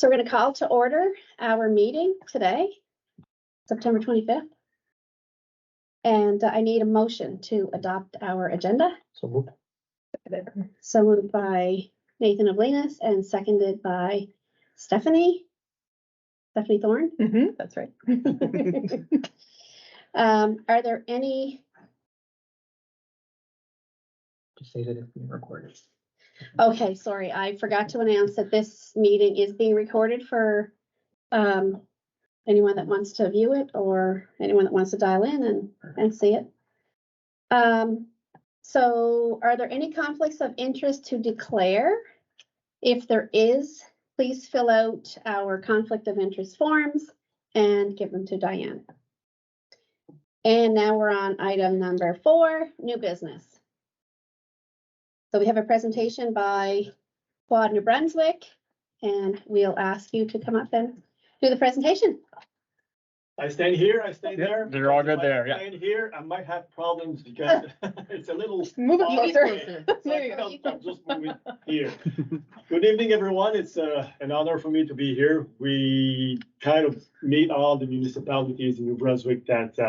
So we're going to call to order our meeting today, September 25th. And I need a motion to adopt our agenda. So moved. So moved by Nathan Oblinus and seconded by Stephanie Thorne. That's right. Are there any? Just say that it's being recorded. Okay, sorry, I forgot to announce that this meeting is being recorded for anyone that wants to view it or anyone that wants to dial in and see it. So are there any conflicts of interest to declare? If there is, please fill out our conflict of interest forms and give them to Diane. And now we're on item number 4, new business. So we have a presentation by Quad New Brunswick, and we'll ask you to come up and do the presentation. I stand here, I stand there. They're all good there, yeah. I stand here, I might have problems because it's a little. Move it far closer. away. There you go. I'll just move it here. Good evening, everyone. It's an honor for me to be here. We kind of meet all the municipalities in New Brunswick that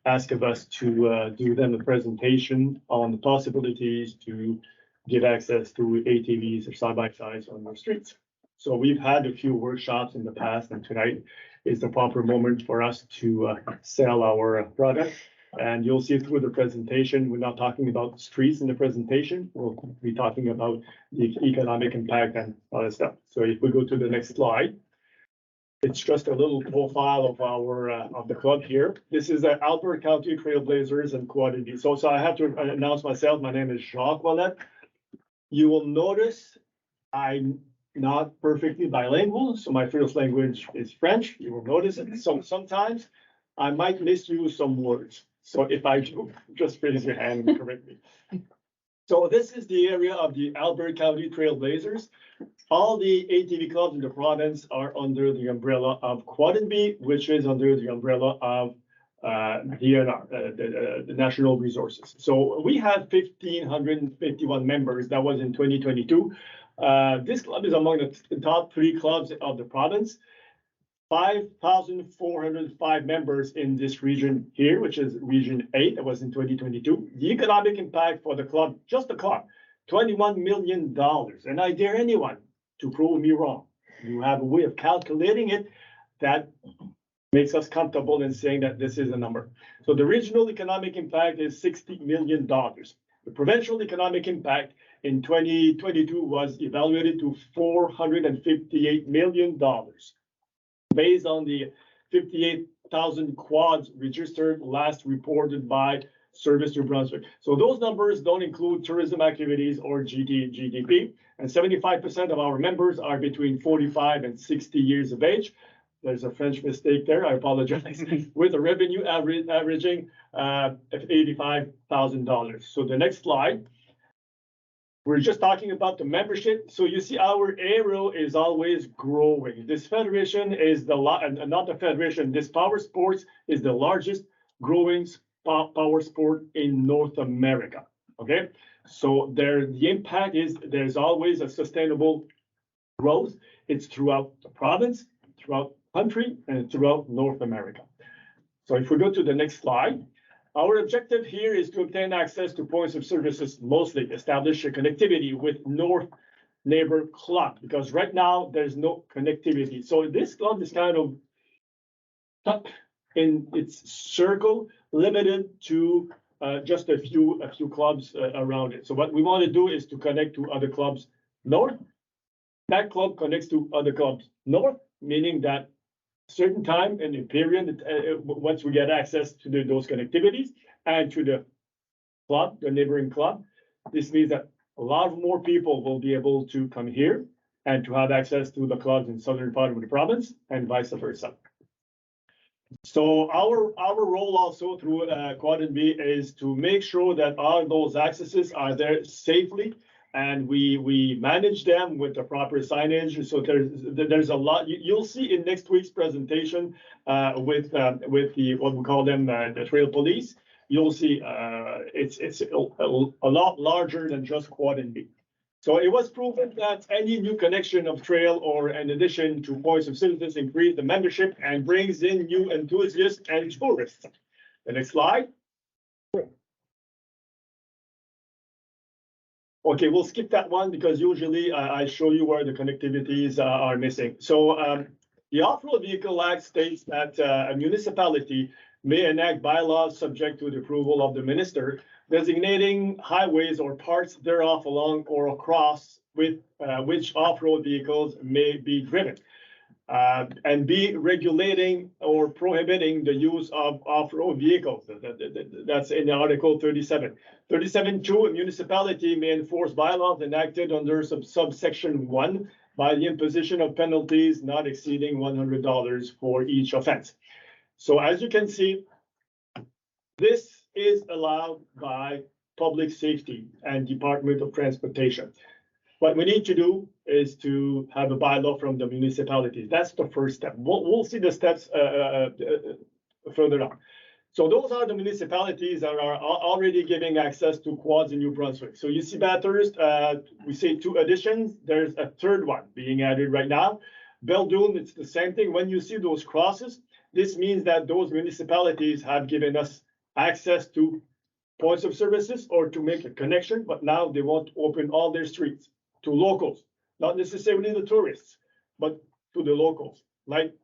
ask of us to do them a presentation on the possibilities to get access to ATVs or side-by-sides on the streets. So we've had a few workshops in the past, and tonight is the proper moment for us to sell our product. And you'll see through the presentation, we're not talking about streets in the presentation. We'll be talking about the economic impact and all that stuff. So if we go to the next slide, it's just a little profile of our of the club here. This is the Alberta County Trailblazers and COTW. So I have to announce myself. My name is Jacques Wallet. You will notice I'm not perfectly bilingual, so my first language is French. You will notice it. So sometimes I might misuse some words. So if I do, just raise your hand and correct me. So this is the area of the Alberta County Trailblazers. All the ATV clubs in the province are under the umbrella of COTW, which is under the umbrella of DNR, the National Resources. So we have 1,551 members. That was in 2022. This club is among the top 3 clubs of the province. 5,405 members in this region here, which is Region 8. That was in 2022. The economic impact for the club, just the club, $21 million. And I dare anyone to prove me wrong. You have a way of calculating it that makes us comfortable in saying that this is a number. So the regional economic impact is $60 million. The provincial economic impact in 2022 was evaluated to $458 million, based on the 58,000 quads registered last reported by Service New Brunswick. So those numbers don't include tourism activities or GDP, and 75% of our members are between 45 and 60 years of age. There's a French mistake there, I apologize, with a revenue averaging $85,000. So the next slide. We're just talking about the membership. So you see our arrow is always growing. This federation is not the federation, this power sports is the largest growing power sport in North America. Okay, so the impact is there's always a sustainable growth. It's throughout the province, throughout the country, and throughout North America. So if we go to the next slide, our objective here is to obtain access to points of services, mostly establish a connectivity with North Neighbor Club, because right now there's no connectivity. So this club is kind of stuck in its circle, limited to just a few clubs around it. So what we want to do is to connect to other clubs north. That club connects to other clubs north, meaning that certain time in the period, once we get access to those connectivities and to the club, the neighboring club, this means that a lot more people will be able to come here and to have access to the clubs in southern part of the province and vice versa. So our role also through COTW is to make sure that all those accesses are there safely, and we manage them with the proper signage. So there's a lot you'll see in next week's presentation with the what we call them the trail police. You'll see it's a lot larger than just COTW. So it was proven that any new connection of trail or an addition to points of service increase the membership and brings in new enthusiasts and tourists. The next slide. Okay, we'll skip that one because usually I show you where the connectivities are missing. So the off-road vehicle act states that a municipality may enact bylaws subject to the approval of the minister, designating highways or parts thereof along or across with which off-road vehicles may be driven. And B, regulating or prohibiting the use of off-road vehicles. That's in Article 37. 37.2, a municipality may enforce bylaws enacted under subsection 1 by the imposition of penalties not exceeding $100 for each offense. So as you can see, this is allowed by public safety and Department of Transportation. What we need to do is to have a bylaw from the municipalities. That's the first step. We'll see the steps further on. So those are the municipalities that are already giving access to quads in New Brunswick. So you see Bathurst, we say 2 additions. There's a third one being added right now. Beldoon, it's the same thing. When you see those crosses, this means that those municipalities have given us access to points of services or to make a connection, but now they want to open all their streets to locals, not necessarily the tourists, but to the locals, like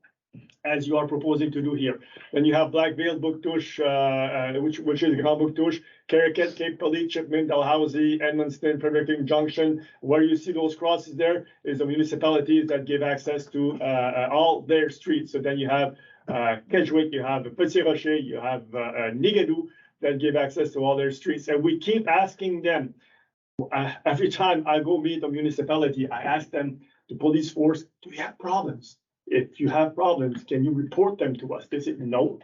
as you are proposing to do here. Then you have Blackville, Bouctouche, which is Grand Bouctouche, Caracat, Cape Palais, Chipman, Dalhousie, Edmundston, Fredericton Junction. Where you see those crosses there is the municipalities that give access to all their streets. So then you have Kedgewick, you have Petit Rocher, you have Nigadoo that give access to all their streets. And we keep asking them, every time I go meet a municipality, I ask them, the police force, do you have problems? If you have problems, can you report them to us? They said, no.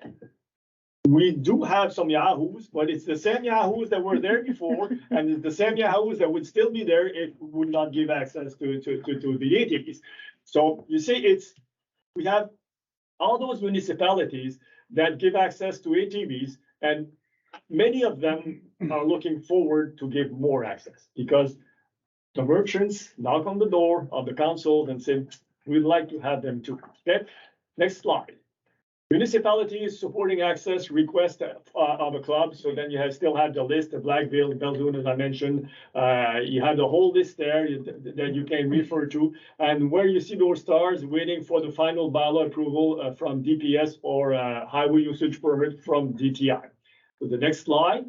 We do have some yahoos, but it's the same yahoos that were there before, and it's the same yahoos that would still be there if we would not give access to the ATVs. So you see, we have all those municipalities that give access to ATVs, and many of them are looking forward to give more access because the merchants knock on the door of the council and say, we'd like to have them too. Okay, next slide. Municipalities supporting access request of a club. So then you still have the list of Blackville, Beldoon, as I mentioned. You have the whole list there that you can refer to. And where you see those stars waiting for the final bylaw approval from DPS or highway usage permit from DTI. So the next slide.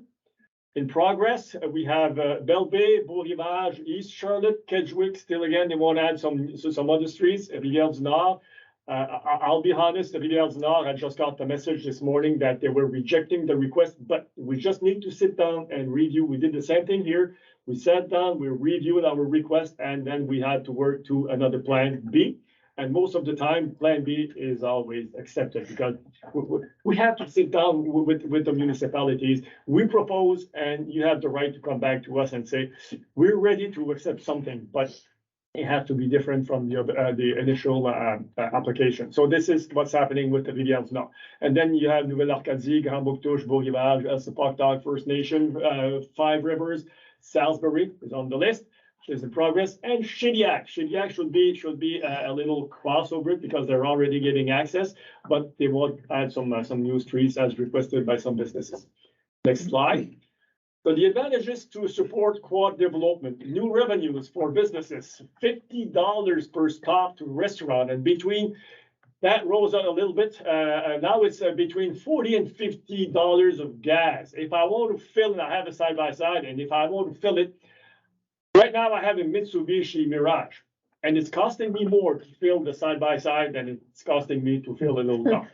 In progress, we have Belle Bay, Beau-Rivage, East Charlotte, Kedgewick. Still again, they want to add some other streets. Rivière-du-Nord. I'll be honest, the Rivière-du-Nord, I just got the message this morning that they were rejecting the request, but we just need to sit down and review. We did the same thing here. We sat down, we reviewed our request, and then we had to work to another plan B. And most of the time, plan B is always accepted because we have to sit down with the municipalities. We propose, and you have the right to come back to us and say, we're ready to accept something, but it has to be different from the initial application. So this is what's happening with the Rivière-du-Nord. And then you have Nouvelle-Arcadie, Grand Bouctouche, Beau-Rivage, Elsipogtog First Nation, 5 Rivers, Salisbury is on the list. Is in progress, and Shediac. Shediac should be a little crossover because they're already getting access, but they will add some new streets as requested by some businesses. Next slide. So the advantages to support quad development, new revenues for businesses, $50 per stop to restaurant, and between that rose out a little bit. Now it's between $40 and $50 of gas. If I want to fill it, I have a side by side, and if I want to fill it. Right now, I have a Mitsubishi Mirage, and it's costing me more to fill the side-by-side than it's costing me to fill a little car.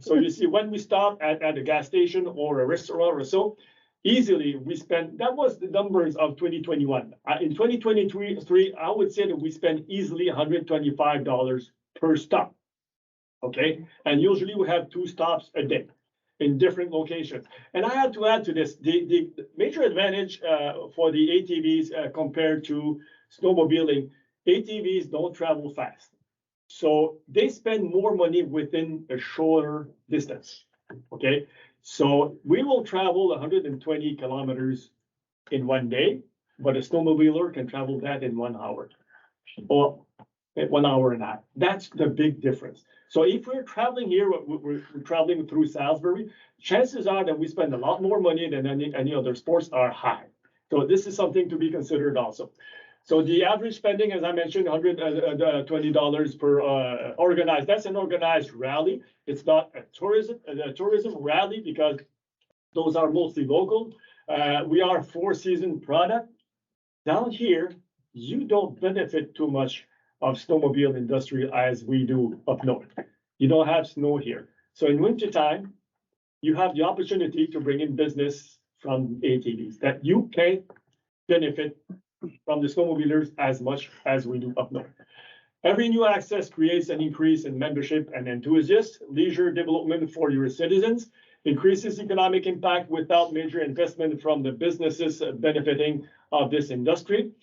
So you see, when we stop at a gas station or a restaurant or so, easily we spend, that was the numbers of 2021. In 2023, I would say that we spend easily $125 per stop, okay? And usually we have 2 stops a day in different locations. And I have to add to this, the major advantage for the ATVs compared to snowmobiling, ATVs don't travel fast. So they spend more money within a shorter distance, okay? So we will travel 120 kilometers in one day. but a snowmobiler can travel that in 1 hour. Or 1 hour and a half. That's the big difference. So if we're traveling here, we're traveling through Salisbury, chances are that we spend a lot more money than any other sports are high. So this is something to be considered also. So the average spending, as I mentioned, $120 per organized. That's an organized rally. It's not a tourism rally because those are mostly local. We are a 4-season product. Down here, you don't benefit too much of snowmobile industry as we do up north. You don't have snow here. So in wintertime, you have the opportunity to bring in business from ATVs that you can't benefit from the snowmobilers as much as we do up north. Every new access creates an increase in membership and enthusiasts, leisure development for your citizens, increases economic impact without major investment from the businesses benefiting of this industry.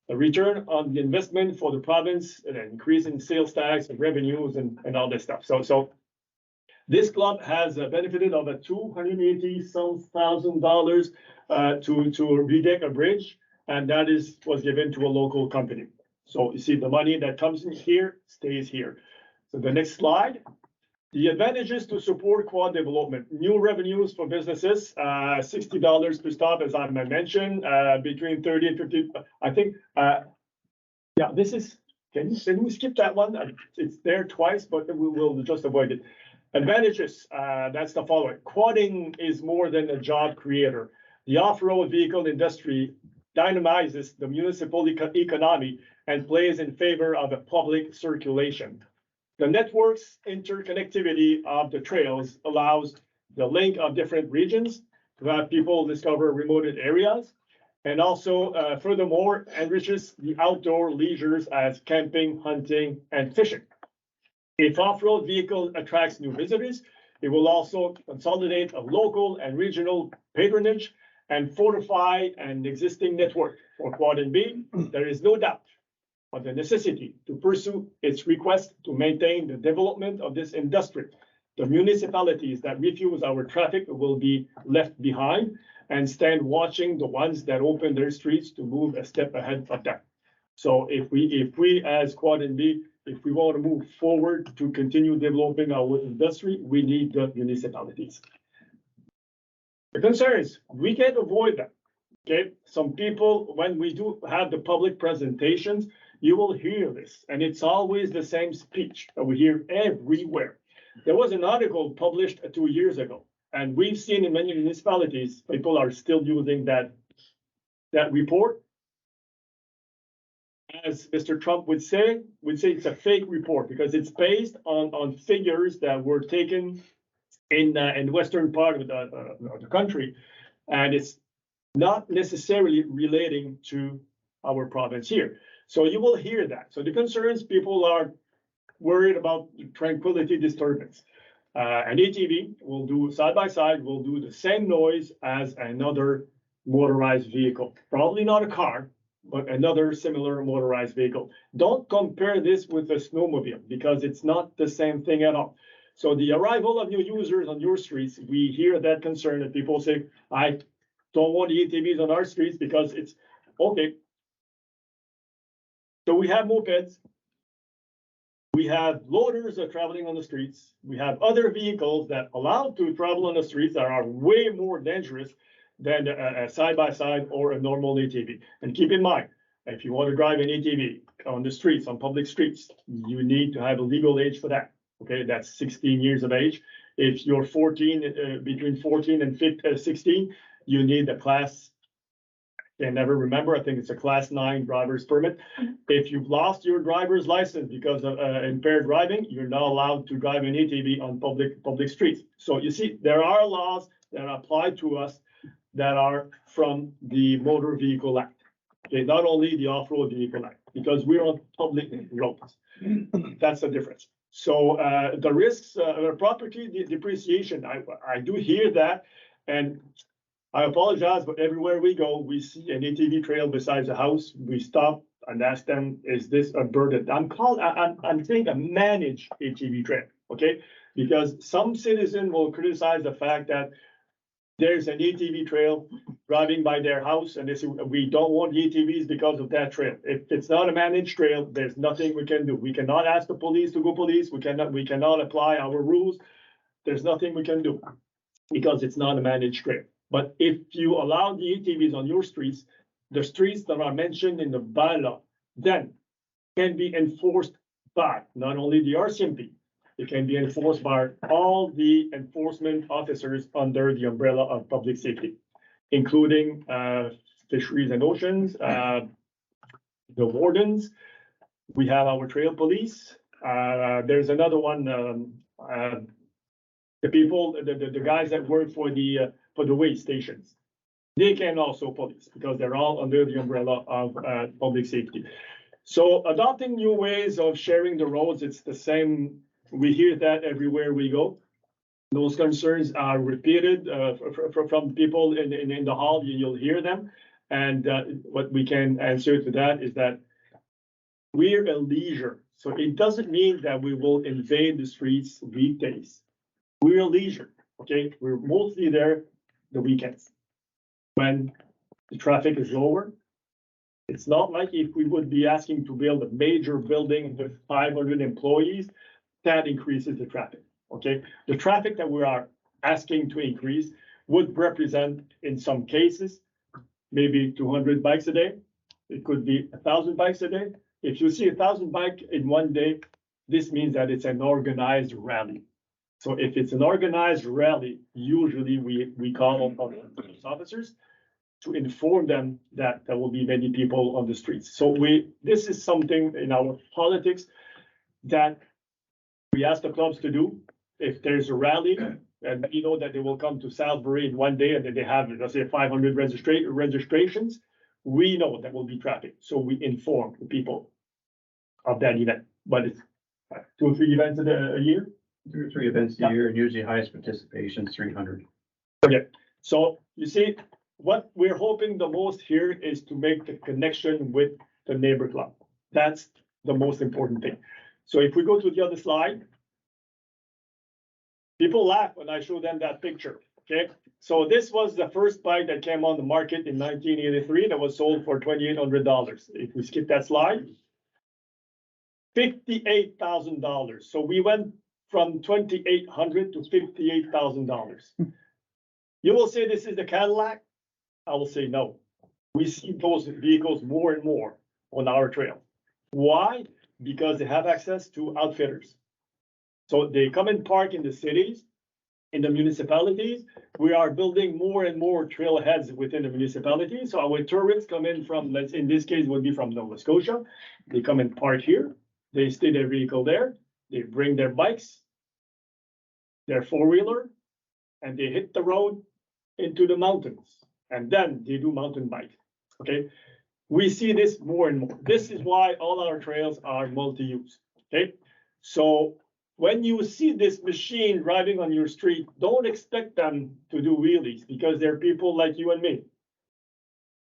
A return on the investment for the province, an increase in sales tax and revenues and all this stuff. So this club has benefited of a $280,000 to redeck a bridge, and that was given to a local company. So you see the money that comes in here stays here. So the next slide. The advantages to support quad development, new revenues for businesses, $60 per stop, as I mentioned, between 30 and 50. I think, yeah, this is, can we skip that one? It's there twice, but we will just avoid it. Advantages, that's the following. Quadding is more than a job creator. The off-road vehicle industry dynamizes the municipal economy and plays in favor of a public circulation. The network's interconnectivity of the trails allows the link of different regions to have people discover remote areas, and also furthermore enriches the outdoor leisures as camping, hunting, and fishing. If off-road vehicle attracts new visitors, it will also consolidate a local and regional patronage and fortify an existing network. For Quad and B, there is no doubt of the necessity to pursue its request to maintain the development of this industry. The municipalities that refuse our traffic will be left behind and stand watching the ones that open their streets to move a step ahead of them. So if we as Quad and B, if we want to move forward to continue developing our industry, we need the municipalities. The concerns, we can't avoid them. Okay, some people, when we do have the public presentations, you will hear this, and it's always the same speech that we hear everywhere. There was an article published 2 years ago, and we've seen in many municipalities, people are still using that report. As Mr. Trump would say it's a fake report because it's based on figures that were taken in the western part of the country, and it's not necessarily relating to our province here. So you will hear that. So the concerns, people are worried about tranquility disturbance. An ATV will do side by side, will do the same noise as another motorized vehicle. Probably not a car, but another similar motorized vehicle. Don't compare this with a snowmobile because it's not the same thing at all. So the arrival of new users on your streets, we hear that concern that people say, I don't want the ATVs on our streets because it's okay. So we have mopeds, we have loaders that are traveling on the streets, we have other vehicles that allowed to travel on the streets that are way more dangerous than a side-by-side or a normal ATV. And keep in mind, if you want to drive an ATV on the streets, on public streets, you need to have a legal age for that. Okay, that's 16 years of age. If you're 14, between 14 and 16, you need a class, I can never remember, I think it's a class 9 driver's permit. If you've lost your driver's license because of impaired driving, you're not allowed to drive an ATV on public streets. So you see, there are laws that apply to us that are from the Motor Vehicle Act. Okay, not only the Off-Road Vehicle Act, because we're on public roads. That's the difference. So the risks, property depreciation, I do hear that, and I apologize, but everywhere we go, we see an ATV trail besides a house. We stop and ask them, is this a burden? I'm saying a managed ATV trail, okay? Because some citizen will criticize the fact that there's an ATV trail driving by their house and they say, we don't want ATVs because of that trail. If it's not a managed trail, there's nothing we can do. We cannot ask the police to go police. We cannot apply our rules. There's nothing we can do because it's not a managed trail. But if you allow the ATVs on your streets, the streets that are mentioned in the bylaw, then can be enforced by not only the RCMP, it can be enforced by all the enforcement officers under the umbrella of public safety, including fisheries and oceans, the wardens. We have our trail police. There's another one, the people, the guys that work for the way stations. They can also police because they're all under the umbrella of public safety. So adopting new ways of sharing the roads, it's the same. We hear that everywhere we go. Those concerns are repeated from people in the hall. You'll hear them. And what we can answer to that is that we're a leisure. So it doesn't mean that we will invade the streets weekdays. We're a leisure, okay? We're mostly there the weekends when the traffic is lower. It's not like if we would be asking to build a major building with 500 employees, that increases the traffic, okay? The traffic that we are asking to increase would represent, in some cases, maybe 200 bikes a day. It could be 1,000 bikes a day. If you see 1,000 bikes in one day, this means that it's an organized rally. So if it's an organized rally, usually we call on police officers to inform them that there will be many people on the streets. So this is something in our politics that we ask the clubs to do. If there's a rally and you know that they will come to Salisbury in one day and then they have, let's say, 500 registrations, we know that will be traffic. So we inform the people of that event. But it's 2 or 3 events a year. 2 or 3 events a year, and usually highest participation is 300. Okay, so you see, what we're hoping the most here is to make the connection with the neighbor club. That's the most important thing. So if we go to the other slide, people laugh when I show them that picture, okay? So this was the first bike that came on the market in 1983 that was sold for $2,800. If we skip that slide, $58,000. So we went from $2,800 to $58,000. You will say this is the Cadillac. I will say no. We see those vehicles more and more on our trail. Why? Because they have access to outfitters. So they come and park in the cities, in the municipalities. We are building more and more trailheads within the municipality. So our tourists come in from, in this case, would be from Nova Scotia. They come and park here. They stay their vehicle there. They bring their bikes, their four-wheeler, and they hit the road into the mountains. And then they do mountain bike, okay? We see this more and more. This is why all our trails are multi-use, okay? So when you see this machine driving on your street, don't expect them to do wheelies because they're people like you and me.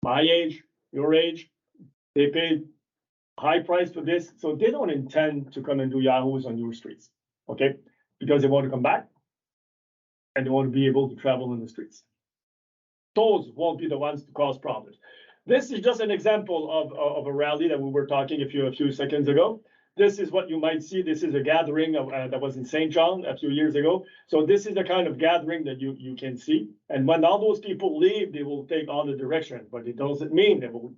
My age, your age, they paid high price for this, so they don't intend to come and do yahoos on your streets, okay? Because they want to come back and they want to be able to travel in the streets. Those won't be the ones to cause problems. This is just an example of a rally that we were talking a few seconds ago. This is what you might see. This is a gathering that was in St. John a few years ago. So this is the kind of gathering that you can see. And when all those people leave, they will take all the direction, but it doesn't mean they will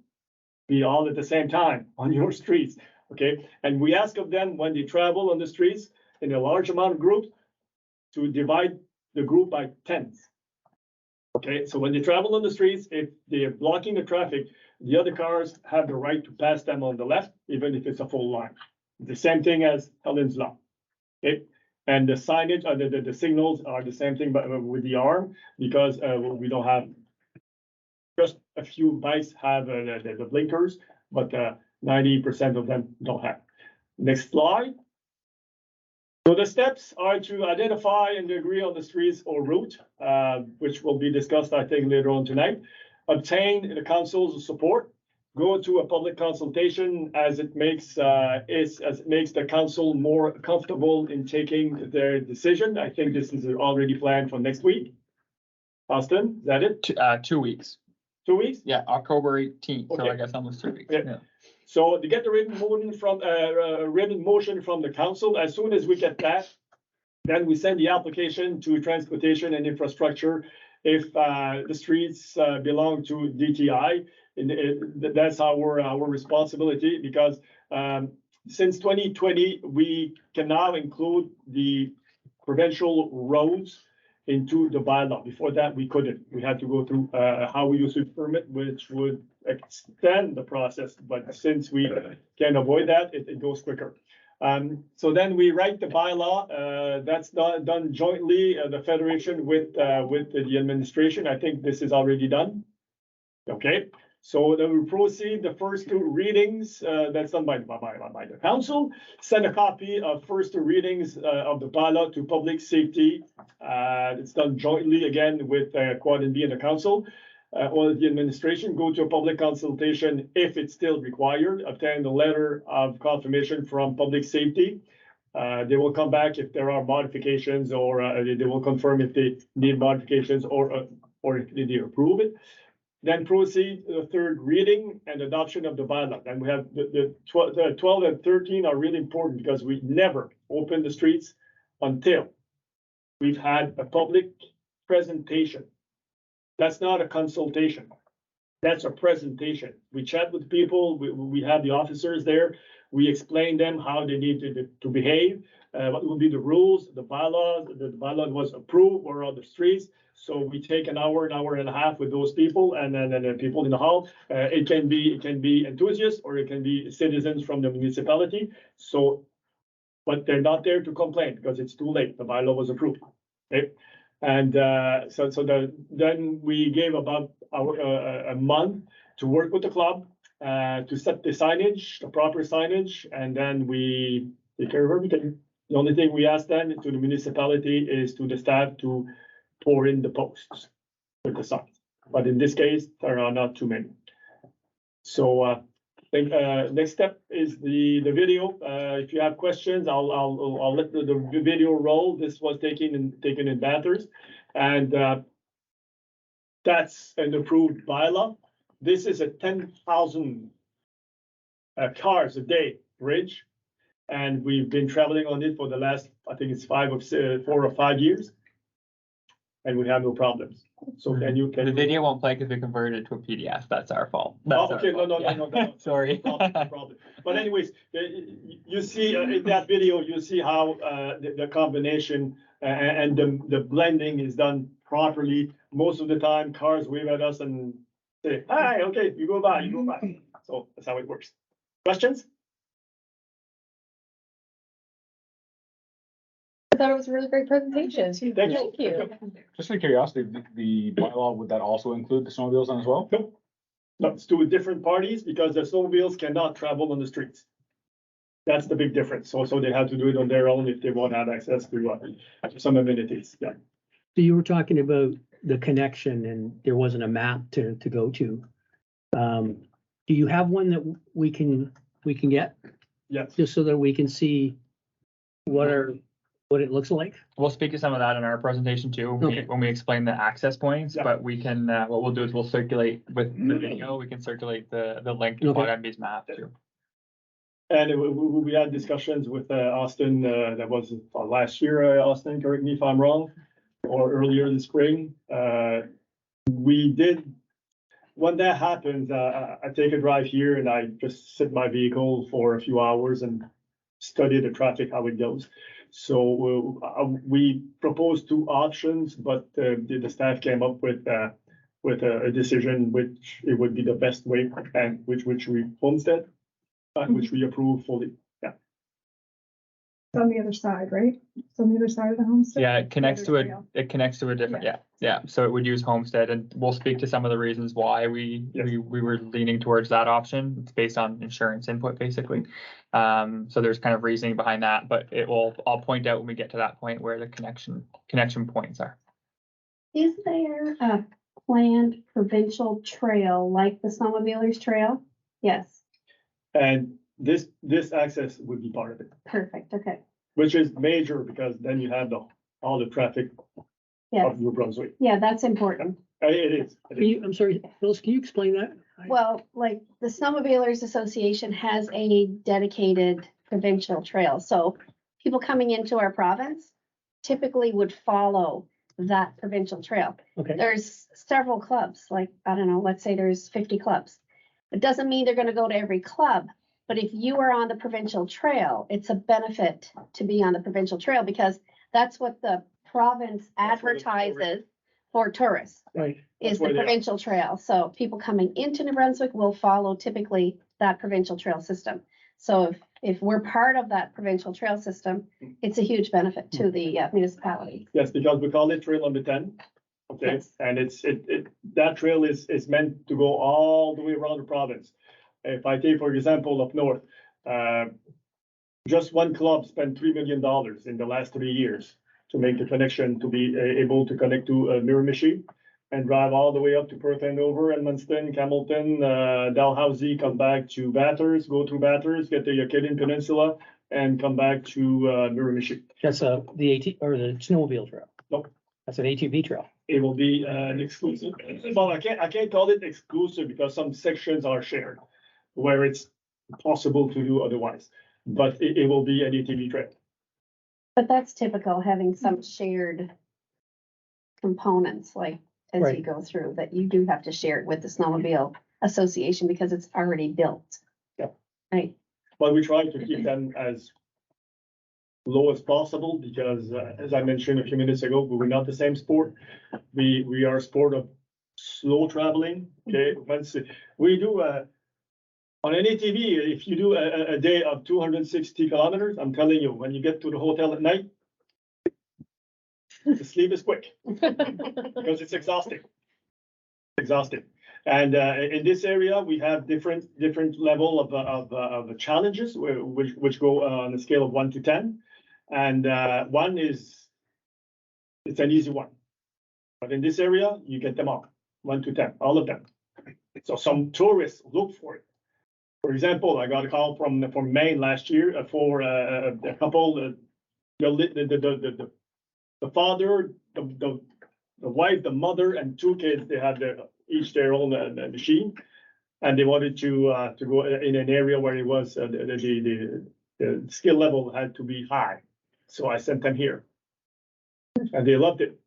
be all at the same time on your streets, okay? And we ask of them when they travel on the streets in a large amount of groups to divide the group by tens. Okay, so when they travel on the streets, if they're blocking the traffic, the other cars have the right to pass them on the left, even if it's a full line. The same thing as Helen's Law. Okay, and the signage, the signals are the same thing, but with the arm, because we don't have, just a few bikes have the blinkers, but 90% of them don't have. Next slide. So the steps are to identify and agree on the streets or route, which will be discussed, I think, later on tonight. Obtain the council's support. Go to a public consultation as it makes the council more comfortable in taking their decision. I think this is already planned for next week. Austin, is that it? 2 weeks. 2 weeks? Yeah, October 18th. So Okay. I guess almost 2 weeks. Yeah. So to get the written motion from the council, as soon as we get that, then we send the application to transportation and infrastructure. If the streets belong to DTI, and that's our responsibility, because since 2020, we can now include the provincial roads into the bylaw. Before that, we couldn't. We had to go through highway usage permit, which would extend the process. But since we can avoid that, it goes quicker. So then we write the bylaw. That's done jointly, the federation with the administration. I think this is already done. Okay. So then we proceed the first 2 readings, that's done by the council, send a copy of first 2 readings of the bylaw to public safety. It's done jointly again with COTW and the council. Or the administration, go to a public consultation if it's still required, obtain the letter of confirmation from public safety. They will come back if there are modifications, or they will confirm if they need modifications, or if they approve it. Then proceed to the 3rd reading and adoption of the bylaw. And we have the 12 and 13 are really important, because we never open the streets until we've had a public presentation. That's not a consultation. That's a presentation. We chat with people. We have the officers there. We explain them how they need to behave, what will be the rules, the bylaws. The bylaw was approved or on the streets. So we take an hour and a half with those people, and then the people in the hall. It can be enthusiasts, or it can be citizens from the municipality. So, but they're not there to complain, because it's too late. The bylaw was approved. Okay. And then we gave about a month to work with the club to set the signage, the proper signage, and then we take care of everything. The only thing we ask then to the municipality is to the staff to pour in the posts with the signs. But in this case, there are not too many. So next step is the video. If you have questions, I'll let the video roll. This was taken in Bathurst, and that's an approved bylaw. This is a 10,000 cars a day bridge, and we've been traveling on it for the last, I think it's 4 or 5 years, and we have no problems. So The video won't play because we converted it to a PDF. That's our fault. That's okay, our fault. no. Sorry. No problem. But anyways, you see in that video, you see how the combination and the blending is done properly. Most of the time, cars wave at us and say, "Hi, okay, you go by." So that's how it works. Questions? I thought it was a really great presentation. Thank you. Just out of curiosity, the bylaw, would that also include the snowmobiles then as well? Nope. No, it's 2 different parties, because the snowmobiles cannot travel on the streets. That's the big difference. So they have to do it on their own if they won't have access to some amenities. Yeah. So you were talking about the connection, and there wasn't a map to go to. Do you have one that we can get, Yes. just so that we can see what it looks like? We'll speak to some of that in our presentation too, Okay. when we explain the access points, Yeah. but we can, what we'll do is we'll circulate with the video, we can circulate the link to Okay. COTW's map too. And we had discussions with Austin, that was last year, Austin, correct me if I'm wrong, or earlier this spring. We did, when that happens, I take a drive here and I just sit my vehicle for a few hours and study the traffic, how it goes. So we proposed 2 options, but the staff came up with a decision which it would be the best way, and which we homestead, which we approve fully. Yeah. It's on the other side, right? It's on the other side of the homestead. Yeah, it connects to Trail. it connects to a different, yeah. So it would use Homestead, and we'll speak to some of the reasons why we were leaning towards that option. It's based on insurance input, basically. So there's kind of reasoning behind that, but I'll point out when we get to that point where the connection points are. Is there a planned provincial trail like the Snowmobilers Trail? Yes, And this access would be part of it, perfect, okay. which is major, because then you have all the traffic Yeah, of New Brunswick. yeah, that's important. It is. I'm sorry, Phyllis, can you explain that? Well, like the Snowmobilers Association has a dedicated provincial trail, so people coming into our province typically would follow that provincial trail. Okay, There's several clubs, like, I don't know, let's say there's 50 clubs. It doesn't mean they're gonna go to every club, but if you are on the provincial trail, it's a benefit to be on the provincial trail because that's what the province That's where the tourists- advertises for tourists. right. Is That's the where they are. provincial trail. So people coming into New Brunswick will follow typically that provincial trail system. So if we're part of that provincial trail system, it's a huge benefit to the municipality. Yes, because we call it Trail Number 10. Okay, Yes. and that trail is meant to go all the way around the province. If I take, for example, up north, just one club spent $3 million in the last 3 years to make the connection, to be able to connect to Miramichi and drive all the way up to Perth Andover, Edmundston, Campbellton, Dalhousie, come back to Bathurst, go through Bathurst, get the Acadian Peninsula, and come back to Miramichi. That's the AT, or the snowmobile trail. Nope. That's an ATV trail. It will be an exclusive. Well, I can't call it exclusive because some sections are shared where it's possible to do otherwise. But it will be an ATV trail. But that's typical, having some shared components, like as you Right. go through, that you do have to share it with the Snowmobile Association because it's already built. Yep. Right, But we try to keep them as low as possible because, as I mentioned a few minutes ago, we're not the same sport. We are a sport of slow traveling. Okay, once we do on an ATV, if you do a day of 260 kilometers, I'm telling you, when you get to the hotel at night, the sleep is quick because it's exhausting. Exhausting. And in this area, we have different level of challenges which go on a scale of 1 to 10. And one is, it's an easy one. But in this area, you get them all, 1 to 10, all of them. So some tourists look for it. For example, I got a call from Maine last year for a couple, the father, the wife, the mother, and 2 kids. They had each their own machine, and they wanted to go in an area where it was the skill level had to be high. So I sent them here, and they loved it.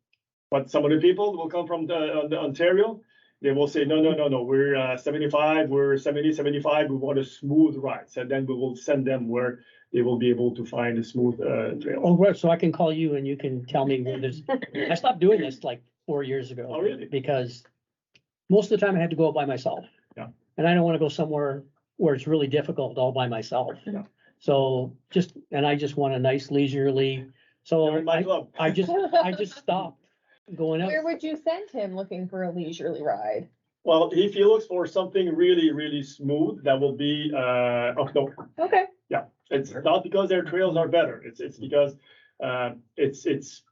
But some of the people will come from the Ontario. They will say, no, we're 75, we're 70, 75, we want a smooth ride. So then we will send them where they will be able to find a smooth trail. Oh, right, so I can call you and you can tell me where there's, I stopped doing this like 4 years ago. Oh, really? Because most of the time I had to go out by myself. Yeah. And I don't want to go somewhere where it's really difficult all by myself. Yeah. So I just want a nice leisurely, so You're in my club. I just stopped going out. Where would you send him looking for a leisurely ride? Well, if he looks for something really, really smooth, that will be up north. Okay. It's not because their trails are better. It's because it's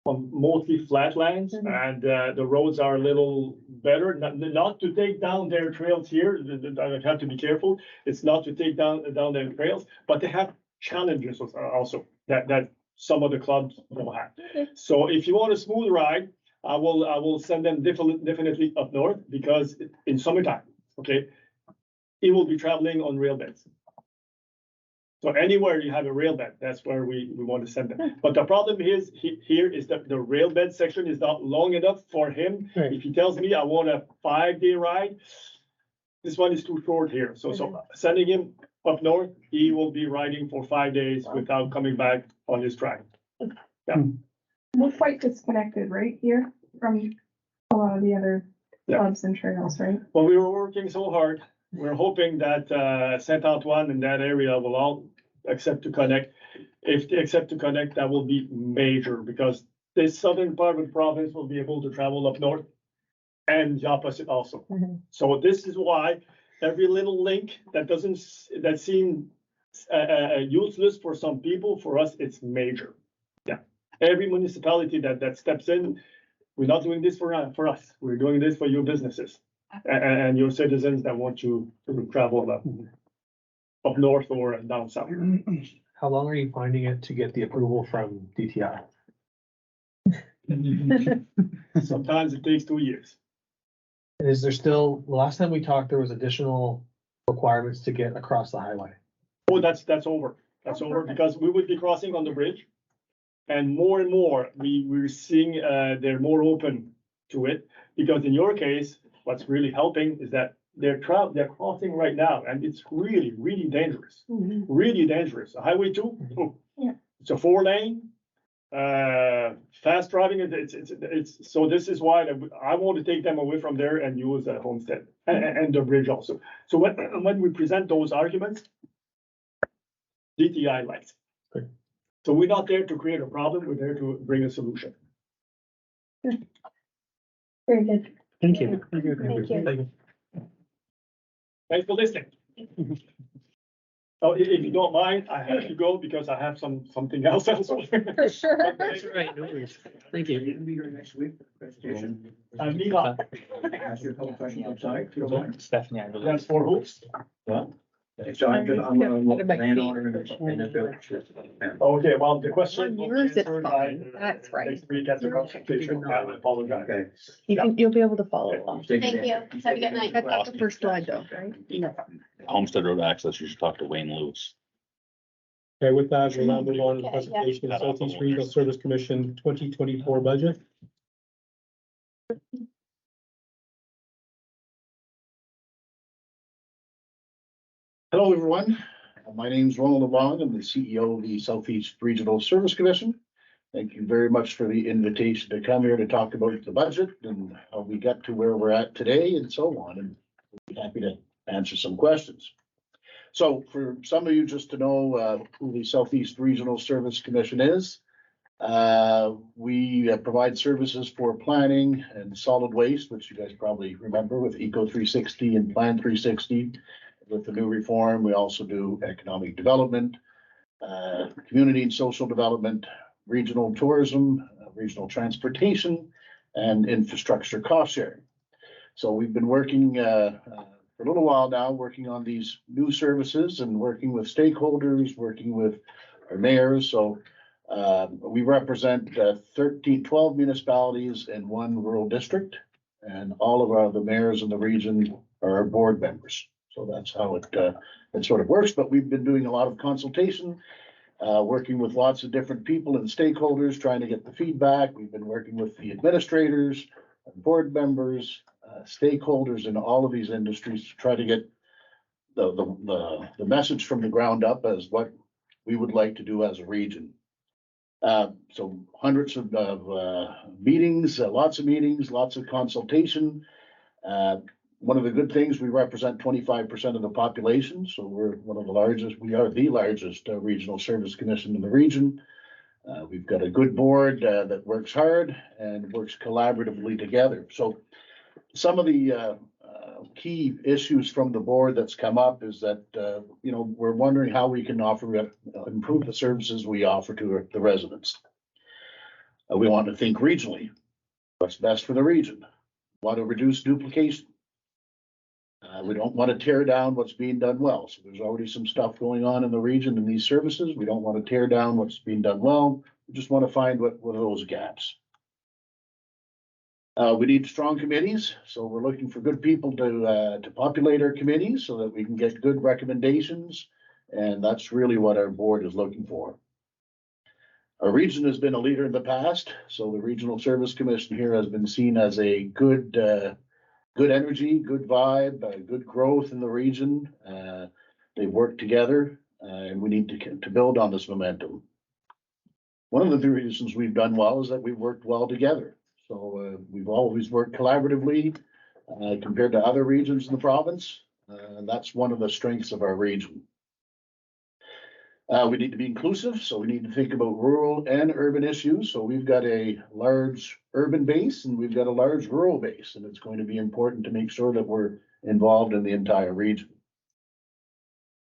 mostly flatlands and the roads are a little better. Not to take down their trails here. I have to be careful. It's not to take down their trails, but they have challenges also that some of the clubs don't have. Okay. So if you want a smooth ride, I will send them definitely up north because in summertime, okay, it will be traveling on rail beds. So anywhere you have a rail bed, that's where we want to send them. But the problem is here is that the rail bed section is not long enough for him. Right. If he tells me I want a 5-day ride, this one is too short here. So sending him up north, he will be riding for 5 days without coming back on his track. We're quite disconnected right here from a lot of the other Yeah. clubs and trails, right? Well, we were working so hard. We're hoping that Saint Antoine and that area will all accept to connect. If they accept to connect, that will be major because this southern part of the province will be able to travel up north and the opposite also. Mhm. So this is why every little link that seems useless for some people, for us, it's major. Yeah, every municipality that steps in, we're not doing this for us. We're doing this for your businesses and your citizens that want you to travel up north or down south. How long are you finding it to get the approval from DTI? Sometimes it takes 2 years. And is there still, the last time we talked, there was additional requirements to get across the highway? Oh, that's over. That's over because we would be crossing on the bridge. And more, we're seeing, they're more open to it. Because in your case, what's really helping is that they're crossing right now and it's really, really dangerous. Really dangerous. Highway 2, oh, Yeah. it's a 4-lane. Fast driving, it's, so this is why I want to take them away from there and use Homestead and the bridge also. So when we present those arguments, DTI likes it. Good. So we're not there to create a problem, we're there to bring a solution. Very good. Thank you. Thank you. Thanks for listening. Oh, if you don't mind, I have to go because I have something else also. For sure. That's all right, no worries. Thank you. You're gonna be here next week for the presentation. Mila, Ask you a couple questions outside, if you don't mind. Stephanie, I believe. that's for hoops. So I'm a landowner in the village. Okay, well, the question. will be Yours is answered by, fine. That's right. Next week at the consultation, I apologize. Okay. You'll be able to follow along. Thank you. Have a good night. That's not the first slide though, right? Homestead Road access, you should talk to Wayne Lewis. Okay, with that, we'll now move on to the Okay, yeah. presentation of Southeast Regional Service Commission 2024 budget. Hello, everyone. My name is Ronald LeBlanc. I'm the CEO of the Southeast Regional Service Commission. Thank you very much for the invitation to come here to talk about the budget and how we got to where we're at today and so on. And we'll be happy to answer some questions. So for some of you just to know who the Southeast Regional Service Commission is, we provide services for planning and solid waste, which you guys probably remember with Eco 360 and Plan 360. With the new reform, we also do economic development, community and social development, regional tourism, regional transportation, and infrastructure cost sharing. So we've been working for a little while now, working on these new services and working with stakeholders, working with our mayors. So we represent 12 municipalities in one rural district, and all of the mayors in the region are our board members. So that's how it sort of works. But we've been doing a lot of consultation, working with lots of different people and stakeholders, trying to get the feedback. We've been working with the administrators, board members, stakeholders in all of these industries to try to get the message from the ground up as what we would like to do as a region. So hundreds of meetings, lots of consultation. One of the good things, we represent 25% of the population, so we're one of the largest, we are the largest regional service commission in the region. We've got a good board that works hard and works collaboratively together. So some of the key issues from the board that's come up is that, we're wondering how we can improve the services we offer to the residents. We want to think regionally. What's best for the region? Want to reduce duplication. We don't want to tear down what's being done well. So there's already some stuff going on in the region in these services. We don't want to tear down what's being done well. We just want to find what are those gaps. We need strong committees. So we're looking for good people to populate our committees so that we can get good recommendations. And that's really what our board is looking for. Our region has been a leader in the past. So the Regional Service Commission here has been seen as a good energy, good vibe, good growth in the region. They work together and we need to build on this momentum. One of the reasons we've done well is that we've worked well together. So we've always worked collaboratively compared to other regions in the province. That's one of the strengths of our region. We need to be inclusive, so we need to think about rural and urban issues. So we've got a large urban base and we've got a large rural base, and it's going to be important to make sure that we're involved in the entire region.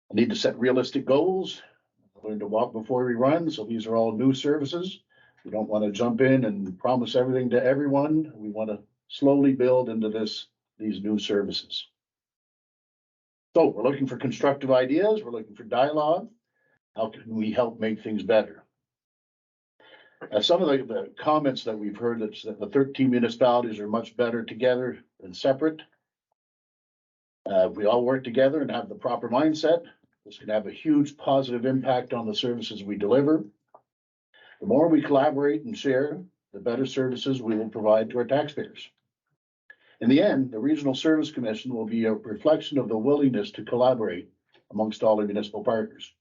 I need to set realistic goals, learn to walk before we run. So these are all new services. We don't want to jump in and promise everything to everyone. We want to slowly build into these new services. So we're looking for constructive ideas. We're looking for dialogue. How can we help make things better? Some of the comments that we've heard that the 13 municipalities are much better together than separate. If we all work together and have the proper mindset, this can have a huge positive impact on the services we deliver. The more we collaborate and share, the better services we will provide to our taxpayers. In the end, the Regional Service Commission will be a reflection of the willingness to collaborate amongst all the municipal partners.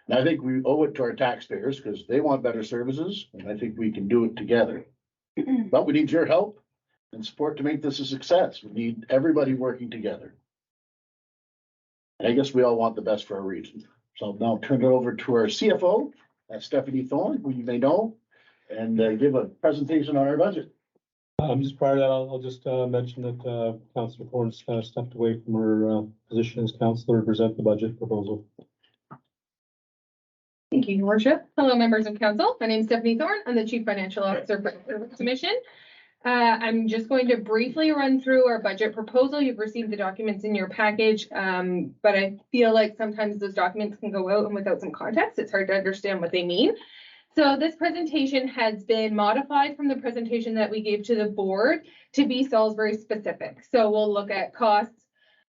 And I think we owe it to our taxpayers because they want better services, and I think we can do it together. But we need your help and support to make this a success. We need everybody working together. And I guess we all want the best for our region. So I'll now turn it over to our CFO, Stephanie Thorne, who you may know, and give a presentation on our budget. Just prior to that, I'll just mention that Councillor Thorne's stepped away from her position as councillor to present the budget proposal. Thank you, Your Worship. Hello, members of council. My name is Stephanie Thorne. I'm the Chief Financial Officer for the Service Commission. I'm just going to briefly run through our budget proposal. You've received the documents in your package, but I feel like sometimes those documents can go out and without some context, it's hard to understand what they mean. So this presentation has been modified from the presentation that we gave to the board to be Salisbury specific. So we'll look at costs,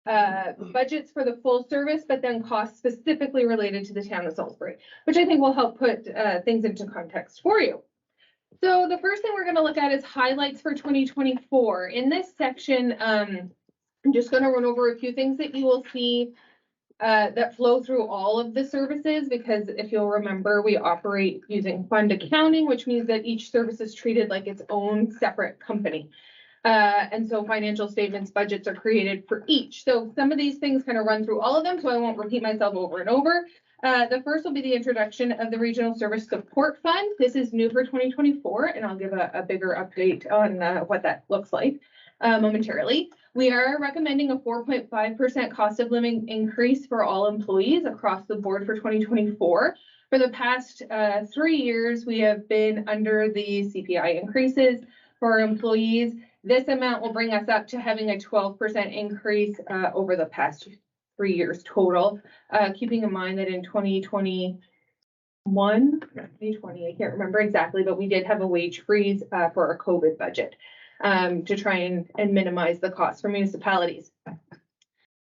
budgets for the full service, but then costs specifically related to the town of Salisbury, which I think will help put things into context for you. So the first thing we're going to look at is highlights for 2024. In this section, I'm just going to run over a few things that you will see that flow through all of the services, because if you'll remember, we operate using fund accounting, which means that each service is treated like its own separate company. And so financial statements, budgets are created for each. So some of these things kind of run through all of them, so I won't repeat myself over and over. The first will be the introduction of the Regional Service Support Fund. This is new for 2024, and I'll give a bigger update on what that looks like momentarily. We are recommending a 4.5% cost of living increase for all employees across the board for 2024. For the past 3 years, we have been under the CPI increases for our employees. This amount will bring us up to having a 12% increase over the past 3 years total, keeping in mind that in 2020, I can't remember exactly, but we did have a wage freeze for our COVID budget to try and minimize the cost for municipalities.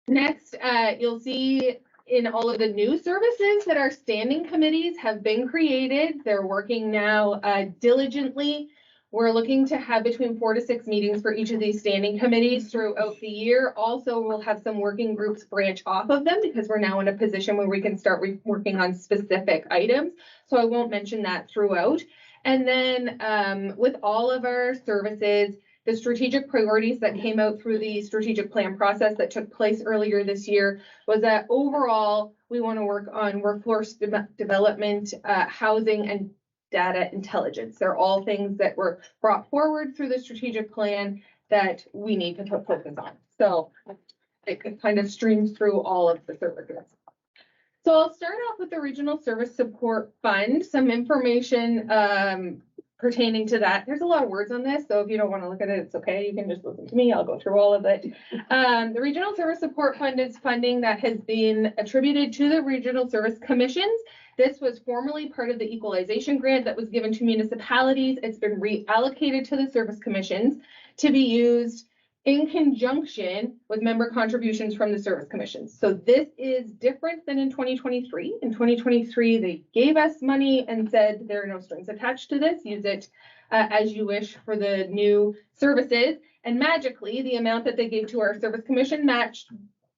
Next, you'll see in all of the new services that our standing committees have been created. They're working now diligently. We're looking to have between 4 to 6 meetings for each of these standing committees throughout the year. Also, we'll have some working groups branch off of them because we're now in a position where we can start working on specific items. So I won't mention that throughout. And then with all of our services, the strategic priorities that came out through the strategic plan process that took place earlier this year was that overall, we want to work on workforce development, housing, and data intelligence. They're all things that were brought forward through the strategic plan that we need to put focus on. So it kind of streams through all of the services. So I'll start off with the Regional Service Support Fund, some information pertaining to that. There's a lot of words on this, so if you don't want to look at it, it's okay. You can just listen to me. I'll go through all of it. The Regional Service Support Fund is funding that has been attributed to the Regional Service Commissions. This was formerly part of the equalization grant that was given to municipalities. It's been reallocated to the service commissions to be used in conjunction with member contributions from the service commissions. So this is different than in 2023. In 2023, they gave us money and said there are no strings attached to this. Use it as you wish for the new services. And magically, the amount that they gave to our service commission matched,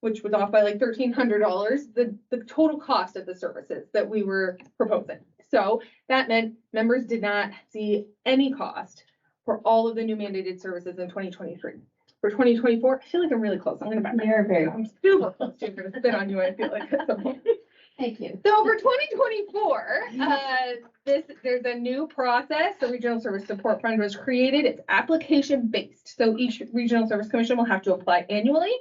which was off by like $1,300, the total cost of the services that we were proposing. So that meant members did not see any cost for all of the new mandated services in 2023. For 2024, I feel like I'm really close. I'm going to back. I'm super close to going to spit on you. I feel like at some point. Thank you. So for 2024, there's a new process. The Regional Service Support Fund was created. It's application based. So each Regional Service Commission will have to apply annually,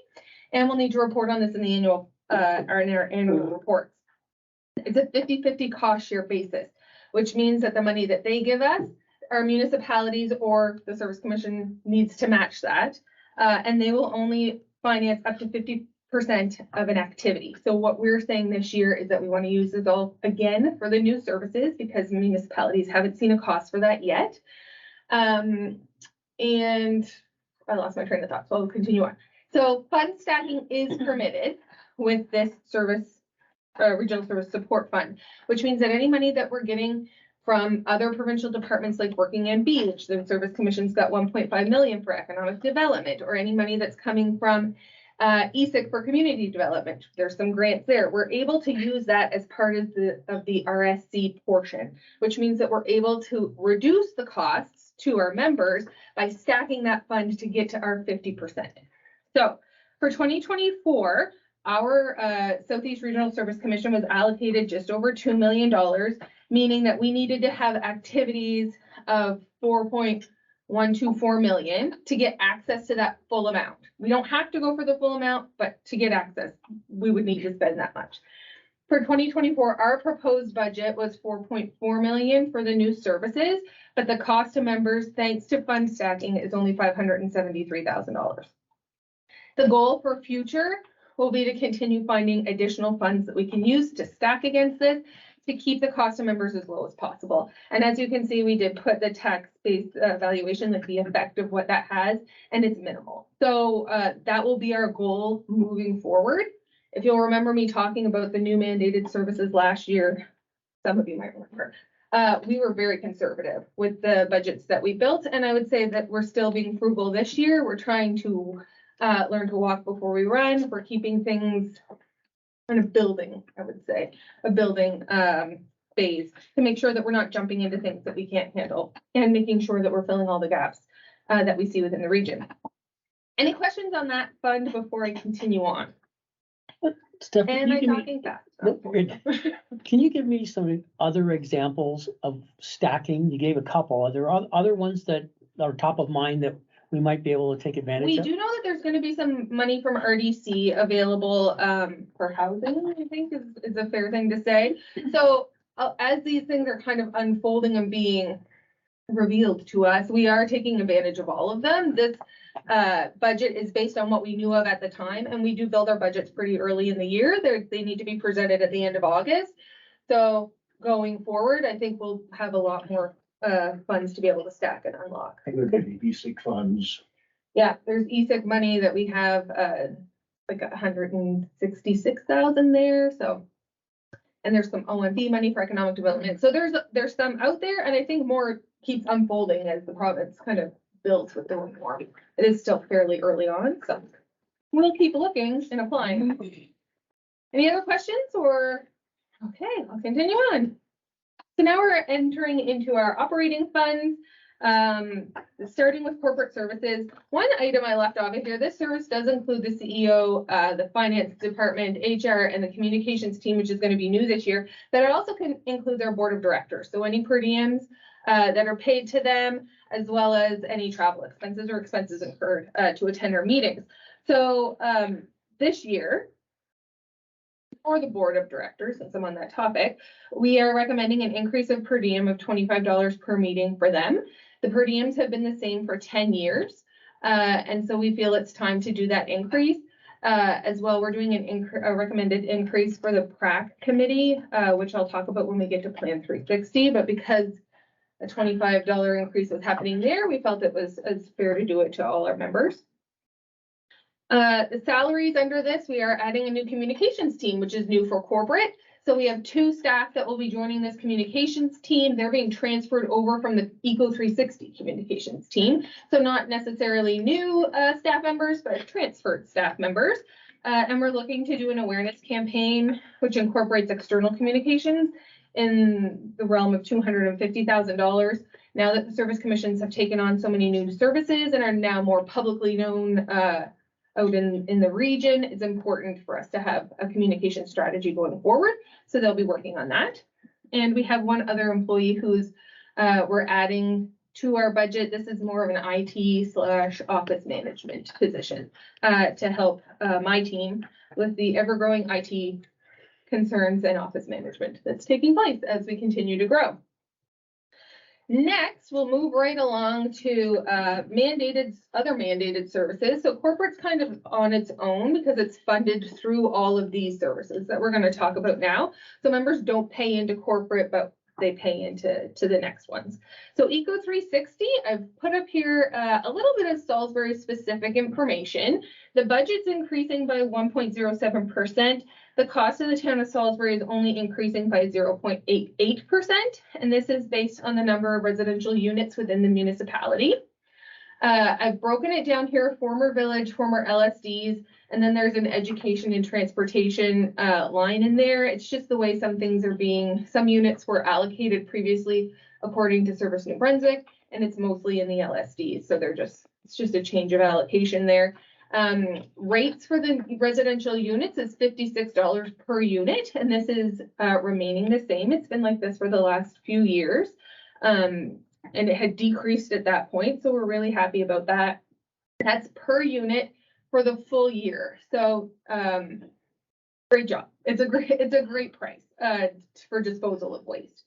and we'll need to report on this in the annual or in our annual reports. It's a 50-50 cost share basis, which means that the money that they give us, our municipalities or the Service Commission needs to match that. And they will only finance up to 50% of an activity. So what we're saying this year is that we want to use this all again for the new services because municipalities haven't seen a cost for that yet. And I lost my train of thought, so I'll continue on. So fund stacking is permitted with this service, regional service support fund, which means that any money that we're getting from other provincial departments like Working and Beach, the Service Commission's got 1.5 million for economic development, or any money that's coming from ESIC for community development. There's some grants there. We're able to use that as part of the RSC portion, which means that we're able to reduce the costs to our members by stacking that fund to get to our 50%. So for 2024, our Southeast Regional Service Commission was allocated just over $2 million, meaning that we needed to have activities of 4.124 million to get access to that full amount. We don't have to go for the full amount, but to get access, we would need to spend that much. For 2024, our proposed budget was 4.4 million for the new services, but the cost to members, thanks to fund stacking, is only $573,000. The goal for future will be to continue finding additional funds that we can use to stack against this to keep the cost of members as low as possible. And as you can see, we did put the tax-based valuation, like the effect of what that has, and it's minimal. So that will be our goal moving forward. If you'll remember me talking about the new mandated services last year, some of you might remember, we were very conservative with the budgets that we built. And I would say that we're still being frugal this year. We're trying to learn to walk before we run. We're keeping things kind of building, I would say, a building phase to make sure that we're not jumping into things that we can't handle and making sure that we're filling all the gaps that we see within the region. Any questions on that fund before I continue on? Stephanie, And I'm talking fast. can you give me some other examples of stacking? You gave a couple. Are there other ones that are top of mind that we might be able to take advantage We of? do know that there's going to be some money from RDC available for housing, I think is a fair thing to say. So as these things are kind of unfolding and being revealed to us, we are taking advantage of all of them. This budget is based on what we knew of at the time, and we do build our budgets pretty early in the year. They need to be presented at the end of August. So going forward, I think we'll have a lot more funds to be able to stack and unlock. ESIC funds. Yeah, there's ESIC money that we have like 166,000 there. So, and there's some OMB money for economic development. So there's some out there, and I think more keeps unfolding as the province kind of builds with the reform. It is still fairly early on, so we'll keep looking and applying. Any other questions or? Okay, I'll continue on. So now we're entering into our operating funds, starting with corporate services. One item I left off of here, this service does include the CEO, the finance department, HR, and the communications team, which is going to be new this year, but it also can include their board of directors. So any per diems that are paid to them, as well as any travel expenses or expenses incurred to attend our meetings. So this year, for the board of directors, since I'm on that topic, we are recommending an increase of per diem of $25 per meeting for them. The per diems have been the same for 10 years. And so we feel it's time to do that increase. As well, we're doing a recommended increase for the PRAC committee, which I'll talk about when we get to Plan 360. But because a $25 increase was happening there, we felt it was fair to do it to all our members. The salaries under this, we are adding a new communications team, which is new for corporate. So we have 2 staff that will be joining this communications team. They're being transferred over from the Eco 360 communications team. So not necessarily new staff members, but transferred staff members. And we're looking to do an awareness campaign, which incorporates external communications in the realm of $250,000. Now that the service commissions have taken on so many new services and are now more publicly known out in the region, it's important for us to have a communication strategy going forward. So they'll be working on that. And we have one other employee who's we're adding to our budget. This is more of an IT/office management position to help my team with the ever-growing IT concerns and office management that's taking place as we continue to grow. Next, we'll move right along to other mandated services. So corporate's kind of on its own because it's funded through all of these services that we're going to talk about now. So members don't pay into corporate, but they pay into the next ones. So Eco 360, I've put up here a little bit of Salisbury specific information. The budget's increasing by 1.07%. The cost of the town of Salisbury is only increasing by 0.88%, and this is based on the number of residential units within the municipality. I've broken it down here, former village, former LSDs, and then there's an education and transportation line in there. It's just the way some things are some units were allocated previously according to Service New Brunswick, and it's mostly in the LSDs. So it's just a change of allocation there. Rates for the residential units is $56 per unit, and this is remaining the same. It's been like this for the last few years. And it had decreased at that point. So we're really happy about that. That's per unit for the full year. So great job. It's a great price for disposal of waste.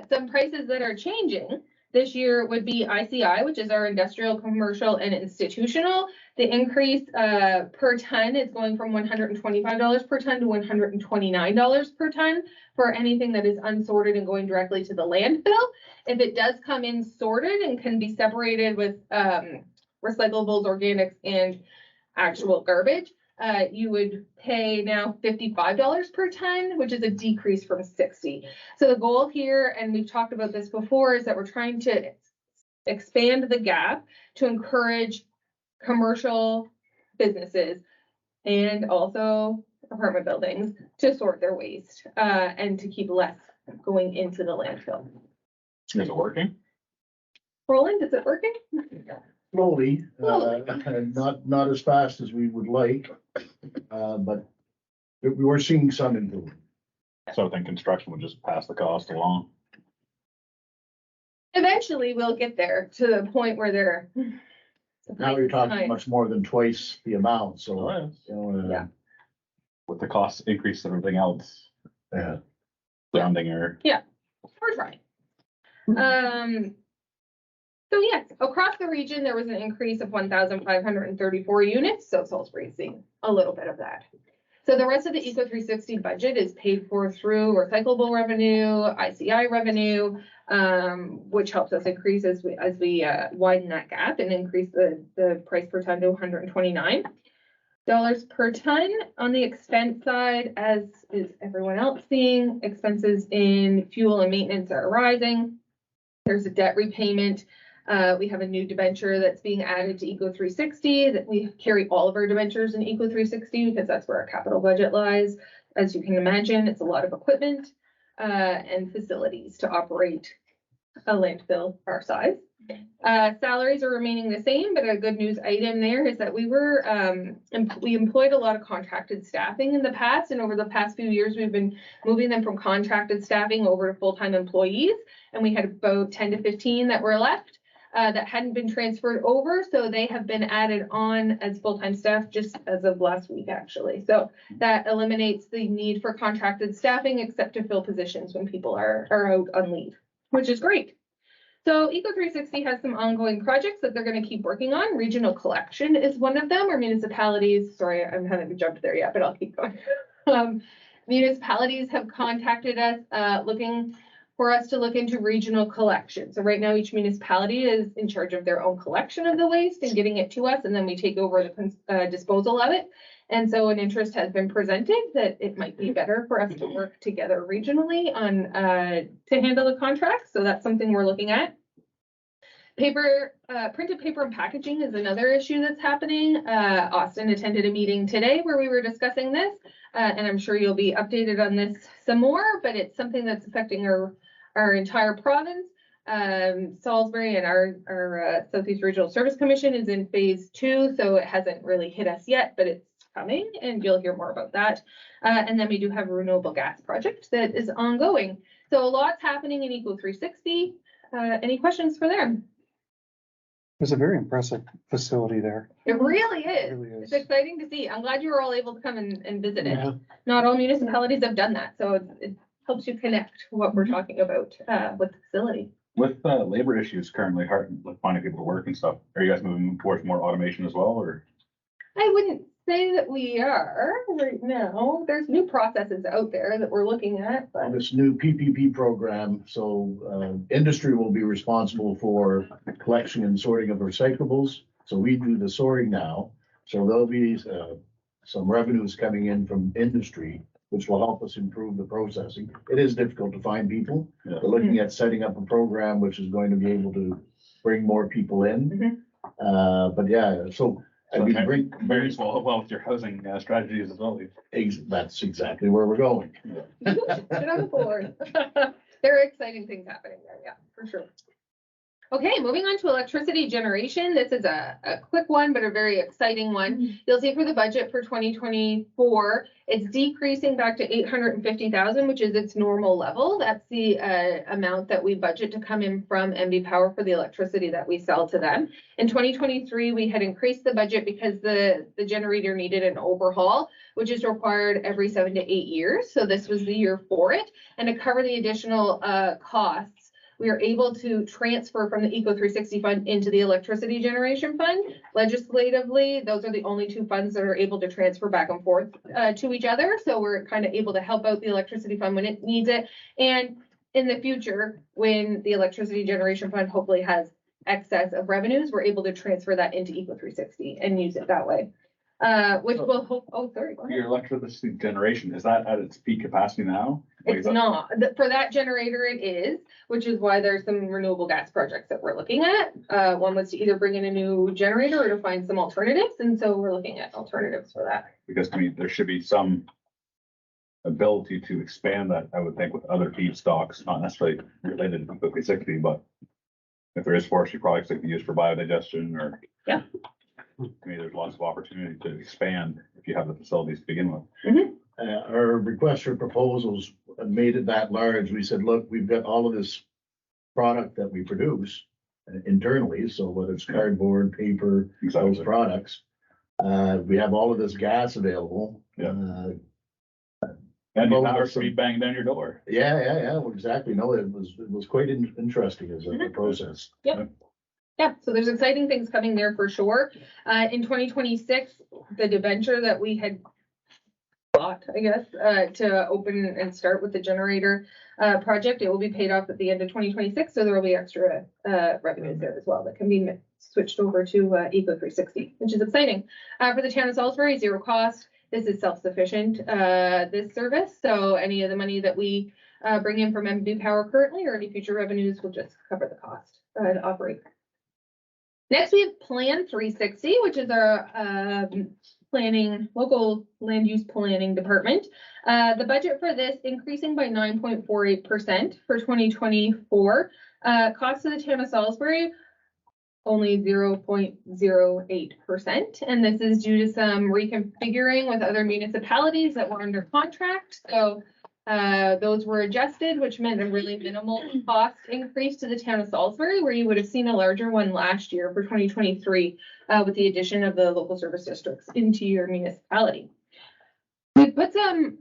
Some prices that are changing this year would be ICI, which is our industrial, commercial, and institutional. The increase per ton is going from $125 per ton to $129 per ton for anything that is unsorted and going directly to the landfill. If it does come in sorted and can be separated with recyclables, organics, and actual garbage, you would pay now $55 per ton, which is a decrease from $60. So the goal here, and we've talked about this before, is that we're trying to expand the gap to encourage commercial businesses and also apartment buildings to sort their waste and to keep less going into the landfill. Is it working? Roland, is it working? Slowly, not as fast as we would like, but we were seeing some improvement. So I think construction would just pass the cost along. Eventually, we'll get there to the point where they're. Now you're talking much more than twice the amount, so. Oh, You know, Yeah. With the cost increase and everything else. Yeah. Surrounding her. We're trying. So yes, across the region, there was an increase of 1,534 units. So Salisbury is seeing a little bit of that. So the rest of the Eco 360 budget is paid for through recyclable revenue, ICI revenue, which helps us increase as we widen that gap and increase the price per ton to $129 per ton. On the expense side, as is everyone else seeing, expenses in fuel and maintenance are rising. There's a debt repayment. We have a new debenture that's being added to Eco 360 that we carry all of our debentures in Eco 360 because that's where our capital budget lies. As you can imagine, it's a lot of equipment and facilities to operate a landfill our size. Salaries are remaining the same, but a good news item there is that we employed a lot of contracted staffing in the past, and over the past few years, we've been moving them from contracted staffing over to full-time employees, and we had about 10 to 15 that were left. That hadn't been transferred over, so they have been added on as full-time staff just as of last week, actually. So that eliminates the need for contracted staffing except to fill positions when people are out on leave, which is great. So Eco 360 has some ongoing projects that they're going to keep working on. Regional collection is one of them, or municipalities. Sorry, I haven't jumped there yet, but I'll keep going. Municipalities have contacted us looking for us to look into regional collection. So right now, each municipality is in charge of their own collection of the waste and getting it to us, and then we take over the disposal of it. And so an interest has been presented that it might be better for us to work together regionally on to handle the contract. So that's something we're looking at. Printed paper and packaging is another issue that's happening. Austin attended a meeting today where we were discussing this, and I'm sure you'll be updated on this some more, but it's something that's affecting our entire province. Salisbury and our Southeast Regional Service Commission is in phase 2, so it hasn't really hit us yet, but it's coming, and you'll hear more about that. And then we do have a renewable gas project that is ongoing. So a lot's happening in Eco 360. Any questions for them? It's a very impressive facility there. It really is. It really is. It's exciting to see. I'm glad you were all able to come and visit it. Yeah. Not all municipalities have done that, so it helps you connect what we're talking about with the facility. With labor issues currently hard with finding people to work and stuff, are you guys moving towards more automation as well, or? I wouldn't say that we are right now. There's new processes out there that we're looking at, but This new PPP program, so industry will be responsible for collection and sorting of recyclables. So we do the sorting now. So there'll be some revenues coming in from industry, which will help us improve the processing. It is difficult to find people. Yeah. We're looking at setting up a program which is going to be able to bring more people in. But yeah, so. So And we it bring, varies well with your housing strategies as well. that's exactly where we're going. get on the board. There are exciting things happening there, yeah, for sure. Okay, moving on to electricity generation. This is a quick one, but a very exciting one. You'll see for the budget for 2024, it's decreasing back to 850,000, which is its normal level. That's the amount that we budget to come in from MB Power for the electricity that we sell to them. In 2023, we had increased the budget because the generator needed an overhaul, which is required every 7 to 8 years. So this was the year for it. And to cover the additional costs, we are able to transfer from the Eco 360 fund into the electricity generation fund. Legislatively, those are the only two funds that are able to transfer back and forth to each other. So we're kind of able to help out the electricity fund when it needs it. And in the future, when the electricity generation fund hopefully has excess of revenues, we're able to transfer that into Eco 360 and use it that way. Which will hope, go ahead. Your electricity generation, is that at its peak capacity now? It's not. For that generator, it is, which is why there's some renewable gas projects that we're looking at. One was to either bring in a new generator or to find some alternatives, and so we're looking at alternatives for that. Because I mean, there should be some ability to expand that, I would think, with other feedstocks, not necessarily related to 50/60, but if there is forestry products that can be used for biodigestion or. Yeah. I mean, there's lots of opportunity to expand if you have the facilities to begin with. Our request for proposals made it that large. We said, look, we've got all of this product that we produce internally. So whether it's cardboard, paper, those products, we have all of this gas available. Yeah. And your power should be banging down your door. Yeah, well, exactly. No, it was quite interesting as a process. Yeah, so there's exciting things coming there for sure. In 2026, the debenture that we had bought, I guess, to open and start with the generator project, it will be paid off at the end of 2026. So there will be extra revenues there as well that can be switched over to Eco 360, which is exciting. For the town of Salisbury, zero cost. This is self-sufficient, this service. So any of the money that we bring in from MB Power currently or any future revenues will just cover the cost to operate. Next, we have Plan 360, which is our local land use planning department. The budget for this increasing by 9.48% for 2024. Cost to the town of Salisbury, only 0.08%. And this is due to some reconfiguring with other municipalities that were under contract. So those were adjusted, which meant a really minimal cost increase to the town of Salisbury, where you would have seen a larger one last year for 2023 with the addition of the local service districts into your municipality. We put some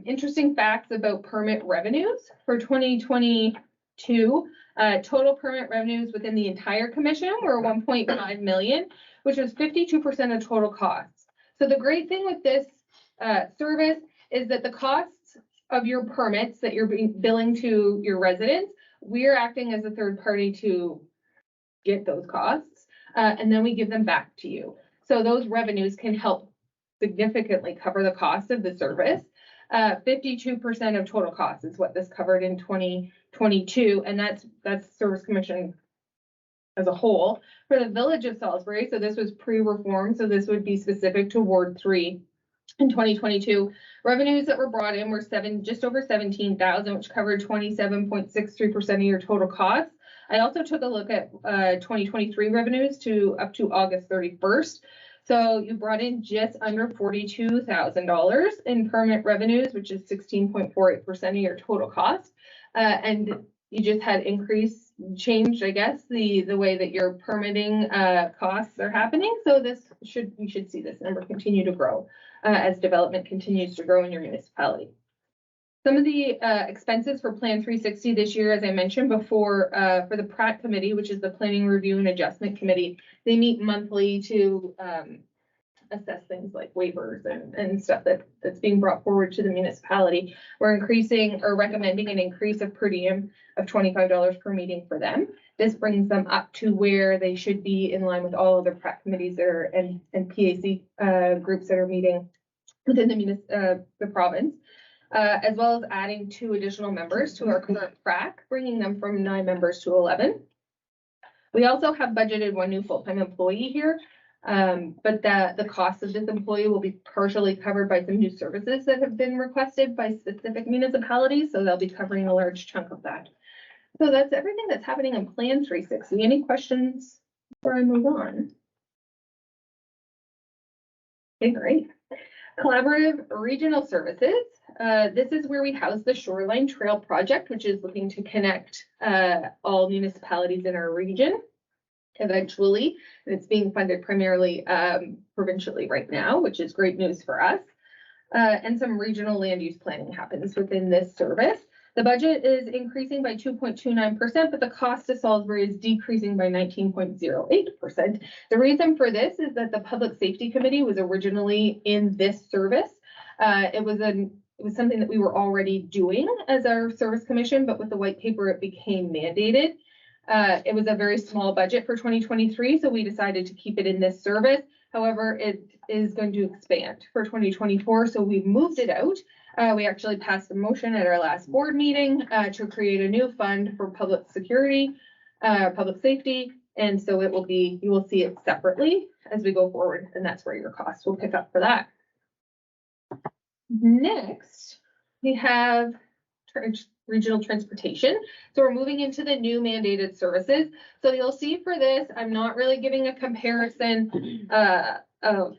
interesting facts about permit revenues for 2022. Total permit revenues within the entire commission were 1.5 million, which was 52% of total costs. So the great thing with this service is that the costs of your permits that you're billing to your residents, we're acting as a third party to get those costs, and then we give them back to you. So those revenues can help significantly cover the cost of the service. 52% of total costs is what this covered in 2022, and that's Service Commission as a whole. For the Village of Salisbury, so this was pre-reform, so this would be specific to Ward 3. In 2022, revenues that were brought in were just over 17,000, which covered 27.63% of your total costs. I also took a look at 2023 revenues up to August 31st. So you brought in just under $42,000 in permit revenues, which is 16.48% of your total cost. And you just had changed, I guess, the way that your permitting costs are happening. So you should see this number continue to grow as development continues to grow in your municipality. Some of the expenses for Plan 360 this year, as I mentioned before, for the Pratt Committee, which is the Planning Review and Adjustment Committee, they meet monthly to assess things like waivers and stuff that's being brought forward to the municipality. We're increasing or recommending an increase of per diem of $25 per meeting for them. This brings them up to where they should be in line with all other Pratt committees that are and PAC groups that are meeting within the province. As well as adding 2 additional members to our current PRAC, bringing them from 9 members to 11. We also have budgeted 1 new full-time employee here, but the cost of this employee will be partially covered by some new services that have been requested by specific municipalities, so they'll be covering a large chunk of that. So that's everything that's happening in Plan 360. Any questions before I move on? Okay, great. Collaborative Regional Services. This is where we house the Shoreline Trail Project, which is looking to connect all municipalities in our region eventually. And it's being funded primarily provincially right now, which is great news for us. And some regional land use planning happens within this service. The budget is increasing by 2.29%, but the cost to Salisbury is decreasing by 19.08%. The reason for this is that the Public Safety Committee was originally in this service. It was something that we were already doing as our service commission, but with the white paper, it became mandated. It was a very small budget for 2023, so we decided to keep it in this service. However, it is going to expand for 2024, so we've moved it out. We actually passed a motion at our last board meeting to create a new fund for public security, public safety, and so it will be, you will see it separately as we go forward, and that's where your costs will pick up for that. Next, we have regional transportation. So we're moving into the new mandated services. So you'll see for this, I'm not really giving a comparison of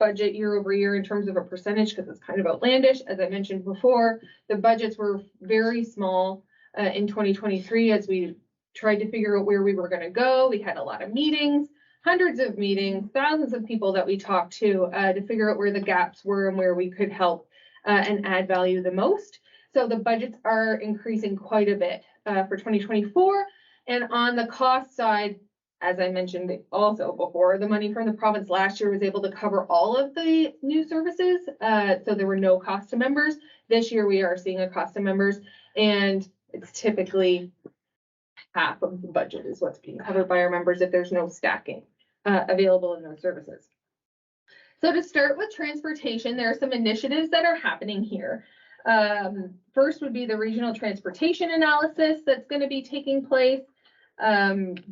budget year over year in terms of a percentage because it's kind of outlandish. As I mentioned before, the budgets were very small in 2023 as we tried to figure out where we were going to go. We had a lot of meetings, hundreds of meetings, thousands of people that we talked to figure out where the gaps were and where we could help and add value the most. So the budgets are increasing quite a bit for 2024. And on the cost side, as I mentioned also before, the money from the province last year was able to cover all of the new services. So there were no cost to members. This year we are seeing a cost to members, and it's typically half of the budget is what's being covered by our members if there's no stacking available in those services. So to start with transportation, there are some initiatives that are happening here. First would be the regional transportation analysis that's going to be taking place.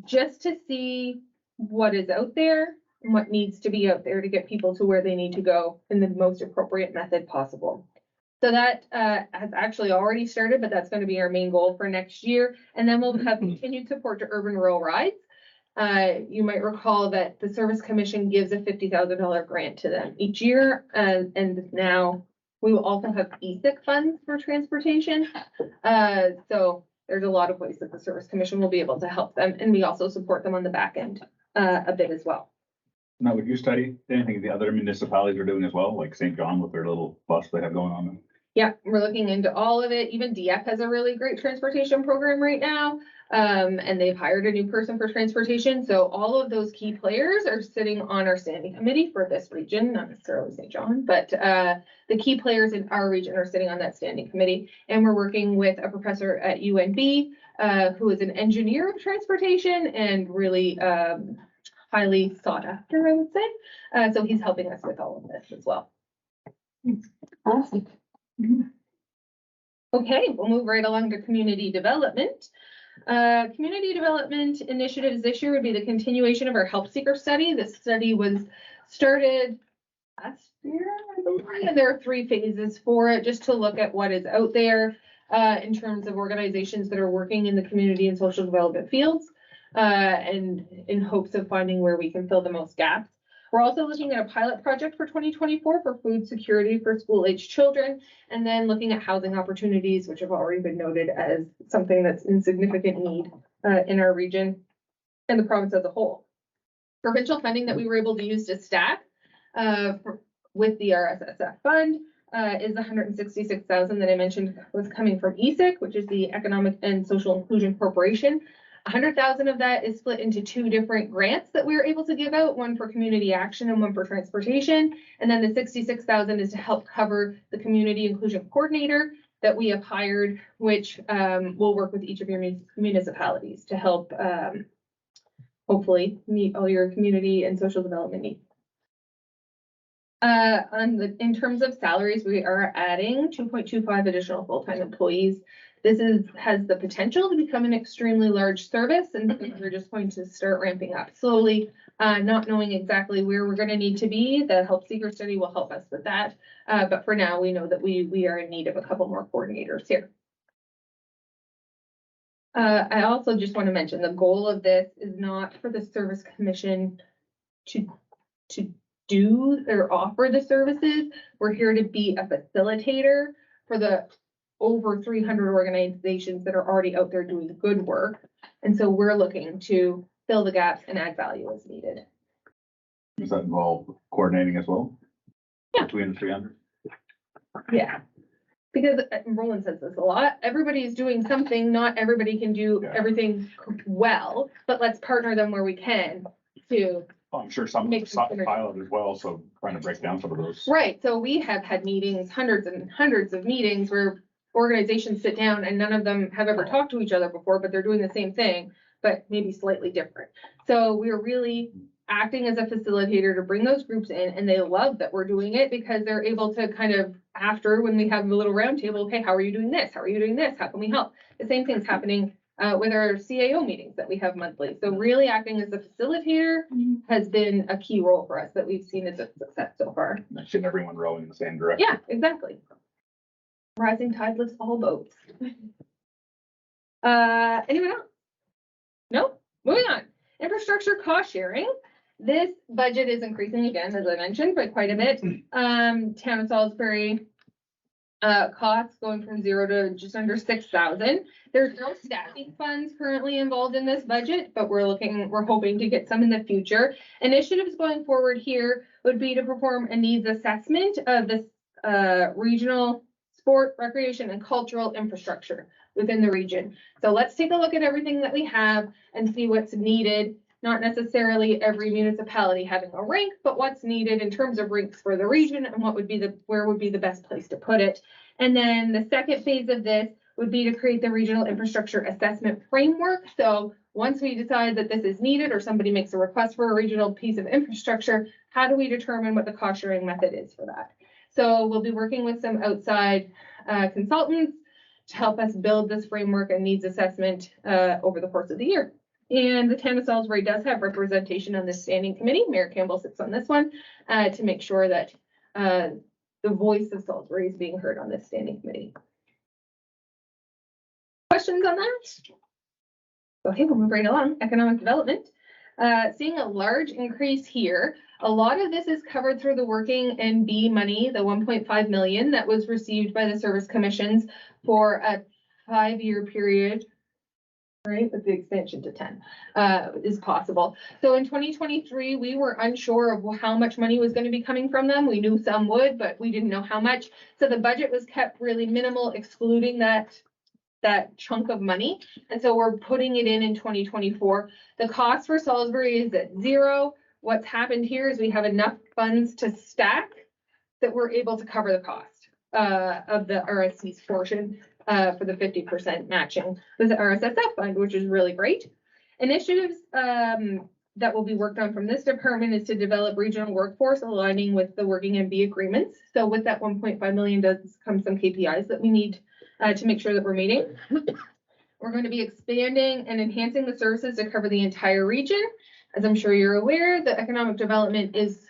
Just to see what is out there and what needs to be out there to get people to where they need to go in the most appropriate method possible. So that has actually already started, but that's going to be our main goal for next year. And then we'll have continued support to urban rural rides. You might recall that the Service Commission gives a $50,000 grant to them each year. And now we will also have ESIC funds for transportation. So there's a lot of ways that the Service Commission will be able to help them, and we also support them on the back end a bit as well. Now, would you study anything the other municipalities are doing as well, like St. John with their little bus they have going on? Yeah, we're looking into all of it. Even DF has a really great transportation program right now. And they've hired a new person for transportation. So all of those key players are sitting on our standing committee for this region, not necessarily St. John, but the key players in our region are sitting on that standing committee. And we're working with a professor at UNB who is an engineer of transportation and really highly sought after, I would say. So he's helping us with all of this as well. Awesome. Okay, we'll move right along to community development. Community development initiatives this year would be the continuation of our help seeker study. This study was started last year, I believe, and there are 3 phases for it, just to look at what is out there in terms of organizations that are working in the community and social development fields, and in hopes of finding where we can fill the most gaps. We're also looking at a pilot project for 2024 for food security for school-aged children, and then looking at housing opportunities, which have already been noted as something that's in significant need in our region and the province as a whole. Provincial funding that we were able to use to stack with the RSSF fund is the 166,000 that I mentioned was coming from ESIC, which is the Economic and Social Inclusion Corporation. 100,000 of that is split into two different grants that we were able to give out, one for community action and one for transportation. And then the 66,000 is to help cover the community inclusion coordinator that we have hired, which will work with each of your municipalities to help hopefully meet all your community and social development needs. In terms of salaries, we are adding 2.25 additional full-time employees. This has the potential to become an extremely large service, and we're just going to start ramping up slowly, not knowing exactly where we're going to need to be. The Help Seeker study will help us with that. But for now, we know that we are in need of a couple more coordinators here. I also just want to mention the goal of this is not for the Service Commission to do or offer the services. We're here to be a facilitator for the over 300 organizations that are already out there doing good work. And so we're looking to fill the gaps and add value as needed. Does that involve coordinating as well? Yeah. Between the 300? Yeah. Because Roland says this a lot, everybody's doing something, not everybody can do everything well, but let's partner them where we can to. I'm sure some pilot as well, so trying to break down some of those. Right, so we have had meetings, hundreds and hundreds of meetings where organizations sit down and none of them have ever talked to each other before, but they're doing the same thing, but maybe slightly different. So we're really acting as a facilitator to bring those groups in, and they love that we're doing it because they're able to kind of, after when we have the little roundtable, okay, how are you doing this? How are you doing this? How can we help? The same thing's happening with our CAO meetings that we have monthly. So really acting as a facilitator has been a key role for us that we've seen as a success so far. Should everyone rowing in the same direction? Yeah, exactly. Rising tide lifts all boats. Anyone else? No? Moving on. Infrastructure cost sharing. This budget is increasing again, as I mentioned, by quite a bit. Town of Salisbury costs going from 0 to just under 6,000. There's no staffing funds currently involved in this budget, but we're hoping to get some in the future. Initiatives going forward here would be to perform a needs assessment of this regional sport, recreation, and cultural infrastructure within the region. So let's take a look at everything that we have and see what's needed. Not necessarily every municipality having a rink, but what's needed in terms of rinks for the region and where would be the best place to put it. And then the second phase of this would be to create the regional infrastructure assessment framework. So once we decide that this is needed or somebody makes a request for a regional piece of infrastructure, how do we determine what the cost sharing method is for that? So we'll be working with some outside consultants to help us build this framework and needs assessment over the course of the year. And the town of Salisbury does have representation on this standing committee. Mayor Campbell sits on this one to make sure that the voice of Salisbury is being heard on this standing committee. Questions on that? Okay, we'll move right along. Economic development. Seeing a large increase here. A lot of this is covered through the working and B money, the 1.5 million that was received by the service commissions for a 5-year period. Right, with the expansion to 10 is possible. So in 2023, we were unsure of how much money was going to be coming from them. We knew some would, but we didn't know how much. So the budget was kept really minimal, excluding that chunk of money. And so we're putting it in 2024. The cost for Salisbury is at 0. What's happened here is we have enough funds to stack that we're able to cover the cost of the RSC's portion. For the 50% matching with the RSSF fund, which is really great. Initiatives that will be worked on from this department is to develop regional workforce aligning with the working and B agreements. So with that 1.5 million does come some KPIs that we need to make sure that we're meeting. We're going to be expanding and enhancing the services to cover the entire region. As I'm sure you're aware, the economic development is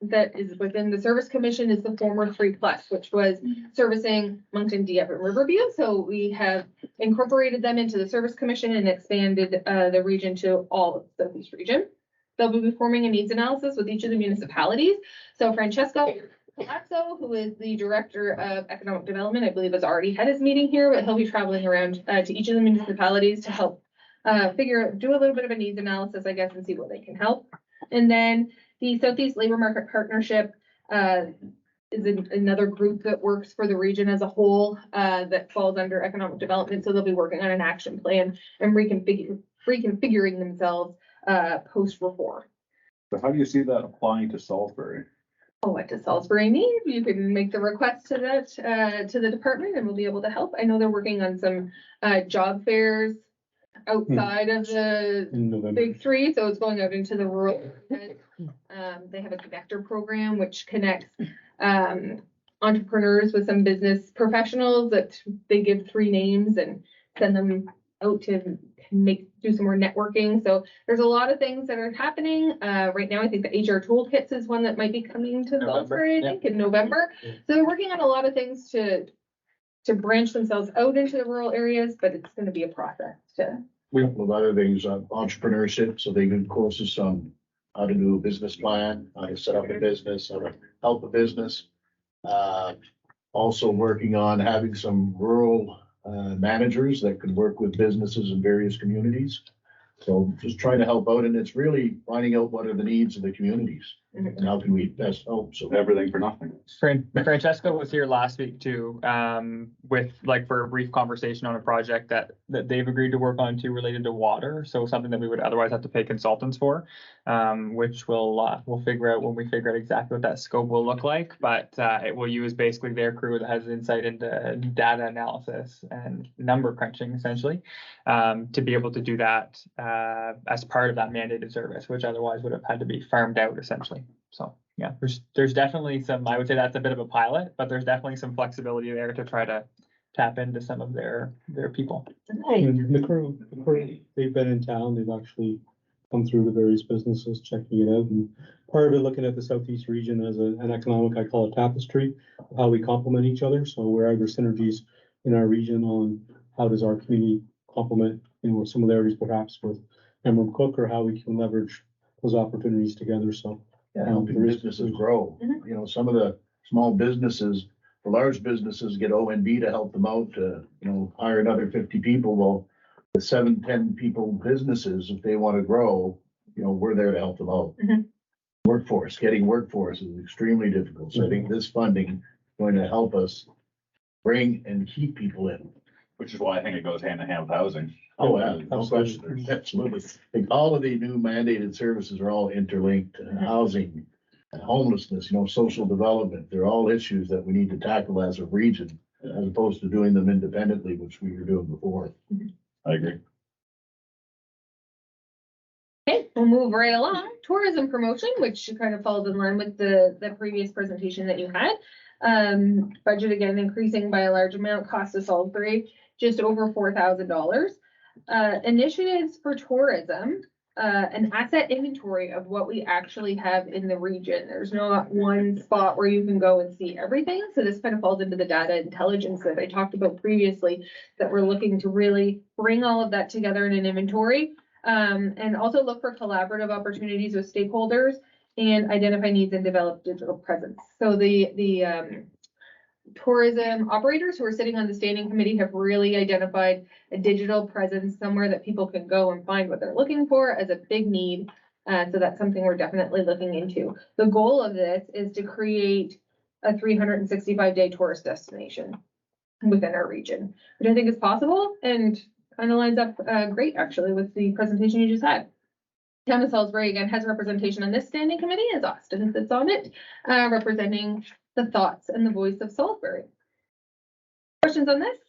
that is within the service commission is the former 3+, which was servicing Moncton, Dieppe, and Riverview. So we have incorporated them into the service commission and expanded the region to all of the Southeast region. They'll be performing a needs analysis with each of the municipalities. So Francesco Palazzo, who is the director of economic development, I believe has already had his meeting here, but he'll be traveling around to each of the municipalities to help do a little bit of a needs analysis, I guess, and see what they can help. And then the Southeast Labor Market Partnership, another group that works for the region as a whole, that falls under economic development. So they'll be working on an action plan and reconfiguring themselves, post-reform. But how do you see that applying to Salisbury? Oh, what does Salisbury need? You can make the request to that, to the department, and we'll be able to help. I know they're working on some, job fairs outside of the In November. big three, so it's going out into the rural areas. They have a connector program which connects, entrepreneurs with some business professionals that they give 3 names and send them out to do some more networking. So there's a lot of things that are happening. Right now, I think the HR toolkits is one that might be coming to November, Salisbury, I yeah. think, in November. Yeah. So they're working on a lot of things to branch themselves out into the rural areas, but it's gonna be a process to. We have a lot of things, entrepreneurship, so they do courses on how to do a business plan, how to set up a business, how to help a business. Also working on having some rural, managers that could work with businesses in various communities. So just trying to help out, and it's really finding out what are the needs of the communities and how can we best help, so. Everything for nothing. Francesca was here last week too, with like for a brief conversation on a project that they've agreed to work on too related to water. So something that we would otherwise have to pay consultants for, which we'll figure out when we figure out exactly what that scope will look like. But it will use basically their crew that has insight into data analysis and number crunching essentially, to be able to do that as part of that mandated service, which otherwise would have had to be farmed out essentially. So yeah, there's definitely some, I would say that's a bit of a pilot, but there's definitely some flexibility there to try to tap into some of their people. And the crew, they've been in town, they've actually come through the various businesses, checking it out. And part of it, looking at the southeast region as an economic, I call it tapestry, of how we complement each other. So where are there synergies in our region on how does our community complement, some of the areas perhaps with Emerald Cook, or how we can leverage those opportunities together. So Yeah, helping businesses grow. Some of the small businesses, the large businesses get ONB to help them out to, hire another 50 people. Well, the 7-10 people businesses, if they want to grow, we're there to help them out. Getting workforce is extremely difficult. So I think this funding is going to help us bring and keep people in. Which is why I think it goes hand in hand with housing. Oh, yeah, no question. Absolutely. I think all of the new mandated services are all interlinked, housing, homelessness, social development. They're all issues that we need to tackle as a region, as opposed to doing them independently, which we were doing before. I agree. Okay, we'll move right along. Tourism promotion, which kind of falls in line with the previous presentation that you had. Budget again increasing by a large amount, cost of Salisbury just over $4,000. Initiatives for tourism, an asset inventory of what we actually have in the region. There's not one spot where you can go and see everything. So this kind of falls into the data intelligence that I talked about previously, that we're looking to really bring all of that together in an inventory. And also look for collaborative opportunities with stakeholders and identify needs and develop digital presence. So the tourism operators who are sitting on the standing committee have really identified a digital presence somewhere that people can go and find what they're looking for as a big need. So that's something we're definitely looking into. The goal of this is to create a 365-day tourist destination within our region, which I think is possible and kind of lines up great actually with the presentation you just had. Town of Salisbury again has representation on this standing committee, as Austin sits on it, representing the thoughts and the voice of Salisbury. Questions on this?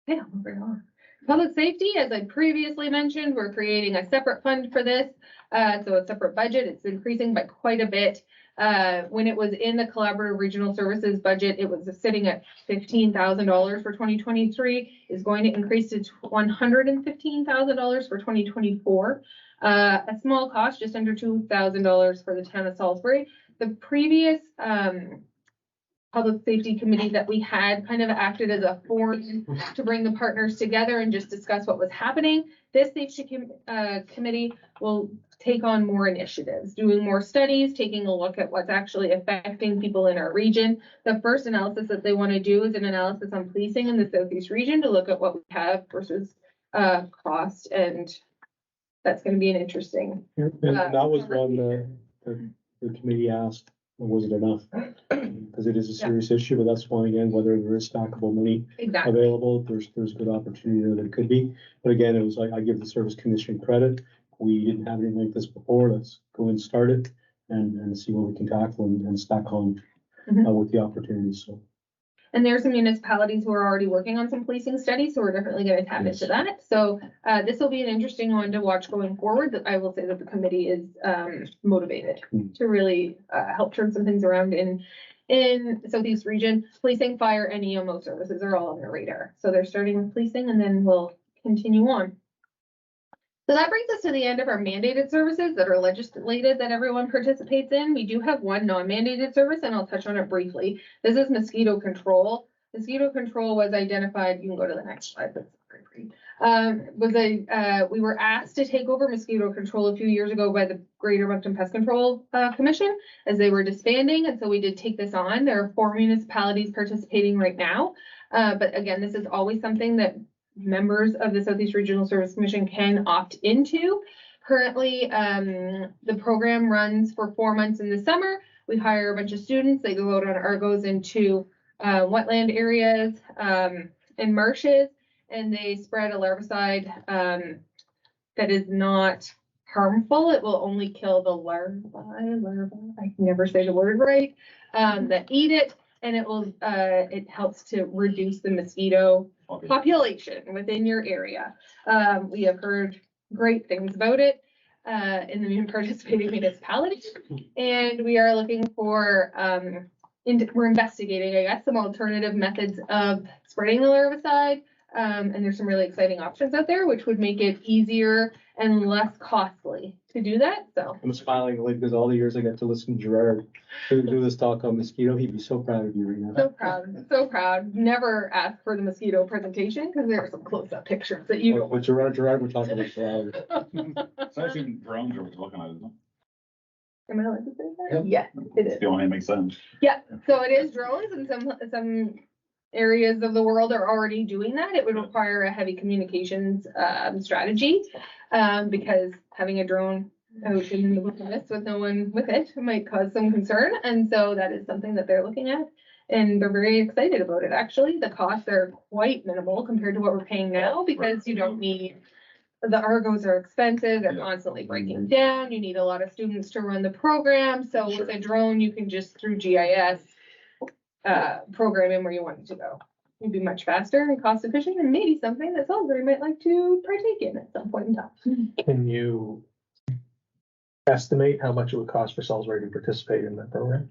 Yeah, I'll bring it on. Public safety, as I previously mentioned, we're creating a separate fund for this. So a separate budget, it's increasing by quite a bit. When it was in the collaborative regional services budget, it was sitting at $15,000 for 2023, is going to increase to $115,000 for 2024. A small cost, just under $2,000 for the town of Salisbury. The previous public safety committee that we had kind of acted as a forum to bring the partners together and just discuss what was happening. This safety committee will take on more initiatives, doing more studies, taking a look at what's actually affecting people in our region. The first analysis that they want to do is an analysis on policing in the Southeast region to look at what we have versus cost, and that's going to be an interesting. And that was one the committee asked or was it enough? Because it is a serious issue, but that's one again, whether there is stackable money Exactly. available, there's good opportunity there could be. But again, it was like, I give the Service Commission credit. We didn't have anything like this before. Let's go and start it and see what we can tackle and stack on with the opportunities, so. And there are some municipalities who are already working on some policing studies, so we're definitely going to tap into that. So this will be an interesting one to watch going forward. That I will say that the committee is motivated to really help turn some things around in the Southeast region. Policing, fire, and EMO services are all on their radar. So they're starting with policing, and then we'll continue on. So that brings us to the end of our mandated services that are legislated that everyone participates in. We do have one non-mandated service, and I'll touch on it briefly. This is mosquito control. Mosquito control was identified, you can go to the next slide, that's great. We were asked to take over mosquito control a few years ago by the Greater Moncton Pest Control Commission as they were disbanding, and so we did take this on. There are 4 municipalities participating right now, but again, this is always something that members of the Southeast Regional Service Commission can opt into. Currently, the program runs for 4 months in the summer. We hire a bunch of students. They go out on Argos into wetland areas and marshes, and they spread a larvicide that is not harmful. It will only kill the larvae, I can never say the word right, that eat it, and it helps to reduce the mosquito population within your area. We have heard great things about it in the participating municipalities, and we are looking for, we're investigating, I guess, some alternative methods of spreading the larvicide. And there's some really exciting options out there, which would make it easier and less costly to do that. So I'm smiling like because all the years I got to listen to Gerard do this talk on mosquito, he'd be so proud of you, Rena. so proud, so proud. Never ask for the mosquito presentation because there are some close-up pictures that you don't. But Gerard, we're talking about Gerard. It's actually drones are looking at it. Isn't it? Am I allowed to say that? Yeah, it is. The only thing that makes sense. Yeah, so it is drones, and some areas of the world are already doing that. It would require a heavy communications strategy because having a drone out in the wilderness with no one with it might cause some concern. And so that is something that they're looking at, and they're very excited about it. Actually, the costs are quite minimal compared to what we're paying now because you don't need, the Argos are expensive. They're constantly breaking down. You need a lot of students to run the program. So with a drone, you can just through GIS program in where you want it to go. It'd be much faster and cost efficient, and maybe something that Salisbury might like to partake in at some point in time. Can you estimate how much it would cost for Salisbury to participate in that program?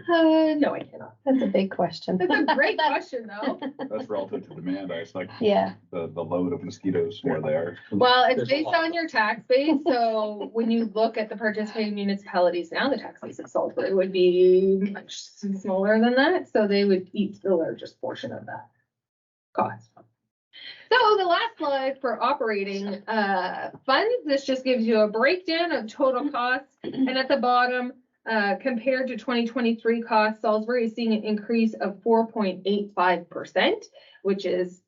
No, I cannot. That's a big question. That's a great question, though. That's relative to demand. I just like Yeah. the load of mosquitoes where they are. Well, it's There's a based lot. on your tax base, so when you look at the participating municipalities now, the tax base of Salisbury would be much smaller than that, so they would eat the largest portion of that cost. So the last slide for operating funds, this just gives you a breakdown of total costs, and at the bottom, compared to 2023 costs, Salisbury is seeing an increase of 4.85%, which is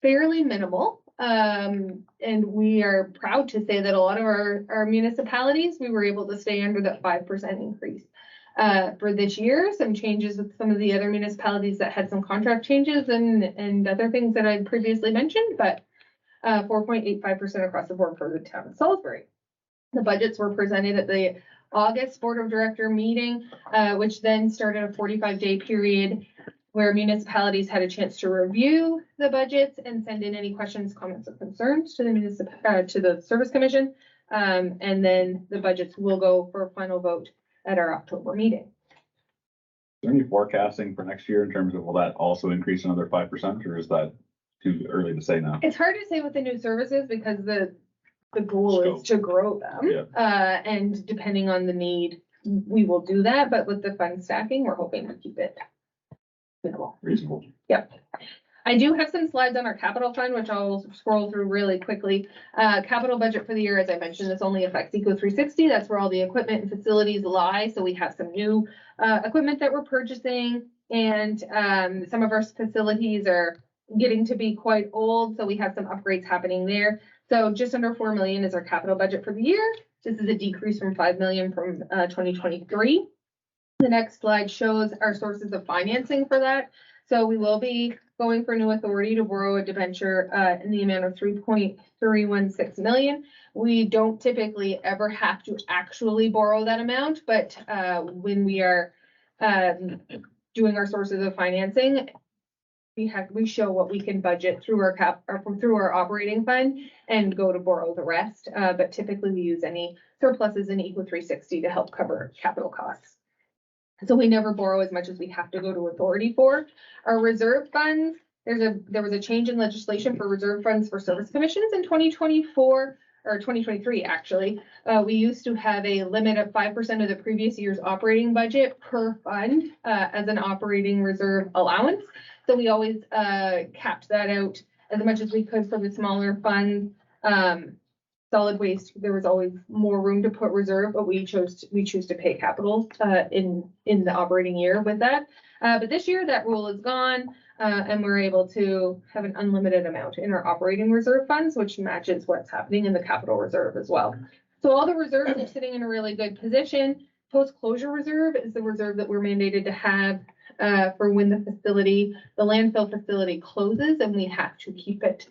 fairly minimal. And we are proud to say that a lot of our municipalities, we were able to stay under that 5% increase for this year. Some changes with some of the other municipalities that had some contract changes and other things that I previously mentioned, but 4.85% across the board for the town of Salisbury. The budgets were presented at the August Board of Director meeting, which then started a 45-day period where municipalities had a chance to review the budgets and send in any questions, comments, or concerns to the Service Commission. And then the budgets will go for a final vote at our October meeting. Is there any forecasting for next year in terms of will that also increase another 5%, or is that too early to say now? It's hard to say with the new services because the goal is to grow them. Yeah. And depending on the need, we will do that. But with the fund stacking, we're hoping to keep it minimal. Reasonable. Yep. I do have some slides on our capital fund, which I'll scroll through really quickly. Capital budget for the year, as I mentioned, this only affects Eco 360. That's where all the equipment and facilities lie. So we have some new equipment that we're purchasing, and some of our facilities are getting to be quite old. So we have some upgrades happening there. So just under 4 million is our capital budget for the year. This is a decrease from 5 million from 2023. The next slide shows our sources of financing for that. So we will be going for new authority to borrow a debenture in the amount of 3.316 million. We don't typically ever have to actually borrow that amount, but when we are doing our sources of financing, we show what we can budget through our operating fund and go to borrow the rest. But typically we use any surpluses in Eco 360 to help cover capital costs. So we never borrow as much as we have to go to authority for. Our reserve funds, there was a change in legislation for reserve funds for service commissions in 2024 or 2023, actually. We used to have a limit of 5% of the previous year's operating budget per fund as an operating reserve allowance. So we always capped that out as much as we could for the smaller funds. Solid waste, there was always more room to put reserve, but we choose to pay capital in the operating year with that. But this year that rule is gone, and we're able to have an unlimited amount in our operating reserve funds, which matches what's happening in the capital reserve as well. So all the reserves are sitting in a really good position. Post-closure reserve is the reserve that we're mandated to have for when the landfill facility closes, and we have to keep it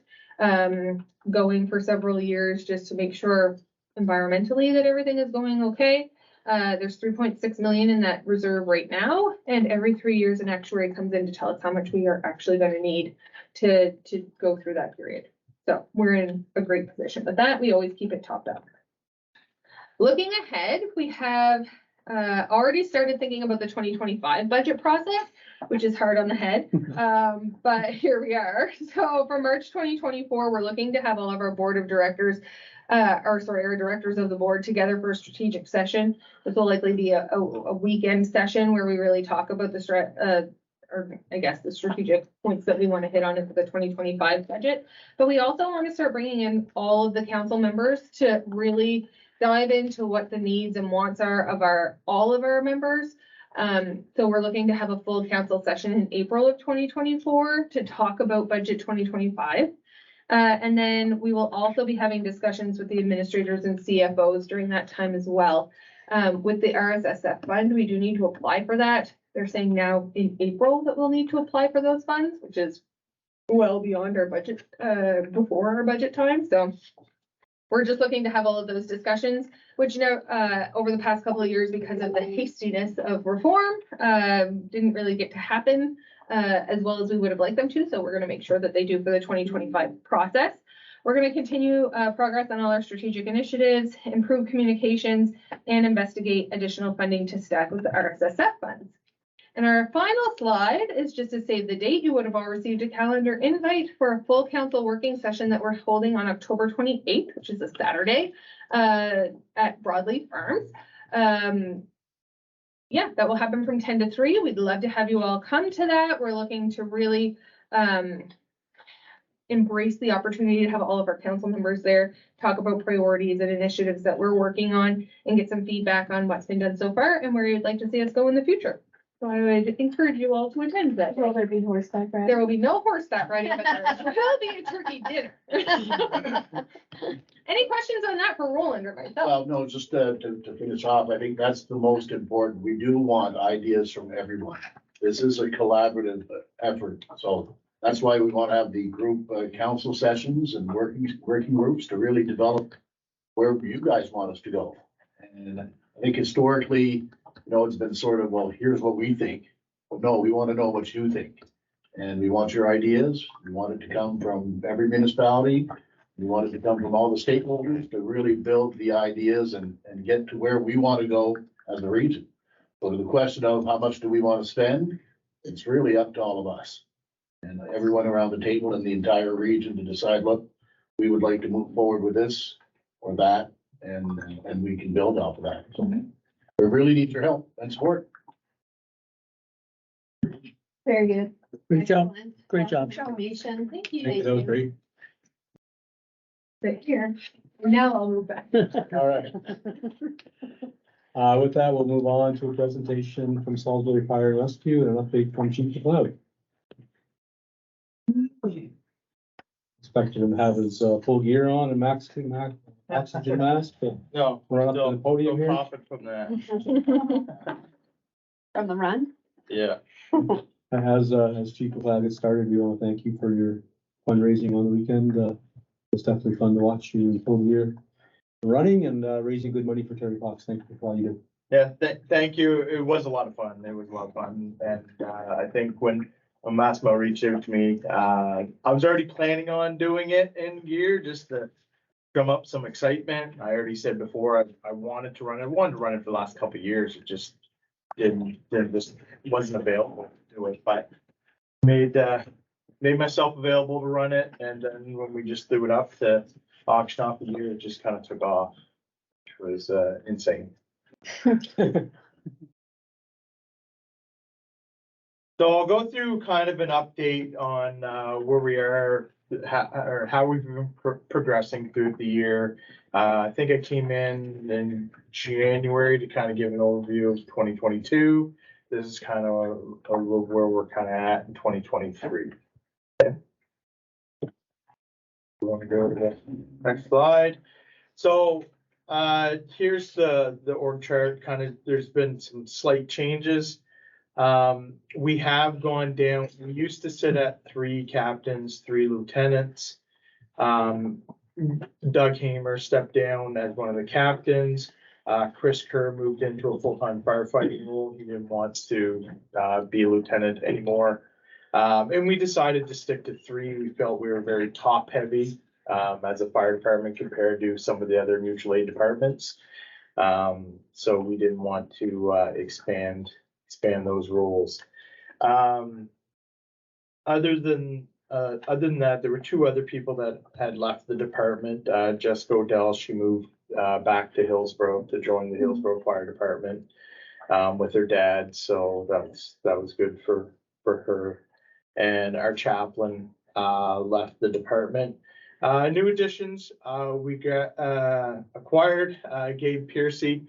going for several years just to make sure environmentally that everything is going okay. There's 3.6 million in that reserve right now, and every 3 years an actuary comes in to tell us how much we are actually going to need to go through that period. So we're in a great position with that. We always keep it topped up. Looking ahead, we have already started thinking about the 2025 budget process, which is hard on the head, but here we are. So for March 2024, we're looking to have all of our board of directors, our directors of the board together for a strategic session. This will likely be a weekend session where we really talk about the strategic points that we want to hit on into the 2025 budget. But we also want to start bringing in all of the council members to really dive into what the needs and wants are of all of our members. So we're looking to have a full council session in April of 2024 to talk about budget 2025. And then we will also be having discussions with the administrators and CFOs during that time as well. With the RSSF fund, we do need to apply for that. They're saying now in April that we'll need to apply for those funds, which is well beyond our budget, before our budget time. So we're just looking to have all of those discussions, which over the past couple of years, because of the hastiness of reform, didn't really get to happen as well as we would have liked them to. So we're going to make sure that they do for the 2025 process. We're going to continue progress on all our strategic initiatives, improve communications, and investigate additional funding to staff with the RSSF funds. And our final slide is just to save the date. You would have all received a calendar invite for a full council working session that we're holding on October 28th, which is a Saturday, at Broadleaf Farms. Yeah, that will happen from 10 to 3. We'd love to have you all come to that. We're looking to really embrace the opportunity to have all of our council members there, talk about priorities and initiatives that we're working on, and get some feedback on what's been done so far and where you'd like to see us go in the future. So I would encourage you all to attend that. Will there be horseback riding? There will be no horseback riding, but there will be a turkey dinner. Any questions on that for Roland or myself? Well, no, just to finish off, I think that's the most important. We do want ideas from everyone. This is a collaborative effort, so that's why we want to have the group council sessions and working groups to really develop where you guys want us to go. And I think historically, it's been sort of, well, here's what we think. But no, we want to know what you think. And we want your ideas. We want it to come from every municipality. We want it to come from all the stakeholders to really build the ideas and get to where we want to go as a region. So to the question of how much do we want to spend, it's really up to all of us. And everyone around the table in the entire region to decide, look, we would like to move forward with this or that, and we can build off of that. So we really need your help and support. Very good. Great job. Excellent. Great job. Information. Thank you. Thank you, that was great. Right here. Now I'll move back. All right. With that, we'll move on to a presentation from Salisbury Fire and Rescue and an update from Chief McLeod. Expected him to have his full gear on and oxygen mask. But No, run up to the podium here. profit from that. from the run. Yeah. As Chief of Flag gets started, we want to thank you for your fundraising on the weekend. It's definitely fun to watch you full year running and raising good money for Terry Fox. Thank you for all you do. Yeah, thank you. It was a lot of fun. It was a lot of fun. And I think when Massimo reached out to me, I was already planning on doing it in gear just to drum up some excitement. I already said before I wanted to run it. I wanted to run it for the last couple of years. It just just wasn't available to do it. But made myself available to run it. And then when we just threw it up to auction off the year, it just kind of took off. It was insane. So I'll go through kind of an update on where we are, how we've been progressing through the year. I think I came in January to kind of give an overview of 2022. This is kind of where we're kind of at in 2023. Okay. We want to go to the next slide. So here's the org chart. Kind of, there's been some slight changes. We have gone down. We used to sit at 3 captains, 3 lieutenants. Doug Hamer stepped down as one of the captains. Chris Kerr moved into a full-time firefighting role. He didn't want to be a lieutenant anymore. And we decided to stick to 3. We felt we were very top-heavy as a fire department compared to some of the other mutual aid departments. So we didn't want to expand those roles. Other than that, there were 2 other people that had left the department. Jessica Odell, she moved back to Hillsborough to join the Hillsborough Fire Department with her dad. So that was good for her. And our chaplain left the department. New additions, we got acquired Gabe Piercy.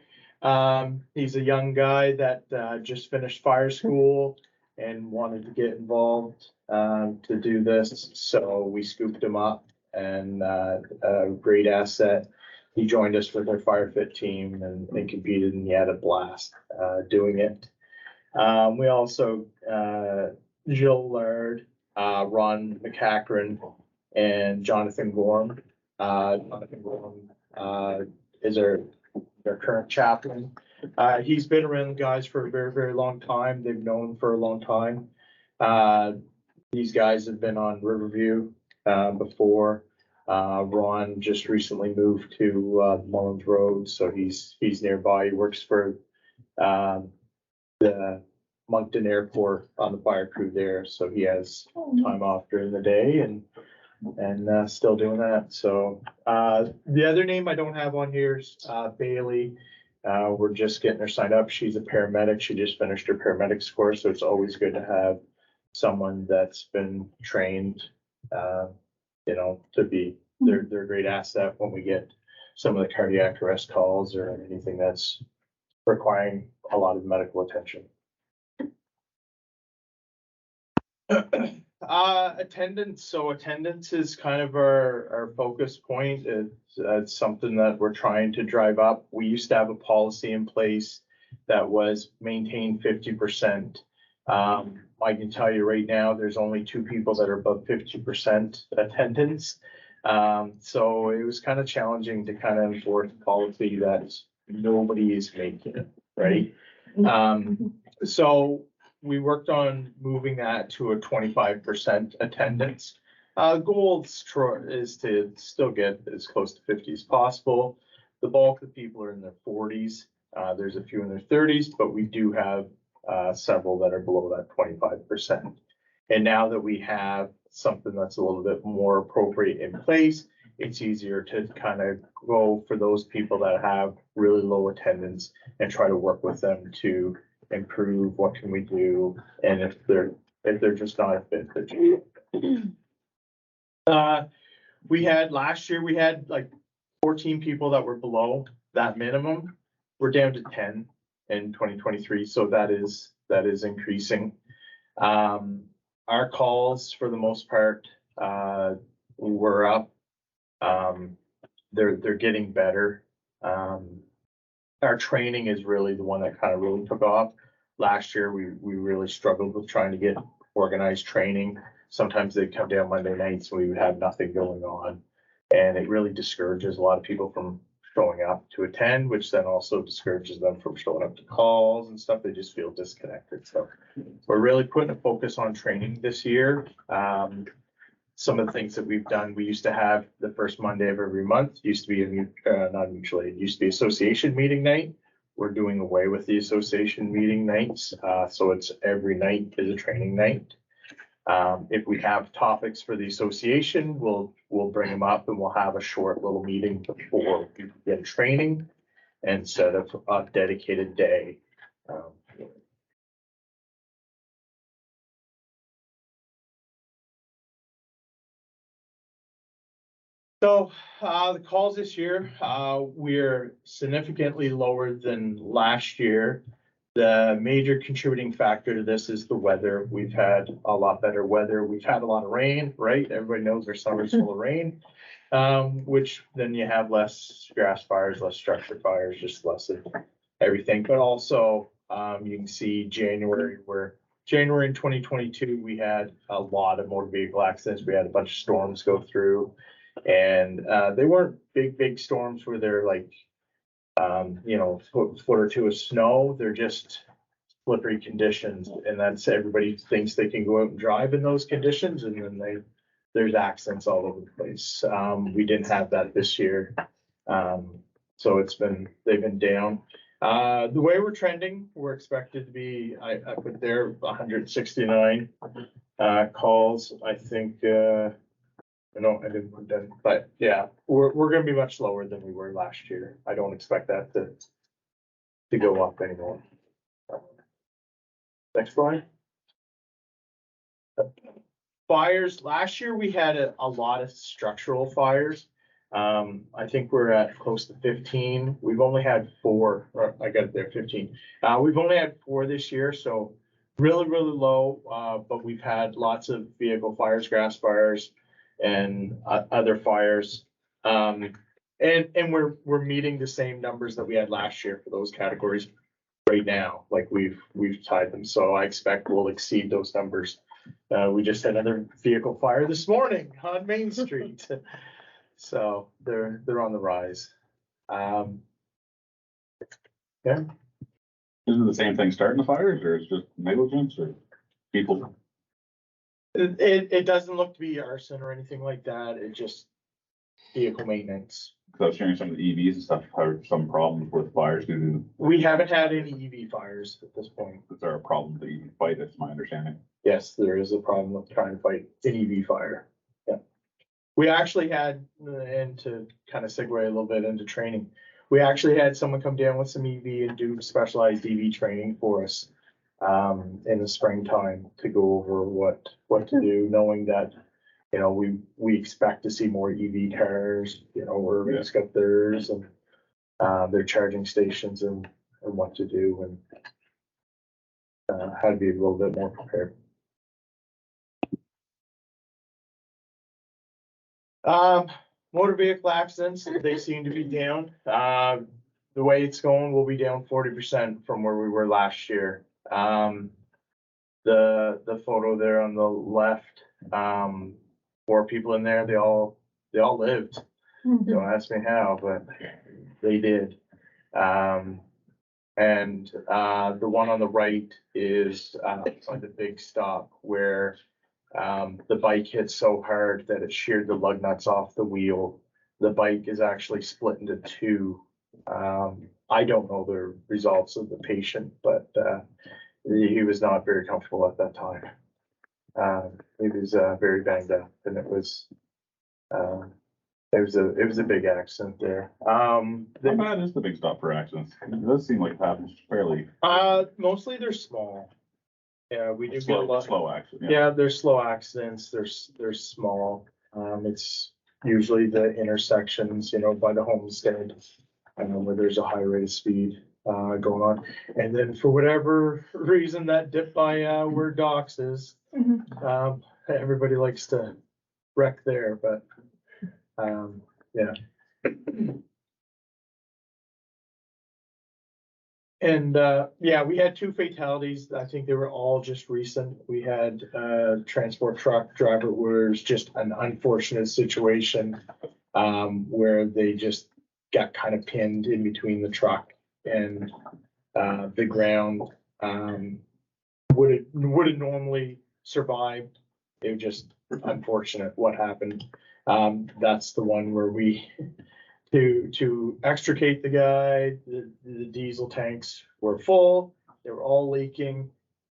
He's a young guy that just finished fire school and wanted to get involved to do this. So we scooped him up, and a great asset. He joined us with our fire fit team and competed, and he had a blast doing it. We also, Jill Laird, Ron McCachran, and Jonathan Gorm. Jonathan Gorm is our current chaplain. He's been around the guys for a very, very long time. They've known for a long time. These guys have been on Riverview before. Ron just recently moved to Mullins Road, so he's nearby. He works for the Moncton Airport on the fire crew there, so he has time off during the day and still doing that. So the other name I don't have on here is Bailey. We're just getting her signed up. She's a paramedic. She just finished her paramedics course, so it's always good to have someone that's been trained, to be they're a great asset when we get some of the cardiac arrest calls or anything that's requiring a lot of medical attention. Attendance. So attendance is kind of our focus point. It's something that we're trying to drive up. We used to have a policy in place that was maintain 50%. I can tell you right now, there's only 2 people that are above 50% attendance. So it was kind of challenging to kind of enforce policy that nobody is making it, right? So we worked on moving that to a 25% attendance. Goal is to still get as close to 50 as possible. The bulk of people are in their 40s. There's a few in their 30s, but we do have several that are below that 25%. And now that we have something that's a little bit more appropriate in place, it's easier to kind of go for those people that have really low attendance and try to work with them to improve what can we do, and if they're just not a fit. We had last year, we had like 14 people that were below that minimum. We're down to 10 in 2023, so that is increasing. Our calls, for the most part, were up. They're getting better. Our training is really the one that kind of really took off. last year, we really struggled with trying to get organized training. Sometimes they'd come down Monday nights and we would have nothing going on. And it really discourages a lot of people from showing up to attend, which then also discourages them from showing up to calls and stuff. They just feel disconnected. So we're really putting a focus on training this year. Some of the things that we've done, we used to have the first Monday of every month, used to be not mutual aid, used to be association meeting night. We're doing away with the association meeting nights. So it's every night is a training night. If we have topics for the association, we'll bring them up and we'll have a short little meeting before we begin training instead of a dedicated day. So the calls this year, we're significantly lower than last year. The major contributing factor to this is the weather. We've had a lot better weather. We've had a lot of rain, right? Everybody knows our summer's full of rain, which then you have less grass fires, less structure fires, just less of everything. But also you can see January in 2022, we had a lot of motor vehicle accidents. We had a bunch of storms go through. And they weren't big storms where they're like, foot or two of snow. They're just slippery conditions. And that's everybody thinks they can go out and drive in those conditions. And then there's accidents all over the place. We didn't have that this year. So they've been down. The way we're trending, we're expected to be, I put there 169 calls. I think, no, I didn't put that, but yeah, we're gonna be much lower than we were last year. I don't expect that to go up anymore. Next slide. Fires, last year we had a lot of structural fires. I think we're at close to 15. We've only had 4, or I got it there, 15. We've only had 4 this year, so really low, but we've had lots of vehicle fires, grass fires, and other fires. And we're meeting the same numbers that we had last year for those categories right now. Like we've tied them. So I expect we'll exceed those numbers. We just had another vehicle fire this morning on Main Street. So they're on the rise. Yeah. Is it the same thing starting the fires, or it's just negligence, or people? It doesn't look to be arson or anything like that. It just vehicle maintenance. Because I was hearing some of the EVs and stuff have some problems with fires due to. We haven't had any EV fires at this point. Is there a problem to even fight? That's my understanding. Yes, there is a problem with trying to fight an EV fire. Yeah. We actually had, and to kind of segue a little bit into training, we actually had someone come down with some EV and do specialized EV training for us in the springtime to go over what to do, knowing that, we expect to see more EV cars, where it's got theirs and their charging stations and what to do and how to be a little bit more prepared. Motor vehicle accidents, they seem to be down. The way it's going, we'll be down 40% from where we were last year. The photo there on the left, 4 people in there, they all lived. Don't ask me how, but they did. And the one on the right is like the big stop where the bike hit so hard that it sheared the lug nuts off the wheel. The bike is actually split into 2. I don't know the results of the patient, but he was not very comfortable at that time. He was very banged up, and it was a big accident there. How bad is the big stop for accidents? It does seem like it happens fairly. Mostly they're small. Yeah, we do get a lot. Slow accidents. Yeah, they're slow accidents. They're small. It's usually the intersections, by the homestead, where there's a high rate of speed going on. And then for whatever reason, that dip by where docks is, everybody likes to wreck there, but yeah. And, yeah, we had 2 fatalities. I think they were all just recent. We had a transport truck driver was just an unfortunate situation, where they just got kind of pinned in between the truck and, the ground. Would have normally survived. It was just unfortunate what happened. That's the one where we, to extricate the guy, the diesel tanks were full, they were all leaking.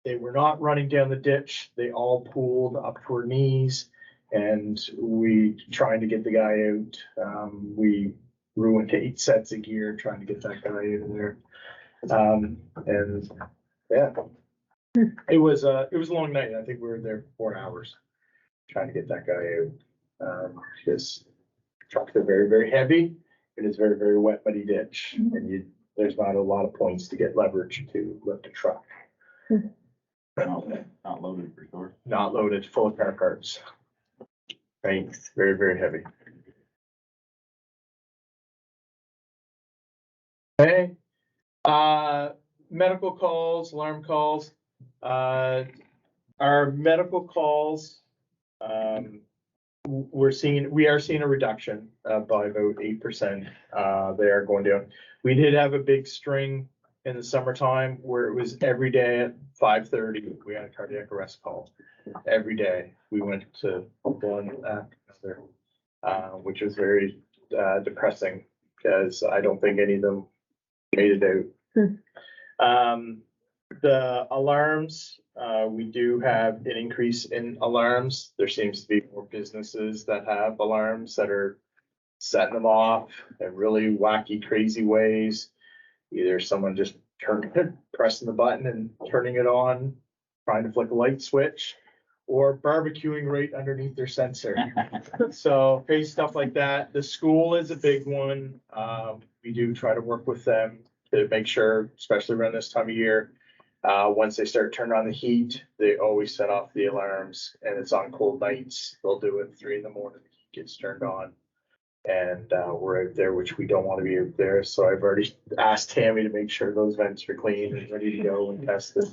They were not running down the ditch, they all pooled up to our knees, and we trying to get the guy out. We ruined 8 sets of gear trying to get that guy out of there. And yeah, it was a long night. I think we were there 4 hours trying to get that guy out. Because trucks are very, very heavy. It is very, very wet, muddy ditch, and there's not a lot of points to get leverage to lift a truck. Not loaded for sure. Not loaded, full of car parts. Right, very, very heavy. Okay, medical calls, alarm calls. Our medical calls, we are seeing a reduction by about 8%. They are going down. We did have a big string in the summertime where it was every day at 5:30. We had a cardiac arrest call every day. We went to one after another, which was very depressing because I don't think any of them made it out. The alarms, we do have an increase in alarms. There seems to be more businesses that have alarms that are setting them off in really wacky, crazy ways. Either someone just pressing the button and turning it on, trying to flick a light switch, or barbecuing right underneath their sensor. So crazy stuff like that. The school is a big one. We do try to work with them to make sure, especially around this time of year, once they start turning on the heat, they always set off the alarms, and it's on cold nights. They'll do it 3 a.m. The heat gets turned on, and we're out there, which we don't want to be out there. So I've already asked Tammy to make sure those vents are clean and ready to go and tested,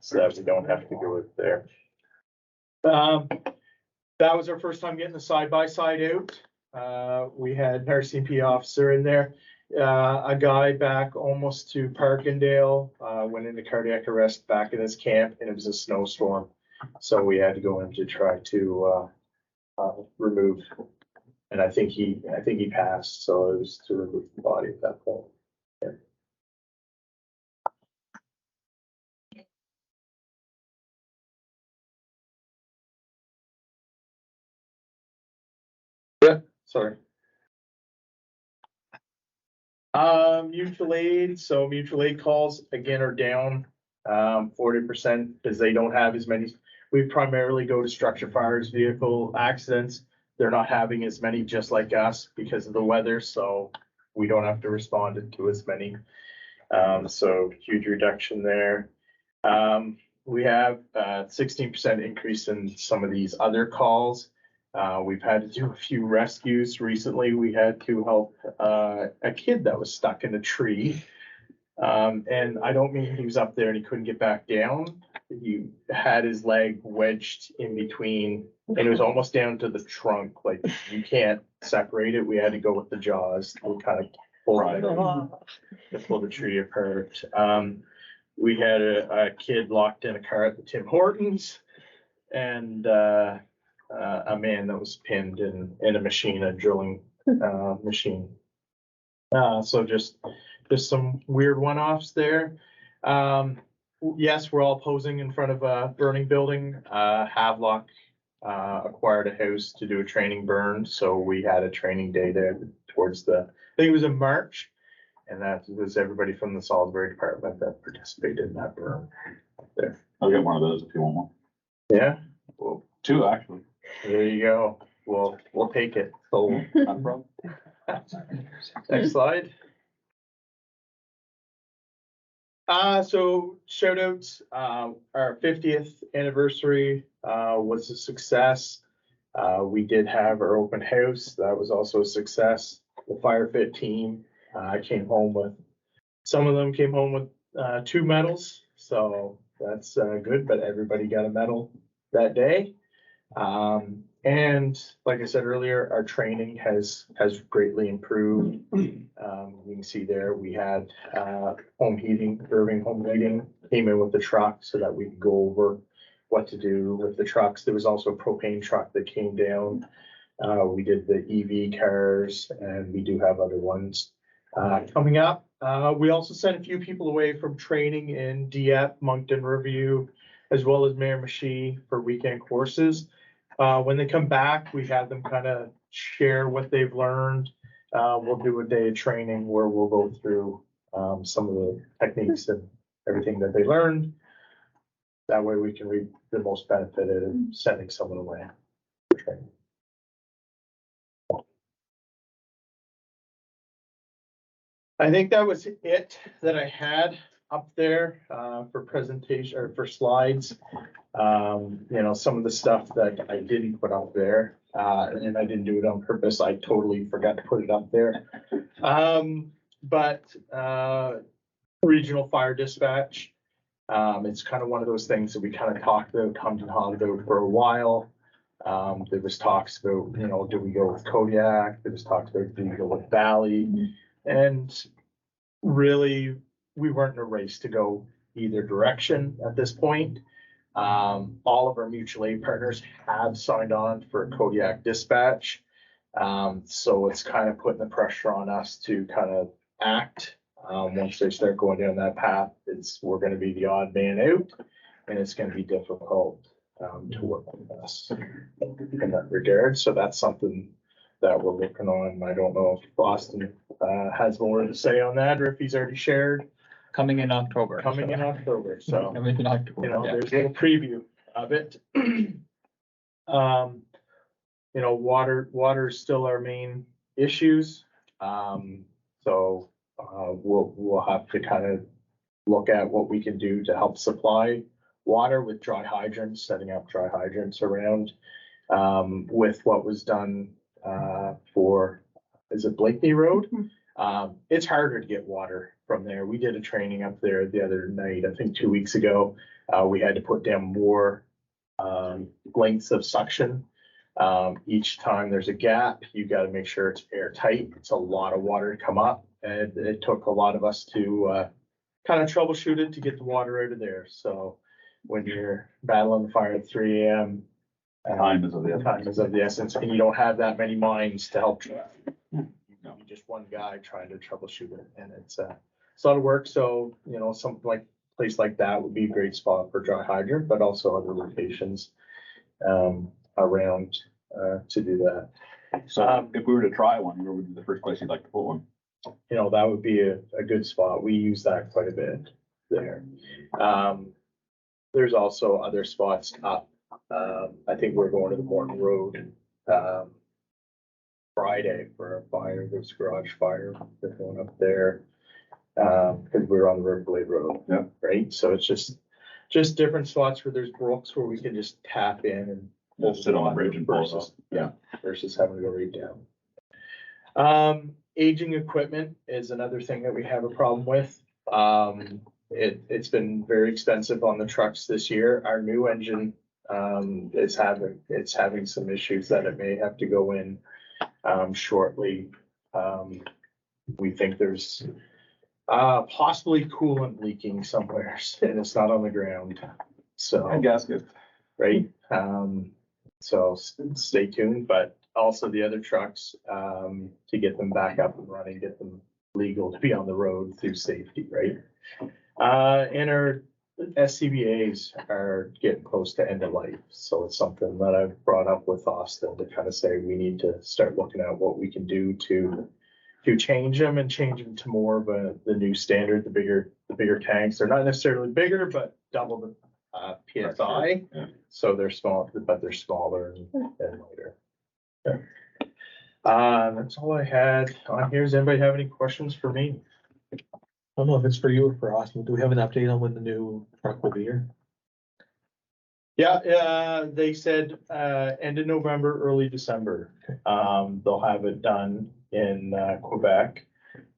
so that we don't have to go out there. That was our first time getting the side-by-side out. We had an RCMP officer in there. A guy back almost to Parkendale, went into cardiac arrest back in his camp, and it was a snowstorm. So we had to go in to try to remove, and I think he passed, so it was to remove the body at that point. Yeah, sorry. Mutual aid. So mutual aid calls again are down 40% because they don't have as many. We primarily go to structure fires, vehicle accidents. They're not having as many just like us because of the weather, so we don't have to respond to as many. So huge reduction there. We have 16% increase in some of these other calls. We've had to do a few rescues recently. We had to help a kid that was stuck in a tree. And I don't mean he was up there and he couldn't get back down. He had his leg wedged in between, and it was almost down to the trunk. Like, you can't separate it. We had to go with the jaws and kind of pull the tree apart. We had a kid locked in a car at the Tim Hortons, and a man that was pinned in a machine, a drilling machine. So just some weird one-offs there. Yes, we're all posing in front of a burning building. Havelock acquired a house to do a training burn, so we had a training day there towards I think it was in March, and that was everybody from the Salisbury department that participated in that burn there. I'll get one of those if you want one. Yeah, well, 2 actually. there you go. We'll take it. So, Not a problem. next slide. So shout outs, our 50th anniversary was a success. We did have our open house. That was also a success. The fire fit team came home with Some of them came home with 2 medals, so that's good, but everybody got a medal that day. And like I said earlier, our training has greatly improved. You can see there, we had home heating, Irving Home Heating came in with the truck so that we could go over what to do with the trucks. There was also a propane truck that came down. We did the EV cars, and we do have other ones coming up. We also sent a few people away from training in Dieppe, Moncton Review, as well as Miramichi for weekend courses. When they come back, we have them kind of share what they've learned. We'll do a day of training where we'll go through some of the techniques and everything that they learned. That way we can reap the most benefit in sending someone away for training. I think that was it that I had up there for presentation or for slides. Some of the stuff that I didn't put up there, and I didn't do it on purpose. I totally forgot to put it up there. But regional fire dispatch, it's kind of one of those things that we kind of talked about, hummed and hawed about for a while. There was talks about, do we go with Kodiak? There was talks about, do we go with Valley? And really, we weren't in a race to go either direction at this point. All of our mutual aid partners have signed on for Kodiak dispatch. So it's kind of putting the pressure on us to kind of act. Once they start going down that path, we're going to be the odd man out, and it's going to be difficult to work with us in that regard. So that's something that we're working on. I don't know if Boston has more to say on that, or if he's already shared. Coming in October. So Coming in October, yeah. There's a little preview of it. Water is still our main issues. So we'll have to kind of look at what we can do to help supply water with dry hydrants, setting up dry hydrants around, with what was done is it Blakeney Road? It's harder to get water from there. We did a training up there the other night, I think 2 weeks ago. We had to put down more lengths of suction. Each time there's a gap, you got to make sure it's airtight. It's a lot of water to come up, and it took a lot of us to kind of troubleshoot it to get the water out of there. So when you're battling the fire at 3 a.m., Time is of the essence, and you don't have that many minds to help you. You're just one guy trying to troubleshoot it, and it's a lot of work. So, something like place like that would be a great spot for dry hydrant, but also other locations around to do that. So if we were to try one, where would be the first place you'd like to put one? That would be a good spot. We use that quite a bit there. There's also other spots up. I think we're going to the Morton Road Friday for a fire. There's a garage fire. They're going up there because we're on the Riverblade Road. Yeah. Right. So it's just different spots where there's brooks where we can just tap in and We'll sit on the bridge and pull it up. Yeah, versus having to go right down. Aging equipment is another thing that we have a problem with. It's been very expensive on the trucks this year. Our new engine it's having some issues that it may have to go in shortly. We think there's possibly coolant leaking somewhere, and it's not on the ground. So And gasket. right. So stay tuned, but also the other trucks to get them back up and running, get them legal to be on the road through safety, right? And our SCBA's are getting close to end of life. So it's something that I've brought up with Austin to kind of say we need to start looking at what we can do to change them and change them to more of the new standard, the bigger tanks. They're not necessarily bigger, but double the PSI. Yeah. So they're small, but they're smaller and lighter. Yeah. That's all I had on here. Does anybody have any questions for me? I don't know if it's for you or for Austin. Do we have an update on when the new truck will be here? Yeah, they said end of November, early December. They'll have it done in Quebec.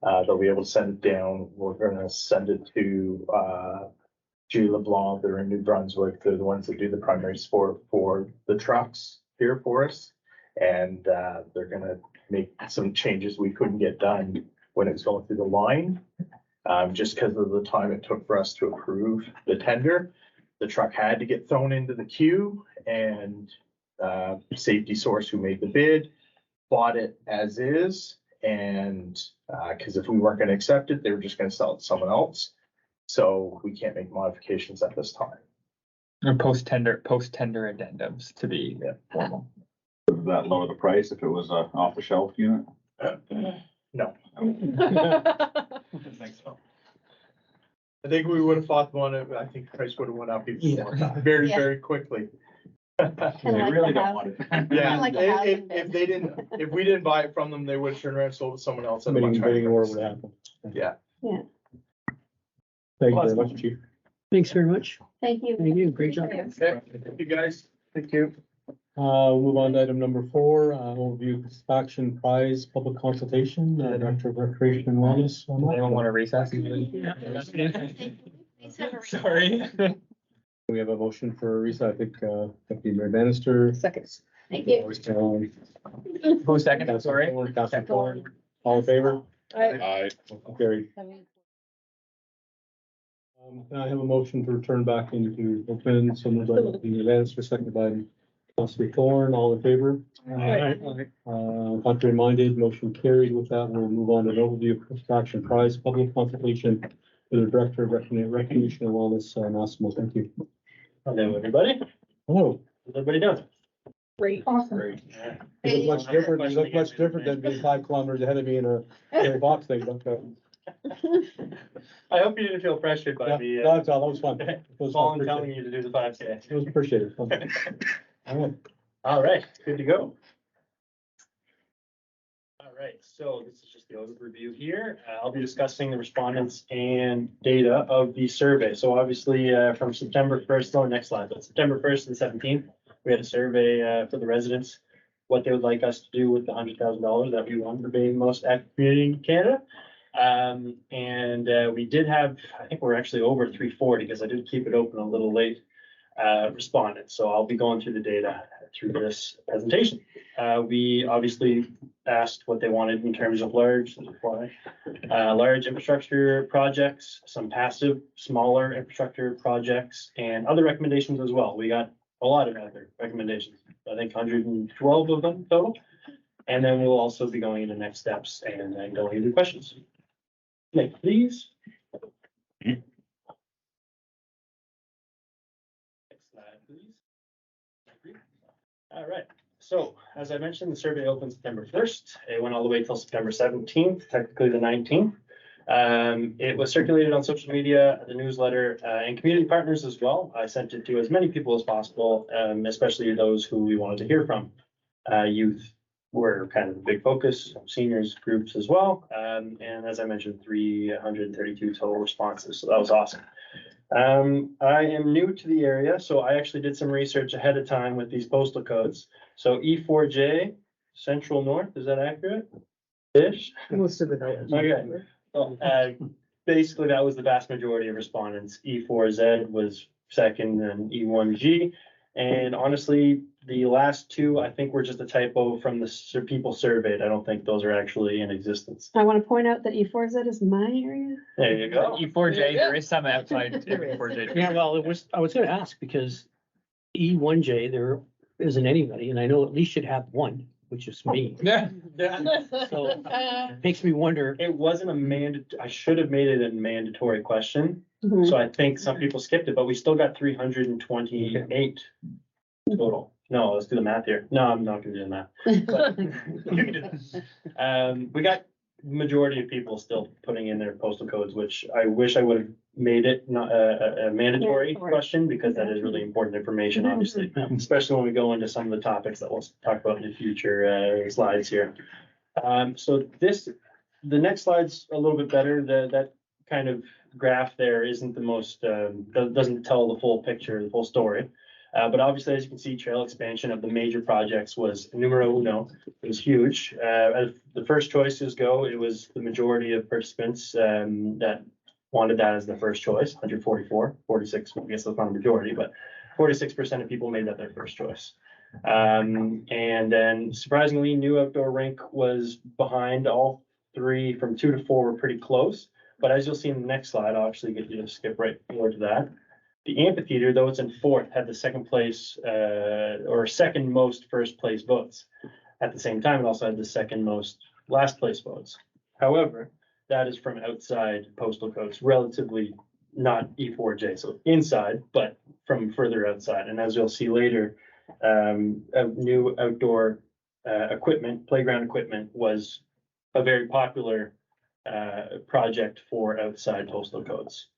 They'll be able to send it down. We're gonna send it to, G LeBlanc. They're in New Brunswick. They're the ones that do the primary sport for the trucks here for us. And, they're gonna make some changes we couldn't get done when it was going through the line. Just because of the time it took for us to approve the tender. The truck had to get thrown into the queue, and Safety Source, who made the bid, bought it as is. And because if we weren't going to accept it, they were just going to sell it to someone else. So we can't make modifications at this time. Or post-tender addendums to be formal. Would that lower the price if it was a off-the-shelf unit? No, I don't think so. I think we would have fought one. I think the price would have went up even more, Yeah. very quickly. They like really the don't house. want it. Yeah, Like a housing if we didn't buy it from them, they would have turned around and sold it to someone else at a much Bidding, higher bidding war price. would happen. Yeah. Thank you very much, chief. Thanks very much. Thank you. Thank you. Great job. Thank Okay, thank you guys. Thank you. We'll move on to item number 4, overview of action prize public consultation, Director of Recreation and Wellness. Anyone want to recess? Sorry. We have a motion for a recess. I think, Deputy Mayor Bannister. Seconds. Thank you. Who's second? Sorry. Councilor Ford, all in favor? Aye. Carried. Can I have a motion to return back into open, so moved by Deputy Mayor Bannister, seconded by Councilor Thorne, all in favor? Contrary minded, motion carried. With that, we'll move on to an overview of post-action prize public consultation to the Director of Recreation and Wellness, Massimo. Thank you. Hello, everybody. Hello. How's everybody doing? Great. Awesome. You look much different, you look much different than being 5 kilometers ahead of me in a box thing, but, I hope you didn't feel pressured by yeah, me no, it's all, that was fun. It was calling, appreciated. telling you to do the 5K. It was appreciated. All right. All right, good to go. All right, so this is just the overview here. I'll be discussing the respondents and data of the survey. So obviously, from September 1st, next slide, but September 1st and 17th, we had a survey for the residents, what they would like us to do with the $100,000 that we won for being the most active community in Canada. We did have, I think we're actually over 340 because I did keep it open a little late, respondents. So I'll be going through the data through this presentation. We obviously asked what they wanted in terms of large infrastructure projects, some passive, smaller infrastructure projects, and other recommendations as well. We got a lot of other recommendations, I think 112 of them total. And then we'll also be going into next steps and then going into questions. Next, please. Next slide, please. All right. So as I mentioned, the survey opened September 1st. It went all the way till September 17th, technically the 19th. It was circulated on social media, the newsletter, and community partners as well. I sent it to as many people as possible, especially those who we wanted to hear from. Youth were kind of a big focus, seniors groups as well. And as I mentioned, 332 total responses. So that was awesome. I am new to the area, so I actually did some research ahead of time with these postal codes. So E4J, Central North, is that accurate? Ish? Most of it. Okay. Well, basically, that was the vast majority of respondents. E4Z was second, and E1G. And honestly, the last two, I think, were just a typo from the people surveyed. I don't think those are actually in existence. I want to point out that E4Z is my area. There you go. E4J, there is some outside E4J. Yeah, well, I was gonna ask because E1J, there isn't anybody, and I know at least should have one, which is me. Yeah. So makes me wonder. It wasn't a I should have made it a mandatory question. Mhm. So I think some people skipped it, but we still got 328 total. No, let's do the math here. No, I'm not gonna do the math. But you can do that. We got majority of people still putting in their postal codes, which I wish I would have made it not a mandatory question, because that is really important information, obviously, especially when we go into some of the topics that we'll talk about in the future slides here. So the next slide's a little bit better. That kind of graph there isn't the most, doesn't tell the full picture, the full story. But obviously, as you can see, trail expansion of the major projects was numero uno. It was huge. As the first choices go, it was the majority of participants that wanted that as the first choice, 144, 46, I guess that's not a majority, but 46% of people made that their first choice. And then surprisingly, new outdoor rink was behind. All three from 2 to 4 were pretty close. But as you'll see in the next slide, I'll actually get you to skip right forward to that. The amphitheater, though it's in 4th, had the second place or second most first place votes. At the same time, it also had the second most last place votes. However, that is from outside postal codes, relatively not E4J, so inside, but from further outside. And as you'll see later, new outdoor equipment, playground equipment, was a very popular project for outside postal codes.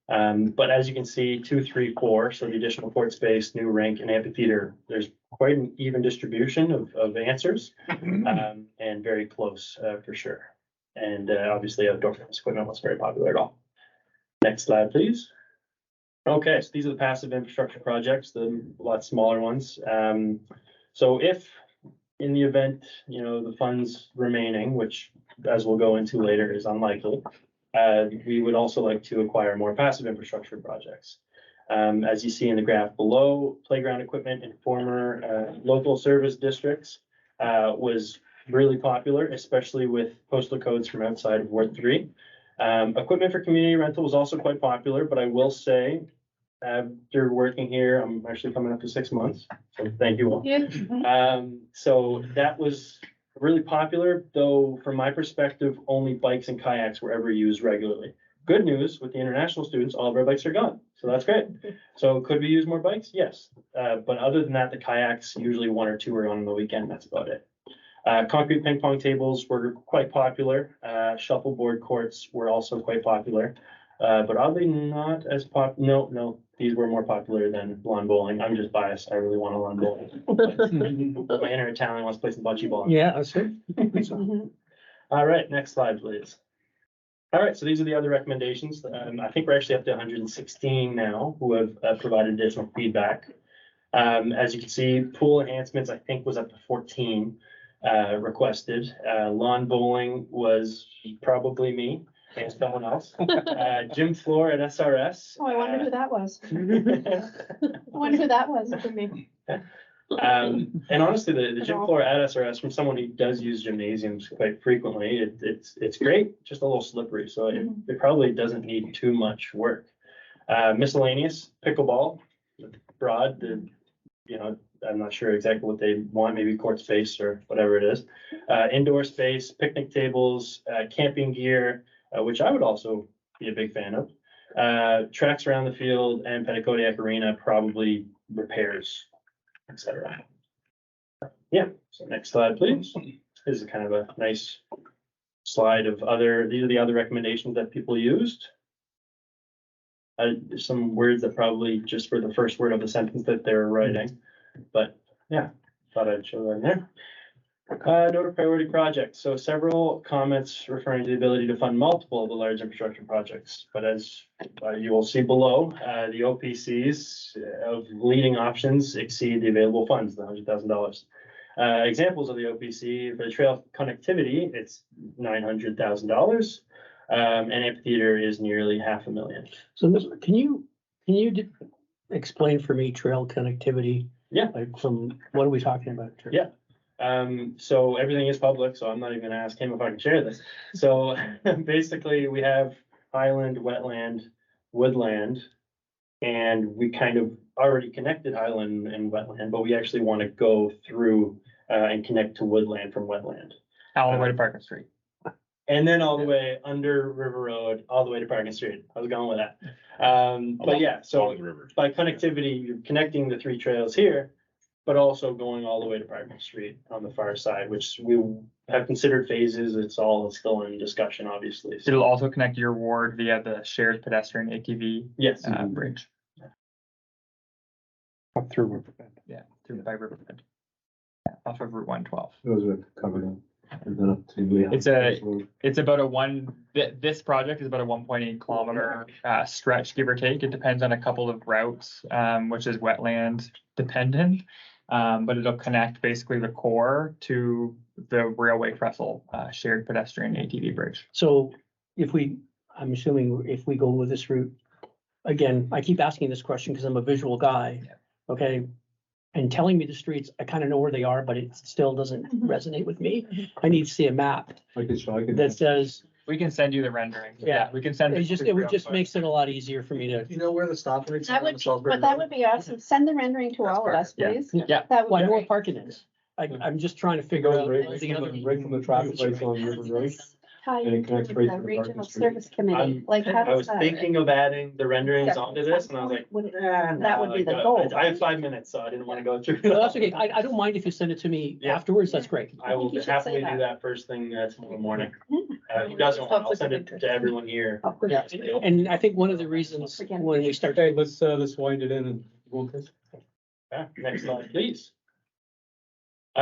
But as you can see, 2, 3, 4, so the additional court space, new rink, and amphitheater, there's quite an even distribution of answers, and very close for sure. And obviously outdoor fitness equipment was very popular at all. Next slide, please. Okay, so these are the passive infrastructure projects, the lot smaller ones. So if in the event, the funds remaining, which as we'll go into later is unlikely, we would also like to acquire more passive infrastructure projects. As you see in the graph below, playground equipment in former local service districts was really popular, especially with postal codes from outside of Ward 3. Equipment for community rental was also quite popular, but I will say, after working here, I'm actually coming up to 6 months, so thank you all. So that was really popular, though from my perspective, only bikes and kayaks were ever used regularly. Good news, with the international students, all of our bikes are gone, so that's great. So could we use more bikes? Yes, but other than that, the kayaks, usually 1 or 2 are on the weekend, that's about it. Concrete ping pong tables were quite popular. Shuffleboard courts were also quite popular, but oddly not as no, these were more popular than lawn bowling. I'm just biased. I really want a lawn bowling. My inner Italian wants to play some bocce ball. Yeah, that's it. All right, next slide, please. All right, so these are the other recommendations. I think we're actually up to 116 now who have provided additional feedback. As you can see, pool enhancements, I think, was up to 14 requested. Lawn bowling was probably me and someone else. Gym floor at SRS. Oh, I wonder who that was. I wonder who that was for me. And honestly, the gym floor at SRS, from someone who does use gymnasiums quite frequently, it's great, just a little slippery, so it probably doesn't need too much work. Miscellaneous, pickleball, broad, I'm not sure exactly what they want, maybe court space or whatever it is. Indoor space, picnic tables, camping gear, which I would also be a big fan of. Tracks around the field, and Petitcodiac Arena, probably repairs, etc. Yeah, so next slide, please. This is kind of a nice slide of these are the other recommendations that people used. There's some words that probably just for the first word of the sentence that they were writing, but yeah, thought I'd show that in there. Note of priority projects. So several comments referring to the ability to fund multiple of the large infrastructure projects. But as you will see below, the OPCs of leading options exceed the available funds, the $100,000. Examples of the OPC for the trail connectivity, it's $900,000. And amphitheater is nearly $500,000. So can you explain for me trail connectivity? Yeah. Like what are we talking about? Yeah. So everything is public, so I'm not even gonna ask him if I can share this. So basically we have highland, wetland, woodland, and we kind of already connected highland and wetland, but we actually want to go through and connect to woodland from wetland. All the way to Parker Street. And then all the way under River Road, all the way to Parkin Street. I was going with that. But yeah, so by connectivity, you're connecting the 3 trails here, but also going all the way to Parkin Street on the far side, which we have considered phases. It's all still in discussion, obviously. So, It'll also connect your ward via the shared pedestrian ATV yes. Bridge. Up through Riverbend. Yeah, through by Riverbend. Yeah, off of Route 112. Those are covered in. Is that up to? It's about this project is about a 1.8 kilometer stretch, give or take. It depends on a couple of routes, which is wetland dependent. But it'll connect basically the core to the railway trestle, shared pedestrian ATV bridge. So I'm assuming if we go with this route, again, I keep asking this question because I'm a visual guy, okay? And telling me the streets, I kind of know where they are, but it still doesn't resonate with me. I need to see a map that says, We can send you the rendering. Yeah. We can send it would just makes it a lot easier for me to. You know where the stop lights That are on would, Salisbury but that Road? would be awesome. Send the rendering to all of us, Yeah. please. Yeah. That Well, I would know be where great. parking is. I'm just trying to figure out the other. Right from the traffic lights on River Road. Tie And it into connects right to the the regional parking street. service committee, like how I does was that? thinking of adding the renderings onto this, and I was like, That would be the goal. I have 5 minutes, so I didn't want to go through. No, that's okay. I don't mind if you send it to me Yeah. afterwards. That's great. I will think you should happily say do that. that first thing tomorrow morning. Yeah. Who doesn't want, I'll send it to everyone here. Yeah. And I think one of the reasons when we start. Okay, let's wind it in and go. Next slide, please.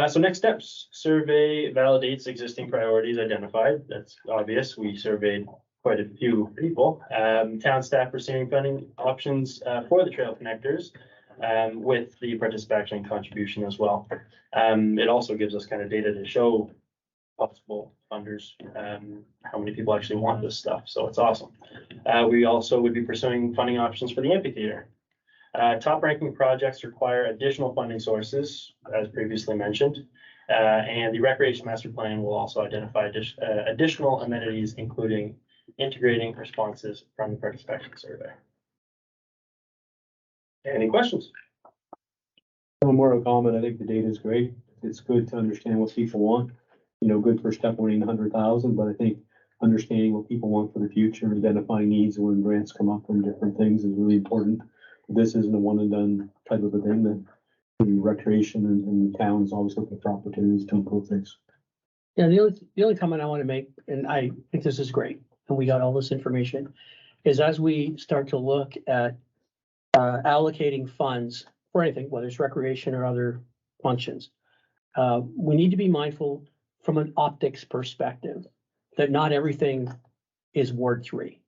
So next steps, survey validates existing priorities identified. That's obvious. We surveyed quite a few people. Town staff pursuing funding options for the trail connectors with the participation contribution as well. It also gives us kind of data to show possible funders, how many people actually want this stuff. So it's awesome. We also would be pursuing funding options for the amphitheater. Top ranking projects require additional funding sources, as previously mentioned. And the recreation master plan will also identify additional amenities, including integrating responses from the participation survey. Any questions? One more comment, I think the data is great. It's good to understand what people want. Good for step winning 100,000, but I think understanding what people want for the future, identifying needs when grants come up from different things is really important. This isn't a one and done type of a thing that the recreation and the town is always looking for opportunities to improve things. Yeah, the only comment I want to make, and I think this is great, and we got all this information, is as we start to look at allocating funds for anything, whether it's recreation or other functions, we need to be mindful from an optics perspective that not everything is Ward 3.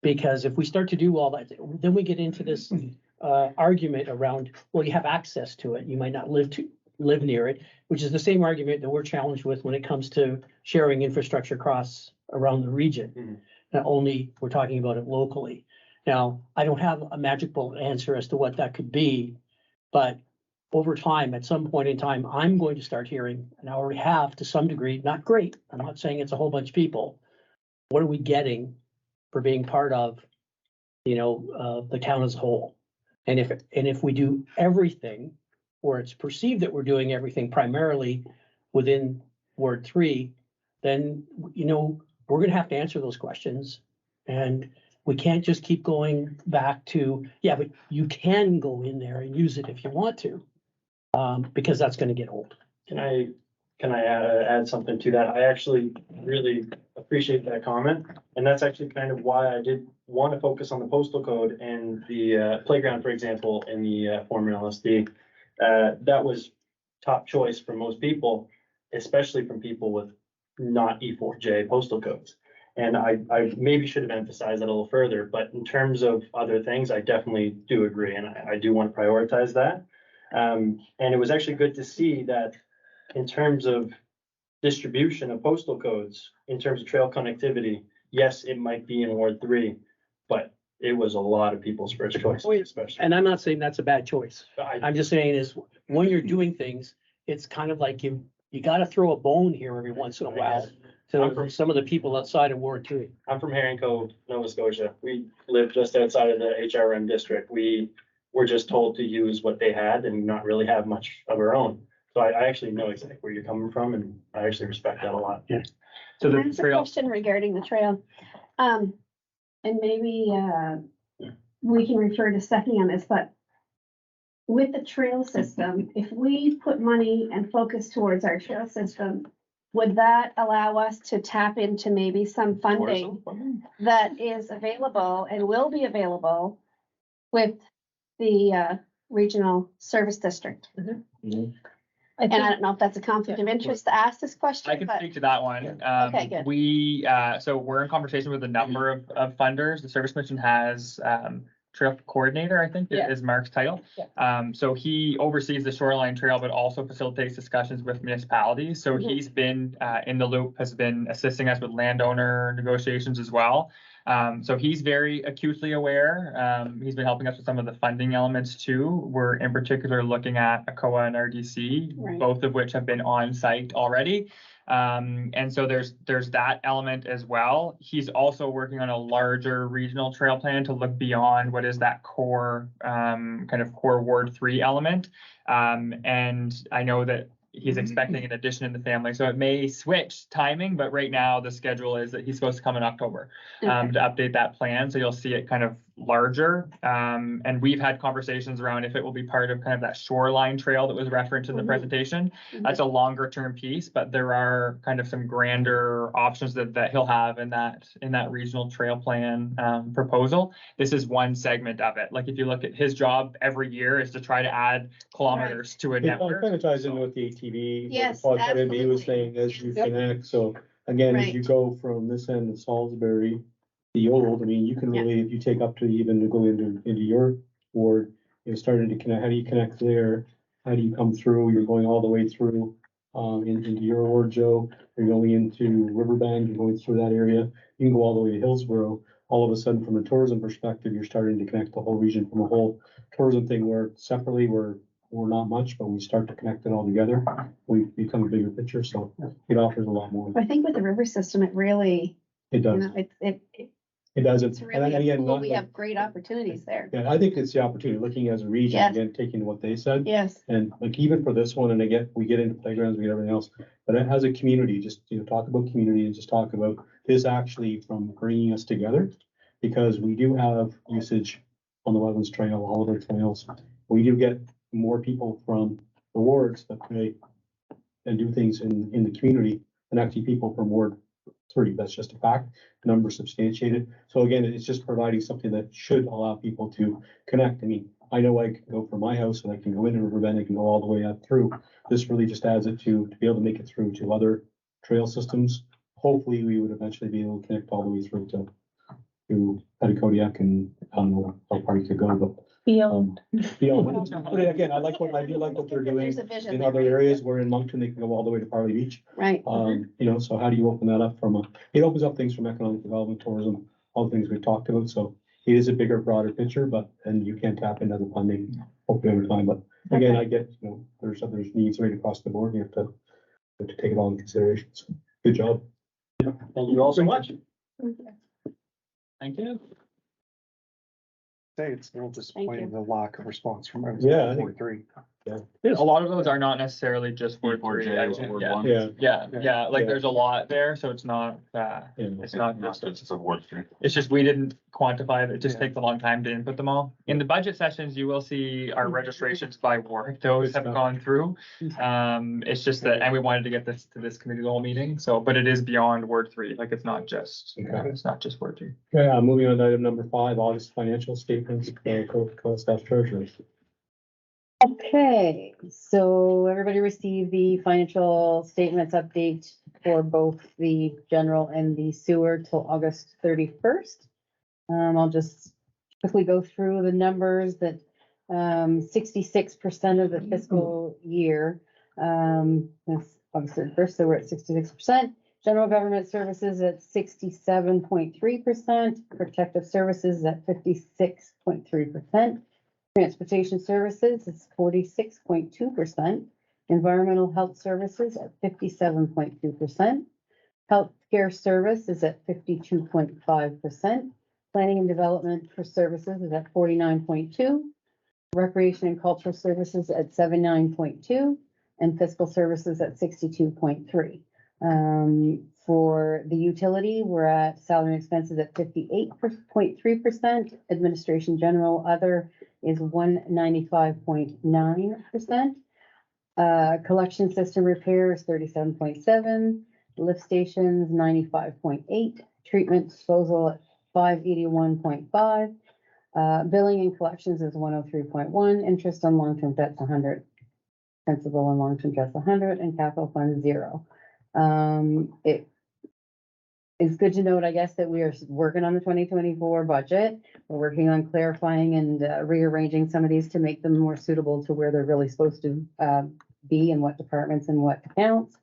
Because if we start to do all that, then we get into this argument around, well, you have access to it, you might not live near it, which is the same argument that we're challenged with when it comes to sharing infrastructure across around the region. Mhm. Not only we're talking about it locally. Now, I don't have a magic bullet answer as to what that could be, but over time, at some point in time, I'm going to start hearing, and I already have to some degree, not great, I'm not saying it's a whole bunch of people. What are we getting for being part of, the town as a whole? And if we do everything, or it's perceived that we're doing everything primarily within Ward 3, then, we're gonna have to answer those questions. And we can't just keep going back to, yeah, but you can go in there and use it if you want to, because that's gonna get old. Can I add something to that? I actually really appreciate that comment. And that's actually kind of why I did want to focus on the postal code and the playground, for example, in the former LSD. That was top choice for most people, especially from people with not E4J postal codes. And I maybe should have emphasized that a little further, but in terms of other things, I definitely do agree. And I do want to prioritize that. And it was actually good to see that in terms of distribution of postal codes, in terms of trail connectivity, yes, it might be in Ward 3, but it was a lot of people's first choice, especially. And I'm not saying that's a bad choice. I- I'm just saying is when you're doing things, it's kind of like you got to throw a bone here every once in a while to some of the people outside of Ward 3. I'm from Herring Cove, Nova Scotia. We live just outside of the HRM district. We were just told to use what they had and not really have much of our own. So I actually know exactly where you're coming from, and I actually respect that a lot. Yeah. So Can I the ask a trail, question regarding the trail? And maybe we can refer to Stephanie on this, but with the trail system, if we put money and focus towards our trail system, would that allow us to tap into maybe some funding that is available and will be available with the regional service district? And I don't know if that's a conflict of interest to ask this question, I can but speak to that one. Okay, good. We, so we're in conversation with a number of funders. The Service Commission has, trail coordinator, I think Yeah. is Mark's title. Yeah. So he oversees the shoreline trail, but also facilitates discussions with municipalities. So Mhm. he's been, in the loop, has been assisting us with landowner negotiations as well. So he's very acutely aware. He's been helping us with some of the funding elements too. We're in particular looking at ACOA and RDC, Right. both of which have been on site already. And so there's that element as well. He's also working on a larger regional trail plan to look beyond what is that core, kind of core Ward 3 element. And I know that he's expecting an addition in the family, so it may switch timing, but right now the schedule is that he's supposed to come in October, to update that plan. So you'll see it kind of larger. And we've had conversations around if it will be part of kind of that shoreline trail that was referenced in the presentation. That's a longer term piece, but there are kind of some grander options that he'll have in that regional trail plan, proposal. This is one segment of it. Like if you look at his job every year is to try to add kilometers to a It network. kind of ties in with the ATV. Yes, what MB was absolutely. saying as you Yep. connect. So again, as you Right. go from this end of Salisbury, the old, I mean, you can Yeah. really, if you take up to even to go into your ward, you're starting to connect, how do you connect there? How do you come through? You're going all the way through, into your ward, Joe. You're going into Riverbank, you're going through that area. You can go all the way to Hillsborough. All of a sudden, from a tourism perspective, you're starting to connect the whole region from a whole tourism thing where separately we're not much, but we start to connect it all together. We become a bigger picture, so it offers a lot more. I think with the river system, it really, It you does. know, It does. it's And really a again, pool. not We like- have great opportunities there. Yeah, I think it's the opportunity, looking as a region, Yes. again, taking what they said. Yes, And like even for this one, and again, we get into playgrounds, we get everything else, but as a community, just, talk about community and just talk about this actually from bringing us together. Because we do have usage on the Wetlands Trail, all of our trails. We do get more people from the wards that play and do things in the community than actually people from Ward 3. That's just a fact, numbers substantiated. So again, it's just providing something that should allow people to connect. I mean, I know I can go from my house and I can go into Riverbend, I can go all the way up through. This really just adds it to be able to make it through to other trail systems. Hopefully, we would eventually be able to connect all the way through to Kodiak, and I don't know how far you could go, but beyond. But again, I do like what they're doing there's a vision in there. other areas. Where in Moncton, they can go all the way to Parley Beach. Right. So how do you open that up it opens up things from economic development, tourism, all the things we've talked about. So it is a bigger, broader picture, and you can tap into the funding hopefully over time. But again, I get, there's needs right across the board. You have to take it all into consideration. So, good job. Thank you all so much. Thank you. Say it's a little disappointing, the lack of response from. Yeah, I think- Ward 3. A lot of those are not necessarily just Ward 3. J or Ward 1. Yeah, like Yeah. there's a lot there, so it's not, it's not just, It's a Ward 3. it's just we didn't quantify it. It just Yeah. takes a long time to input them all. In the budget sessions, you will see our registrations by ward. Those Good have stuff. gone through. It's just that, and we wanted to get this to this committee the whole meeting, so, but it is beyond Ward 3. Like it's not just, Okay. it's not just Ward 3. Okay, moving on to item number 5, August financial statements, co-staff treasurers. Okay, so everybody received the financial statements update for both the general and the sewer till August 31st. I'll just quickly go through the numbers that 66% of the fiscal year, that's August 31st, so we're at 66%. General government services at 67.3%, protective services at 56.3%. Transportation services is 46.2%, environmental health services at 57.2%, healthcare service is at 52.5%, planning and development for services is at 49.2%, recreation and cultural services at 79.2%, and fiscal services at 62.3%. For the utility, we're at salary and expenses at 58.3%, administration general other is 195.9%. Collection system repair is 37.7%, lift stations 95.8%, treatment disposal at 581.5%, billing and collections is 103.1%, interest on long-term debts 100. principal and long-term trust 100, and capital fund 0. It is good to note, I guess, that we are working on the 2024 budget. We're working on clarifying and rearranging some of these to make them more suitable to where they're really supposed to be and what departments and what accounts.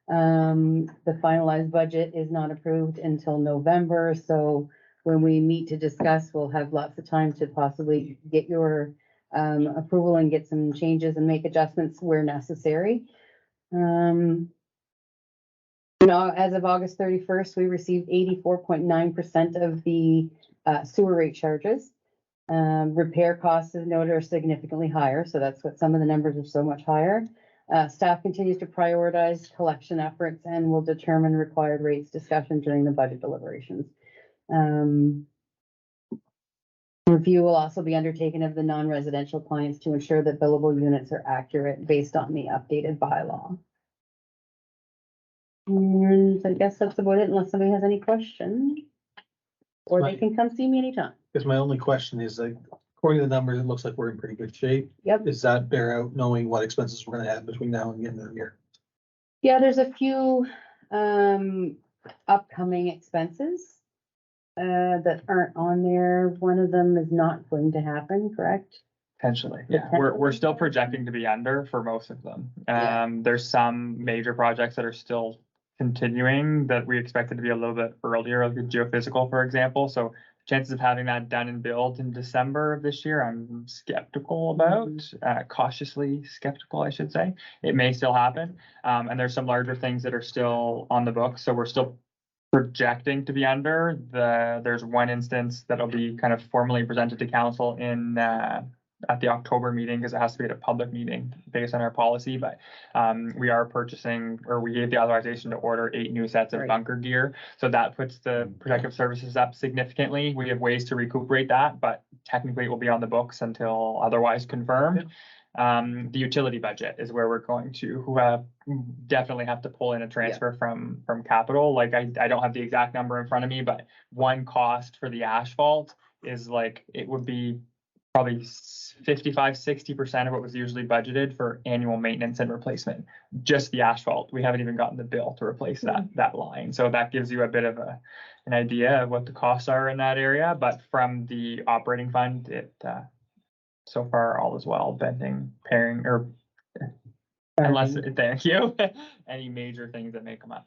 The finalized budget is not approved until November, so when we meet to discuss, we'll have lots of time to possibly get your approval and get some changes and make adjustments where necessary. As of August 31st, we received 84.9% of the sewer rate charges. Repair costs, as noted, are significantly higher, so that's what some of the numbers are so much higher. Staff continues to prioritize collection efforts and will determine required rates discussion during the budget deliberations. Review will also be undertaken of the non-residential clients to ensure that billable units are accurate based on the updated bylaw. And I guess that's about it, unless somebody has any questions. Or they can come see me anytime. Because my only question is, like, according to the numbers, it looks like we're in pretty good shape. Yep. Does that bear out knowing what expenses we're gonna have between now and the end of the year? Yeah, there's a few upcoming expenses that aren't on there. One of them is not going to happen, correct? Potentially, yeah. We're still projecting to be under for most of them. Yeah. There's some major projects that are still continuing that we expected to be a little bit earlier, like the geophysical, for example. So chances of having that done and built in December of this year, I'm skeptical about, cautiously skeptical, I should say. It may still happen. And there's some larger things that are still on the books. So we're still projecting to be under. There's one instance that'll be kind of formally presented to council in at the October meeting, because it has to be at a public meeting based on our policy, but we are purchasing, or we gave the authorization to order 8 new sets of bunker gear. So that puts the protective services up significantly. We have ways to recuperate that, but technically it will be on the books until otherwise confirmed. The utility budget is where we're going to definitely have to pull in a transfer from capital. Like I don't have the exact number in front of me, but one cost for the asphalt is like, it would be probably 55-60% of what was usually budgeted for annual maintenance and replacement. Just the asphalt. We haven't even gotten the bill to replace that line. So that gives you a bit of an idea of what the costs are in that area. But from the operating fund, it so far all is well, unless, thank you, any major things that may come up.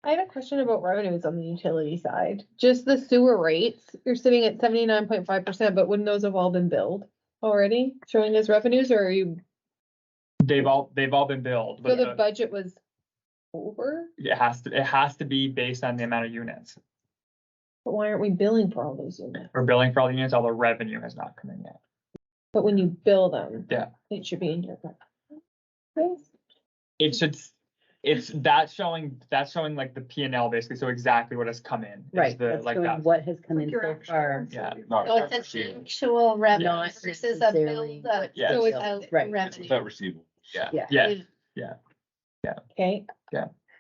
I have a question about revenues on the utility side. Just the sewer rates, you're sitting at 79.5%, but wouldn't those have all been billed already, showing as revenues, or are you? They've all been billed. So the budget was over? It has to be based on the amount of units. But why aren't we billing for all those units? We're billing for all the units, although revenue has not come in yet. But when you bill them, yeah, it should be in your budget. It should. That's showing like the P&L basically, so exactly what has come in. Right, that's like showing that. what has come in so far. Yeah. So it's an actual revenue Not versus a necessarily bill that Yeah. goes Yes. out Right. It's revenue. without receivable. Yeah. Yeah. Yeah. Okay,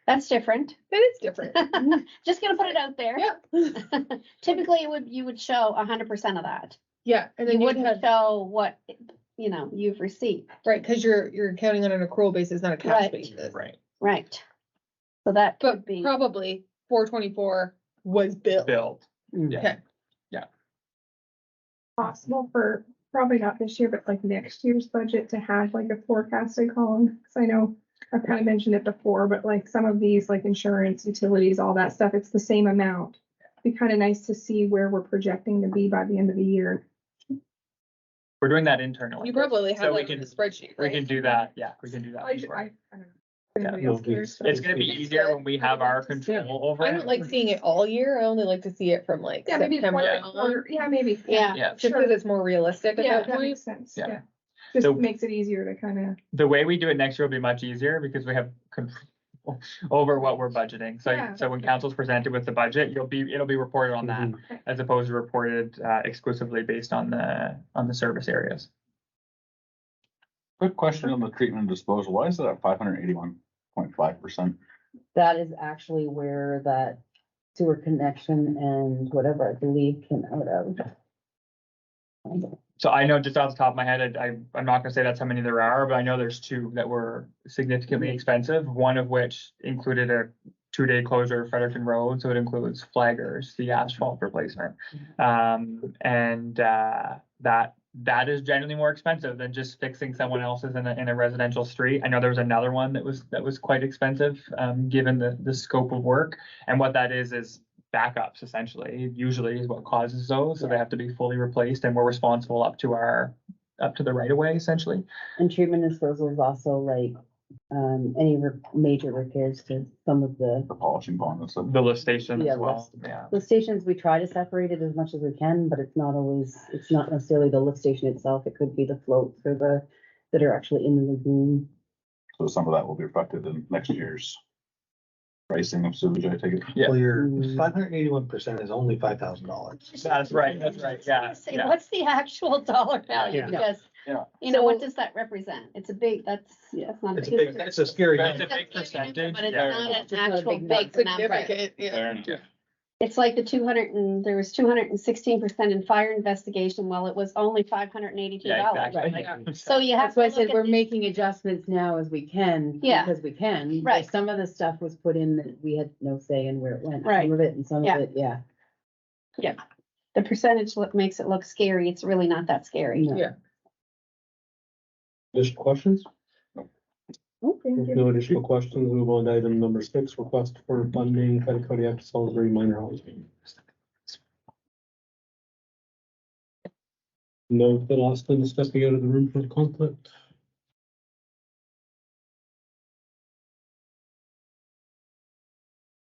That's different. that is different. Just gonna put it out there. Yep. Typically, you would show 100% of that. Yeah, and You then you wouldn't have, show what, you've received. right, because you're counting on an accrual basis, not a cash Right. basis. Right. Right. So that But could be. probably 424 was billed. Build. Yeah. Okay. Possible for, probably not this year, but like next year's budget to have like a forecasted column. Cause I know I've kind of mentioned it before, but like some of these, like insurance, utilities, all that stuff, it's the same amount. Be kind of nice to see where we're projecting to be by the end of the year. We're doing that internally. You probably have So we that in can- the spreadsheet, We right? can do that. Yeah, we can do that. I for sure. don't know. Yeah. Anybody else cares, so- It's gonna be easier when we have our control over I it. don't like seeing it all year. I only like to see it from like Yeah, maybe September quarter, on. or, yeah, maybe. Yeah. Yeah. Just because it's more realistic at Yeah, that that point. makes sense, Yeah. yeah. Just So- makes it easier to kind of, The way we do it next year will be much easier because we have control over what we're budgeting. So, Yeah. so when council's presented with the budget, it'll be reported on that as opposed to reported exclusively based on the service areas. Quick question on the treatment and disposal. Why is it at 581.5%? That is actually where that sewer connection and whatever I believe came out of. So I know just off the top of my head, I'm not gonna say that's how many there are, but I know there's two that were significantly expensive, one of which included a 2-day closure of Fredericton Road, so it includes flaggers, the asphalt replacement. And that is generally more expensive than just fixing someone else's in a residential street. I know there was another one that was quite expensive, given the scope of work. And what that is backups essentially, usually is what causes those. So they have to be fully replaced, and we're responsible up to the right of way essentially. And treatment disposal is also like, any major repairs to some of the polishing bond and stuff. The lift station Yeah, as well, yeah. lift stations. We try to separate it as much as we can, but it's not necessarily the lift station itself. It could be the floats or that are actually in the lagoon. So some of that will be reflected in next year's pricing of sewage, I take it. Yeah. Well, your 581% is only $5,000. That's right, yeah. Say, what's the actual dollar value? Yeah. Because, Yeah. you know, So- what does that represent? It's a big, that's not. It's a big, it's a scary That's number. a big percentage. But it's Yeah. not It's an not a actual big big number. number. It's like there was 216% in fire investigation, while it was only $582. Yeah, exactly. Right. So you have That's to why I look said at we're the- making adjustments now as we can. Yeah. Because we can. Right. Some of the stuff was put in that we had no say in where it went. Right. Some of it and some Yeah. of it, yeah. the percentage makes it look scary. It's really not that scary. No. Yeah. Additional questions? Oh, thank If you. no additional questions, move on to item number 6, request for funding, Petticoat to Salisbury minor housing. Note that Austin is stepping out of the room for the conflict.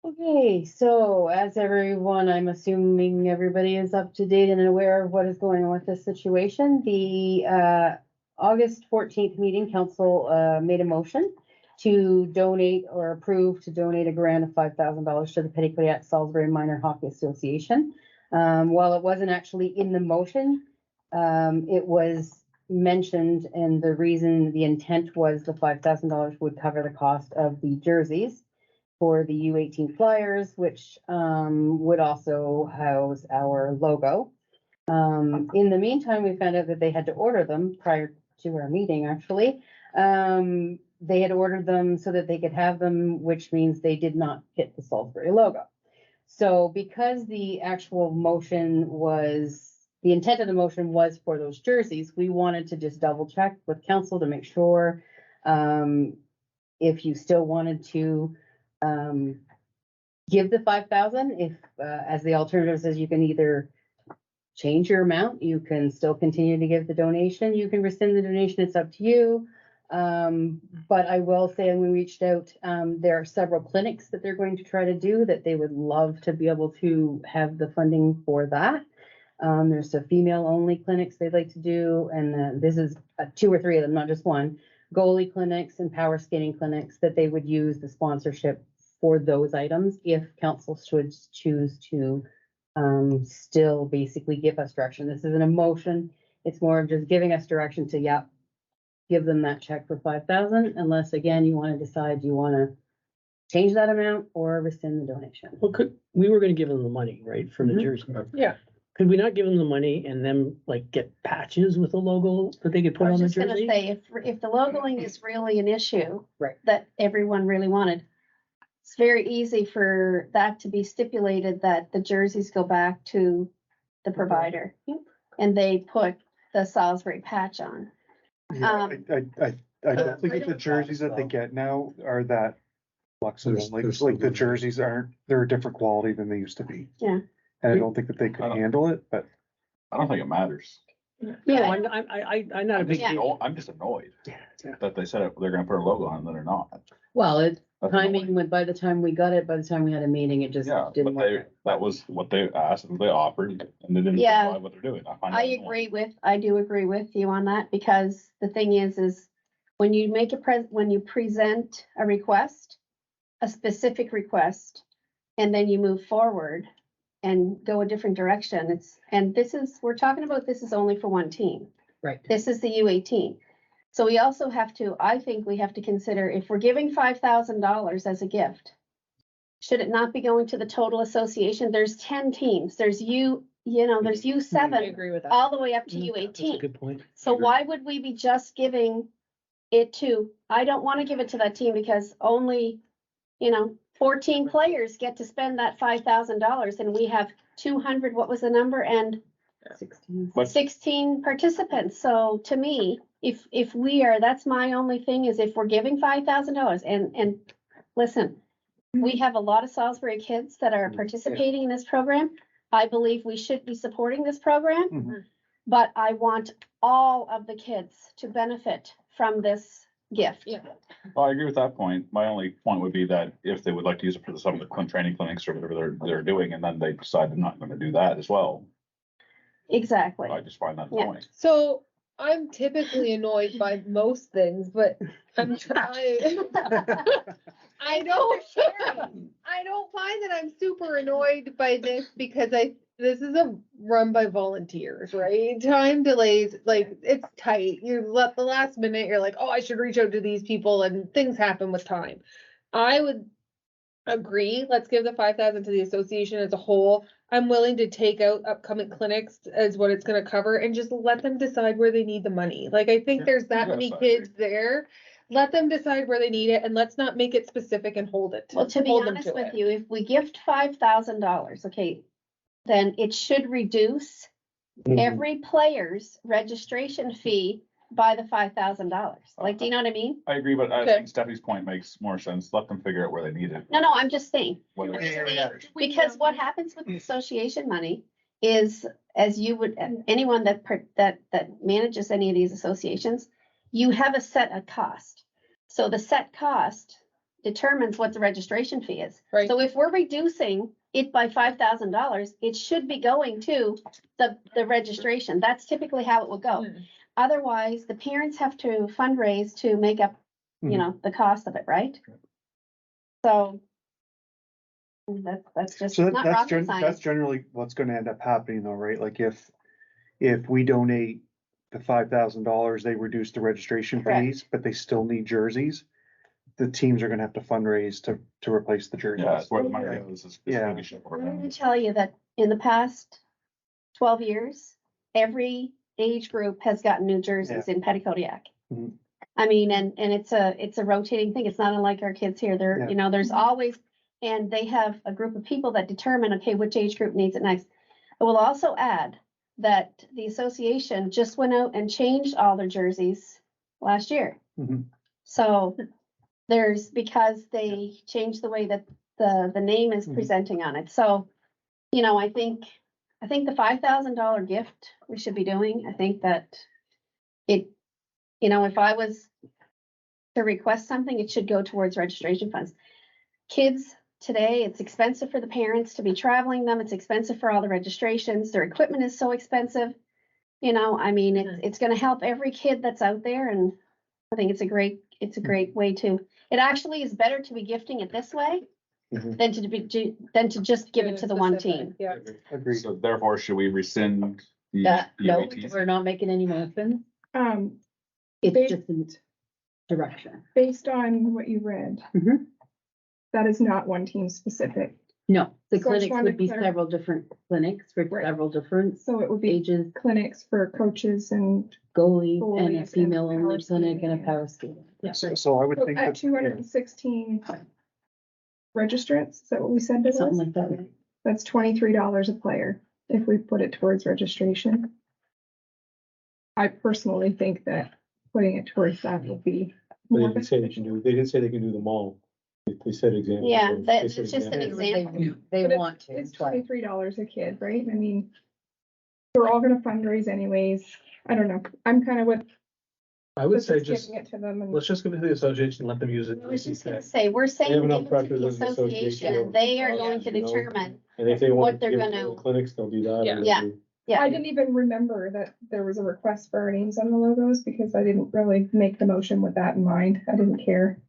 Okay, so as everyone, I'm assuming everybody is up to date and aware of what is going on with this situation. The August 14th meeting, council made a motion to donate or approve to donate a grant of $5,000 to the Petticoat Salisbury Minor Hockey Association. While it wasn't actually in the motion, it was mentioned, and the intent was the $5,000 would cover the cost of the jerseys for the U18 Flyers, which would also house our logo. In the meantime, we found out that they had to order them prior to our meeting, actually. They had ordered them so that they could have them, which means they did not fit the Salisbury logo. So because the actual motion was, the intent of the motion was for those jerseys, we wanted to just double check with council to make sure if you still wanted to give the 5,000, if as the alternative says, you can either change your amount, you can still continue to give the donation, you can rescind the donation, it's up to you. But I will say, when we reached out, there are several clinics that they're going to try to do that they would love to be able to have the funding for that. There's a female only clinics they'd like to do, and this is 2 or 3 of them, not just one. Goalie clinics and power skating clinics that they would use the sponsorship for those items if council should choose to still basically give us direction. This isn't a motion. It's more of just giving us direction to, give them that check for 5,000, unless again, you want to decide you want to change that amount or rescind the donation. Well, we were gonna give them the money, right, for the Mhm. jersey? Yeah. Could we not give them the money and then like get patches with the logo that they could put I on was the just gonna jersey? say, if the logoing is really an issue. Right. That everyone really wanted, it's very easy for that to be stipulated that the jerseys go back to the provider. And they put the Salisbury patch on. I don't think that the jerseys that they get now are that flexible, like the jerseys aren't, they're a different quality than they used to be. Yeah. And I don't think that they could handle it, but. I don't think it matters. Yeah, I'm not a big deal. I'm just annoyed that they said they're gonna put a logo on it, and they're not. Well, it That's timing with, by the time we got it, by the time we had a meeting, it just Yeah, didn't but work. that was what they asked, and they offered, and they didn't Yeah. provide what they're doing. find that annoying. I do agree with you on that, because the thing is when you make when you present a request, a specific request, and then you move forward and go a different direction, we're talking about, this is only for one team. Right. This is the U18. So we also have to, I think we have to consider, if we're giving $5,000 as a gift, should it not be going to the total association? There's 10 teams. There's you know, there's I U7 agree with that. all the way up to That's a U18. good point. So why would we be just giving it to, I don't want to give it to that team because only, you know, 14 players get to spend that $5,000 and we have 200, what was the number? And 16. But 16 participants. So to me, if we are, that's my only thing is if we're giving $5,000 and listen, we have a lot of Salisbury kids that are participating in this program. I believe we should be supporting this program, Mhm. but I want all of the kids to benefit from this gift. Yeah. Well, I agree with that point. My only point would be that if they would like to use it for some of the training clinics or whatever they're doing, and then they decide they're not gonna do that as well, Exactly. I just find that Yeah. annoying. So I'm typically annoyed by most things, but I'm trying. I don't, I don't find that I'm super annoyed by this because this is run by volunteers, right? Time delays, like, it's tight. You're at the last minute, you're like, oh, I should reach out to these people, and things happen with time. I would agree, let's give the 5,000 to the association as a whole. I'm willing to take out upcoming clinics as what it's gonna cover and just let them decide where they need the money. Like, I think there's that Yes, many I agree. kids there. Let them decide where they need it and let's not make it specific and hold it. Well, to be hold them honest to with it. you, if we gift $5,000, okay, then it should reduce every player's registration fee by the $5,000. Like, do you know what I mean? I agree, but I Okay. think Steffi's point makes more sense. Let them figure out where they need it. No, I'm just saying. Whether Because what happens with the association money is, as you would, anyone that manages any of these associations, you have a set cost. So the set cost determines what the registration fee is. Right. So if we're reducing it by $5,000, it should be going to the registration. That's typically how it would go. Mm. Otherwise, the parents have to fundraise to make up, you know, the cost of it, right? So that's just So not rocket that's science. generally what's gonna end up happening though, right? Like if we donate the $5,000, they reduce the registration Correct. fees, but they still need jerseys. The teams are gonna have to fundraise to replace the jerseys. Yeah, that's where the money goes. Is Yeah. really shit for I'm them. going to tell you that in the past 12 years, every age group has gotten new jerseys in Petticodiac. Mhm. I mean, and it's a rotating thing. It's not unlike our kids here. There, Yeah. you know, there's always, and they have a group of people that determine, okay, which age group needs it next. I will also add that the association just went out and changed all their jerseys last year. Mhm. So because they changed the way that the name is Mhm. presenting on it. So, you know, I think the $5,000 gift we should be doing, I think that it, you know, if I was to request something, it should go towards registration funds. Kids today, it's expensive for the parents to be traveling them. It's expensive for all the registrations. Their equipment is so expensive. You know, I mean, it's going to help every kid that's out there. And I think it's a great way to, it actually is better to be gifting it this way Mhm. than to just give it to the one team. Yeah. Agreed. So therefore, should we rescind the No, UATs? we're not making any motion. They- It's just in direction. Based on what you read, Mhm. that is not one team specific. No, the So I just clinics wanted would to be clarify. several different clinics for Right. several different So it would be ages, clinics for coaches and goalie and a Goalies female and only power clinic and a skating. power skating. Yeah. So I would think at that. 216 registrants. Is that what we said it Something was? like that. Right? That's $23 a player if we put it towards registration. I personally think that putting it towards that would be But they more didn't say they can do, they didn't say they can do them all. They said examples. Yeah, of- that's they said just an examples. example. They But want to. It's try. $23 a kid, right? I mean, we're all gonna fundraise anyways. I don't know. I'm kind of with I would say just just, giving it to them and let's just give it to the association, let them use it. I was as he just gonna said. say, we're saying have give enough it to pressure the as an association, association, and they are going to you know. determine. And if they want what to they're give it to gonna- the clinics, they'll do that. Yeah. and Yeah. they'll do- Yeah, I didn't even remember that there was a request for our names on the logos because I didn't really make the motion with that in mind. I didn't care.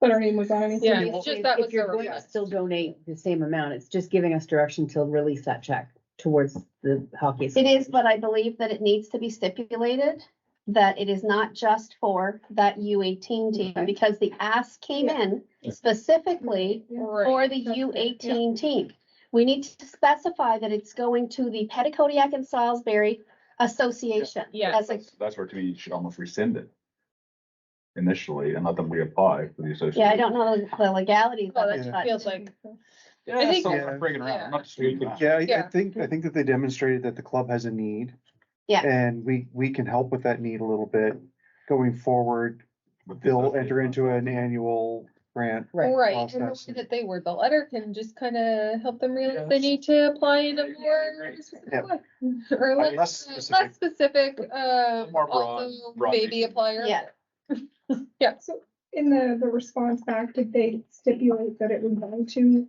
But our name was on anything. Yeah, it's just that was If you're the going to request. still donate the same amount, it's just giving us direction to release that check towards the hockey. it is, but I believe that it needs to be stipulated that it is not just for that U18 team, Okay. because the ask came in specifically Yeah. for the That's it, U18 team. we need to specify that it's going to the Petitcodiac and Salisbury Association. Yeah. As a, That's where to me, you should almost rescind it initially and let them reapply for the association. yeah, I don't know the legalities Well, of it, that but feels like. Yeah, I think- so Yeah. I'm breaking around, I'm not disputing that. Yeah, I Yeah. think that they demonstrated that the club has a need. Yeah. And we can help with that need a little bit going forward. But this They'll does enter take into an annual grant. Right. Right, and the process. way that they word the letter can just kind of help them realize they Yes. need to apply in a more specific Yeah. way. Or Less less specific. specific, More broad- also broad maybe based. apply. Yeah. Yeah, So in the response back, did they stipulate that it would go to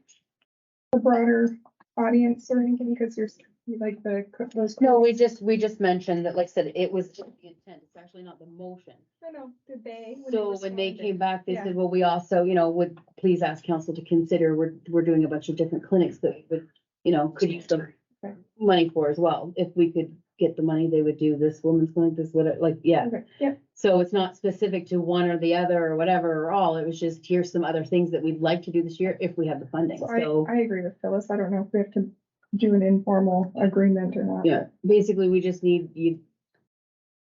a broader audience or anything? Because you're like those. No, we just mentioned that, like I said, it was just the intent. It's actually not the motion. No, did they? So when they came back, they Yeah. said, well, we also, would please ask council to consider, we're doing a bunch of different clinics that would, could use the Okay. money for as well. If we could get the money, they would do this woman's clinic, this, whatever, like, yeah. Okay, yeah. So it's not specific to one or the other or whatever or all. It was just, here's some other things that we'd like to do this year if we have the funding. So So, I agree with Phyllis. I don't know if we have to do an informal agreement or not. yeah, basically, we just need you.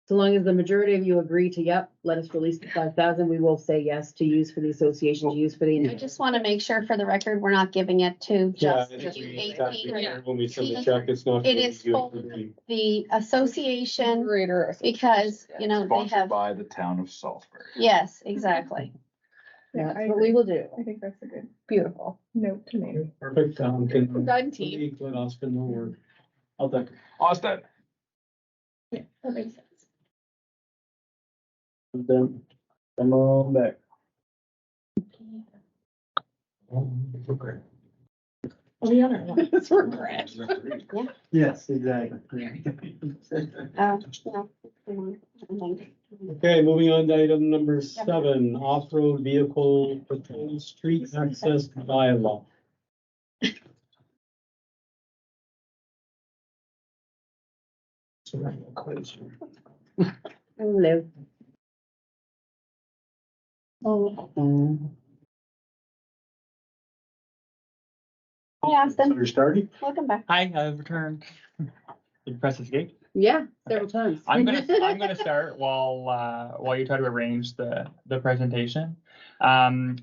So long as the majority of you agree to, yep, let us release the 5,000, we will say yes to use for the association, to use for the. I just want to make sure for the record, we're not giving it to Yeah, just I the think we have to be AP. clear when we send the check, it's not. It is for the association because, they Sponsored have, by the town of Salisbury. yes, exactly. Yeah, That's I what we agree. will do. I think that's a good beautiful. note to make. Perfect, can. Done, team. Let Austin know we're, I'll take. Austin. Yeah, that makes sense. Then, come on back. Are we on our? That's regret. Yes, exactly. No. Okay, moving on to item number 7, off-road vehicle patrol street access bylaw. Hello. Oh. Hey, Austin, You're starting? welcome back. Hi, I've returned. Did you press escape? Yeah, several times. I'm gonna start while you try to arrange the presentation.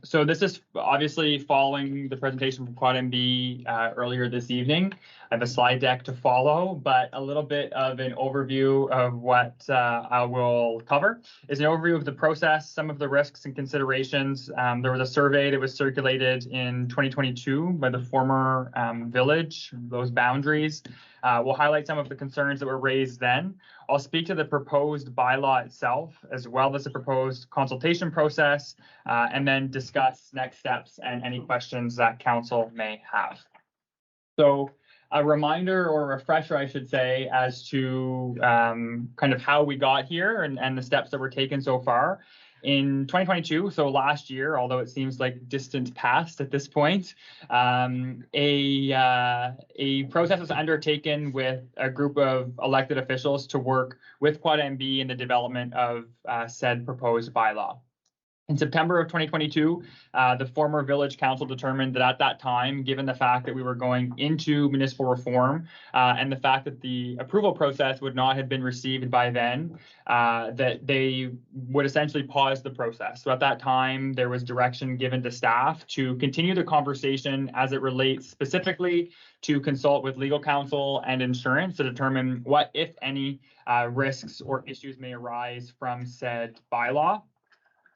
So this is obviously following the presentation from COTW earlier this evening. I have a slide deck to follow, but a little bit of an overview of what I will cover is an overview of the process, some of the risks and considerations. There was a survey that was circulated in 2022 by the former village, those boundaries. We'll highlight some of the concerns that were raised then. I'll speak to the proposed bylaw itself, as well as the proposed consultation process, and then discuss next steps and any questions that council may have. So a reminder or refresher, I should say, as to kind of how we got here and the steps that were taken so far. In 2022, so last year, although it seems like distant past at this point, a process was undertaken with a group of elected officials to work with COTW in the development of said proposed bylaw. In September of 2022, the former village council determined that at that time, given the fact that we were going into municipal reform and the fact that the approval process would not have been received by then, that they would essentially pause the process. So at that time, there was direction given to staff to continue the conversation as it relates specifically to consult with legal counsel and insurance to determine what, if any, risks or issues may arise from said bylaw.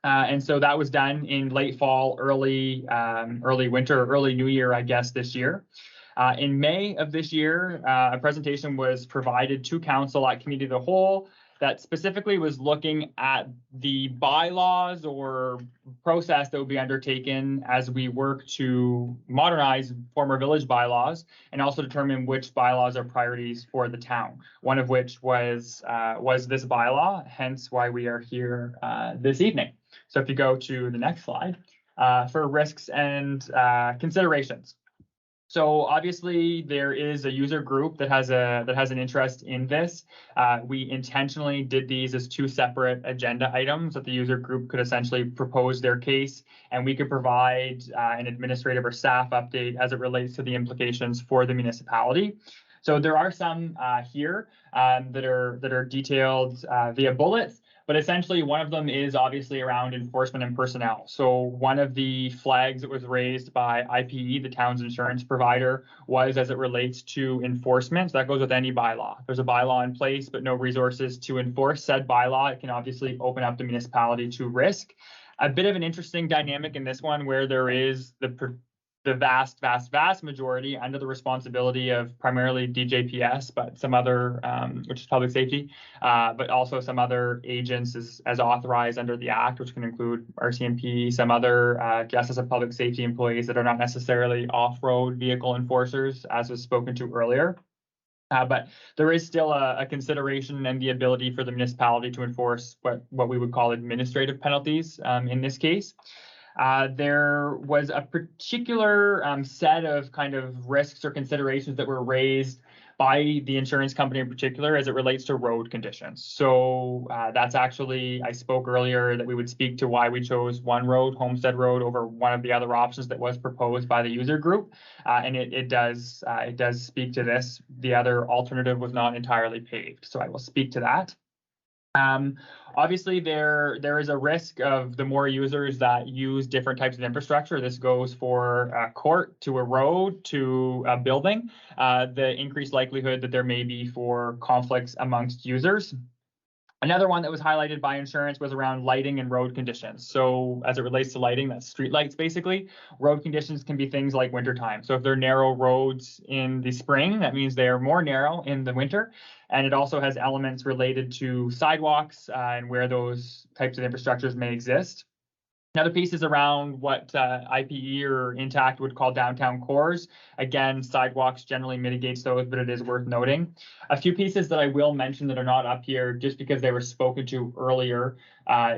And so that was done in late fall, early winter, early new year, I guess, this year. In May of this year, a presentation was provided to council at Committee of the Whole that specifically was looking at the bylaws or process that would be undertaken as we work to modernize former village bylaws and also determine which bylaws are priorities for the town. One of which was this bylaw, hence why we are here this evening. So if you go to the next slide, for risks and considerations. So obviously there is a user group that has an interest in this. We intentionally did these as two separate agenda items that the user group could essentially propose their case, and we could provide an administrative or staff update as it relates to the implications for the municipality. So there are some here that are detailed via bullets. But essentially, one of them is obviously around enforcement and personnel. So one of the flags that was raised by IPE, the town's insurance provider, was as it relates to enforcement. So that goes with any bylaw. There's a bylaw in place, but no resources to enforce said bylaw. It can obviously open up the municipality to risk. A bit of an interesting dynamic in this one where there is the vast majority under the responsibility of primarily DJPS, but some other, which is public safety, but also some other agents as authorized under the Act, which can include RCMP, some other Justice of Public Safety employees that are not necessarily off-road vehicle enforcers, as was spoken to earlier. But there is still a consideration and the ability for the municipality to enforce what we would call administrative penalties in this case. There was a particular set of kind of risks or considerations that were raised by the insurance company in particular as it relates to road conditions. So that's actually, I spoke earlier that we would speak to why we chose one road, Homestead Road, over one of the other options that was proposed by the user group. And it does speak to this. The other alternative was not entirely paved. So I will speak to that. Obviously, there is a risk of the more users that use different types of infrastructure. This goes for a court, to a road, to a building, the increased likelihood that there may be for conflicts amongst users. Another one that was highlighted by insurance was around lighting and road conditions. So as it relates to lighting, that's street lights basically. Road conditions can be things like wintertime. So if they're narrow roads in the spring, that means they are more narrow in the winter. And it also has elements related to sidewalks and where those types of infrastructures may exist. Another piece is around what IPE or Intact would call downtown cores. Again, sidewalks generally mitigates those, but it is worth noting. A few pieces that I will mention that are not up here just because they were spoken to earlier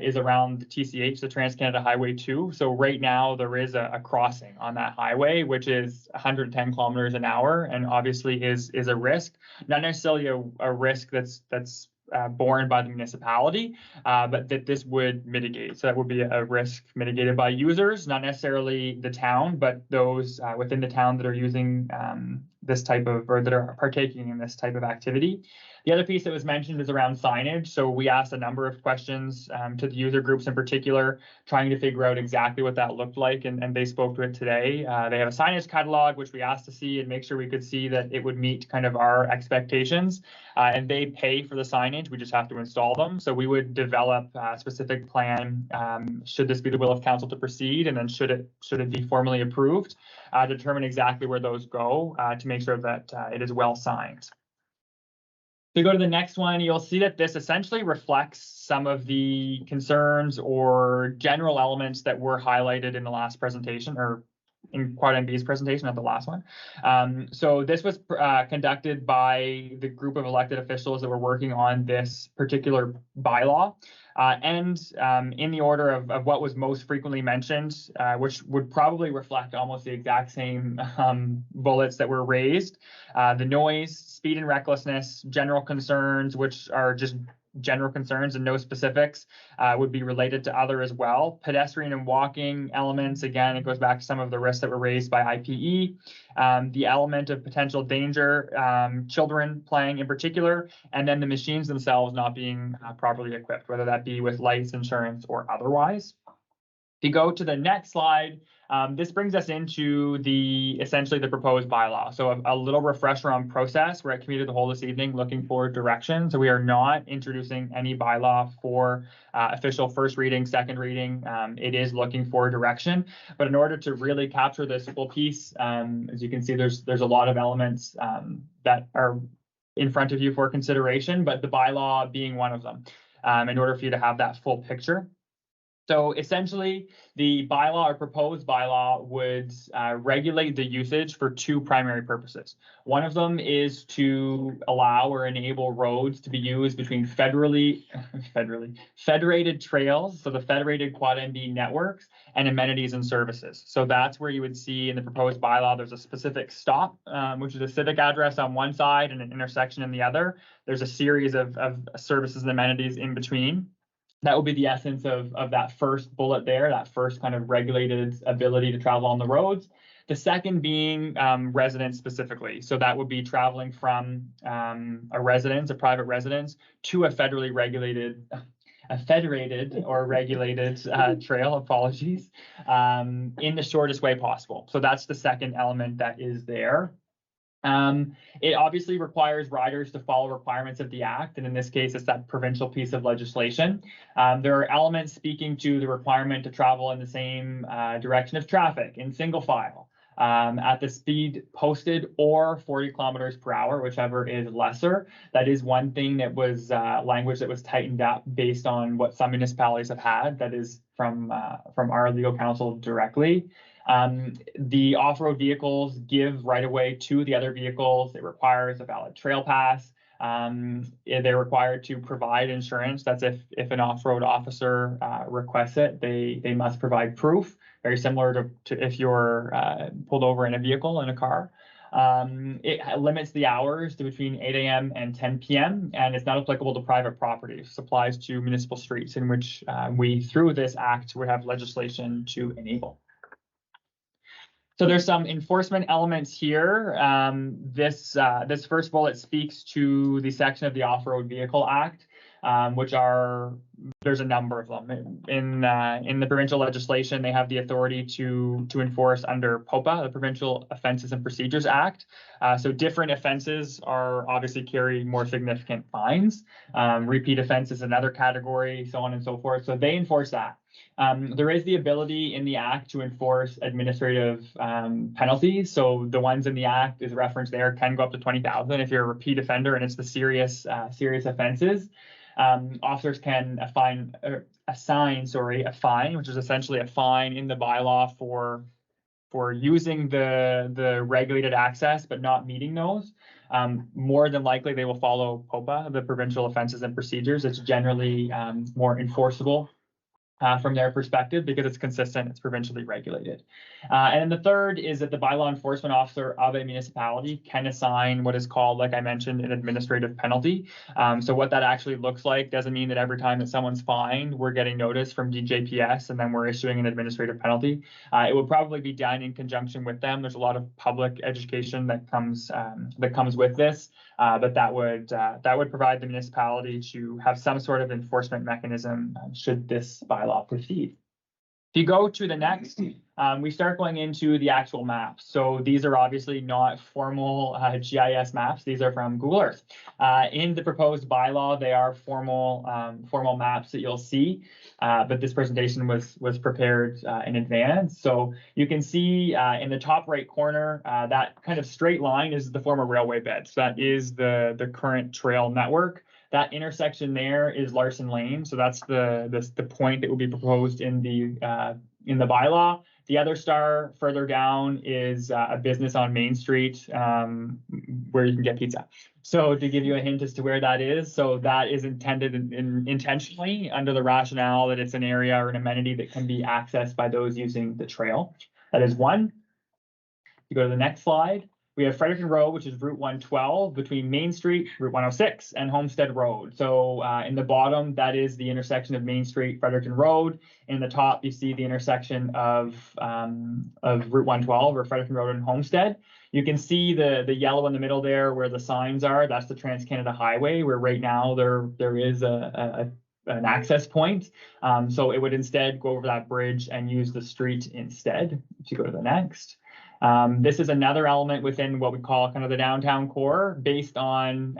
is around the TCH, the Trans-Canada Highway 2. So right now there is a crossing on that highway, which is 110 kilometers an hour and obviously is a risk. Not necessarily a risk that's borne by the municipality, but that this would mitigate. So that would be a risk mitigated by users, not necessarily the town, but those within the town that are using this type of, or that are partaking in this type of activity. The other piece that was mentioned is around signage. So we asked a number of questions to the user groups in particular, trying to figure out exactly what that looked like, and they spoke to it today. They have a signage catalog, which we asked to see and make sure we could see that it would meet kind of our expectations. And they pay for the signage, we just have to install them. So we would develop a specific plan, should this be the will of council to proceed, and then should it be formally approved, determine exactly where those go to make sure that it is well signed. If you go to the next one, you'll see that this essentially reflects some of the concerns or general elements that were highlighted in the last presentation, or in Quad MB's presentation, not the last one. So this was conducted by the group of elected officials that were working on this particular bylaw. And in the order of what was most frequently mentioned, which would probably reflect almost the exact same bullets that were raised. The noise, speed and recklessness, general concerns, which are just general concerns and no specifics, would be related to other as well. Pedestrian and walking elements, again, it goes back to some of the risks that were raised by IPE. The element of potential danger, children playing in particular, and then the machines themselves not being properly equipped, whether that be with lights, insurance, or otherwise. If you go to the next slide, this brings us into essentially the proposed bylaw. So a little refresher on process. We're at Committee of the Whole this evening looking for direction. So we are not introducing any bylaw for official first reading, second reading. It is looking for direction. But in order to really capture this full piece, as you can see, there's a lot of elements that are in front of you for consideration, but the bylaw being one of them, in order for you to have that full picture. So essentially, the bylaw or proposed bylaw would regulate the usage for two primary purposes. One of them is to allow or enable roads to be used between federated trails, so the federated Quad ND networks, and amenities and services. So that's where you would see in the proposed bylaw, there's a specific stop, which is a civic address on one side and an intersection in the other. There's a series of services and amenities in between. That would be the essence of that first bullet there, that first kind of regulated ability to travel on the roads. The second being residents specifically. So that would be traveling from a residence, a private residence, to a federally regulated, a federated or regulated trail, apologies, in the shortest way possible. So that's the second element that is there. It obviously requires riders to follow requirements of the Act, and in this case, it's that provincial piece of legislation. There are elements speaking to the requirement to travel in the same direction of traffic in single file at the speed posted or 40 kilometers per hour, whichever is lesser. That is one thing that was language that was tightened up based on what some municipalities have had. That is from our legal counsel directly. The off-road vehicles give right of way to the other vehicles. It requires a valid trail pass. They're required to provide insurance. That's if an off-road officer requests it, they must provide proof, very similar to if you're pulled over in a vehicle, in a car. It limits the hours to between 8 a.m. and 10 p.m. and it's not applicable to private property. It applies to municipal streets, in which we, through this act, would have legislation to enable. So there's some enforcement elements here. This first bullet speaks to the section of the Off-Road Vehicle Act, which there's a number of them. In the provincial legislation, they have the authority to enforce under POPA, the Provincial Offences and Procedures Act. So different offenses obviously carry more significant fines. Repeat offense is another category, so on and so forth. So they enforce that. There is the ability in the Act to enforce administrative penalties. So the ones in the Act is referenced there can go up to 20,000 if you're a repeat offender and it's the serious offenses. Officers can assign a fine, which is essentially a fine in the bylaw for using the regulated access but not meeting those. More than likely, they will follow POPA, the Provincial Offences and Procedures. It's generally more enforceable from their perspective because it's consistent, it's provincially regulated. And then the third is that the bylaw enforcement officer of a municipality can assign what is called, like I mentioned, an administrative penalty. So what that actually looks like doesn't mean that every time that someone's fined, we're getting notice from DJPS and then we're issuing an administrative penalty. It would probably be done in conjunction with them. There's a lot of public education that comes with this, but that would provide the municipality to have some sort of enforcement mechanism should this bylaw proceed. If you go to the next, we start going into the actual maps. So these are obviously not formal GIS maps. These are from Google Earth. In the proposed bylaw, they are formal maps that you'll see, but this presentation was prepared in advance. So you can see in the top right corner, that kind of straight line is the former railway bed. So that is the current trail network. That intersection there is Larson Lane. So that's the point that will be proposed in the bylaw. The other star further down is a business on Main Street where you can get pizza. So to give you a hint as to where that is, so that is intended intentionally under the rationale that it's an area or an amenity that can be accessed by those using the trail. That is one. You go to the next slide. We have Fredericton Road, which is Route 112 between Main Street, Route 106, and Homestead Road. So in the bottom, that is the intersection of Main Street, Fredericton Road. In the top, you see the intersection of Route 112 or Fredericton Road and Homestead. You can see the yellow in the middle there where the signs are. That's the Trans-Canada Highway, where right now there is an access point. So it would instead go over that bridge and use the street instead. If you go to the next. This is another element within what we call kind of the downtown core based on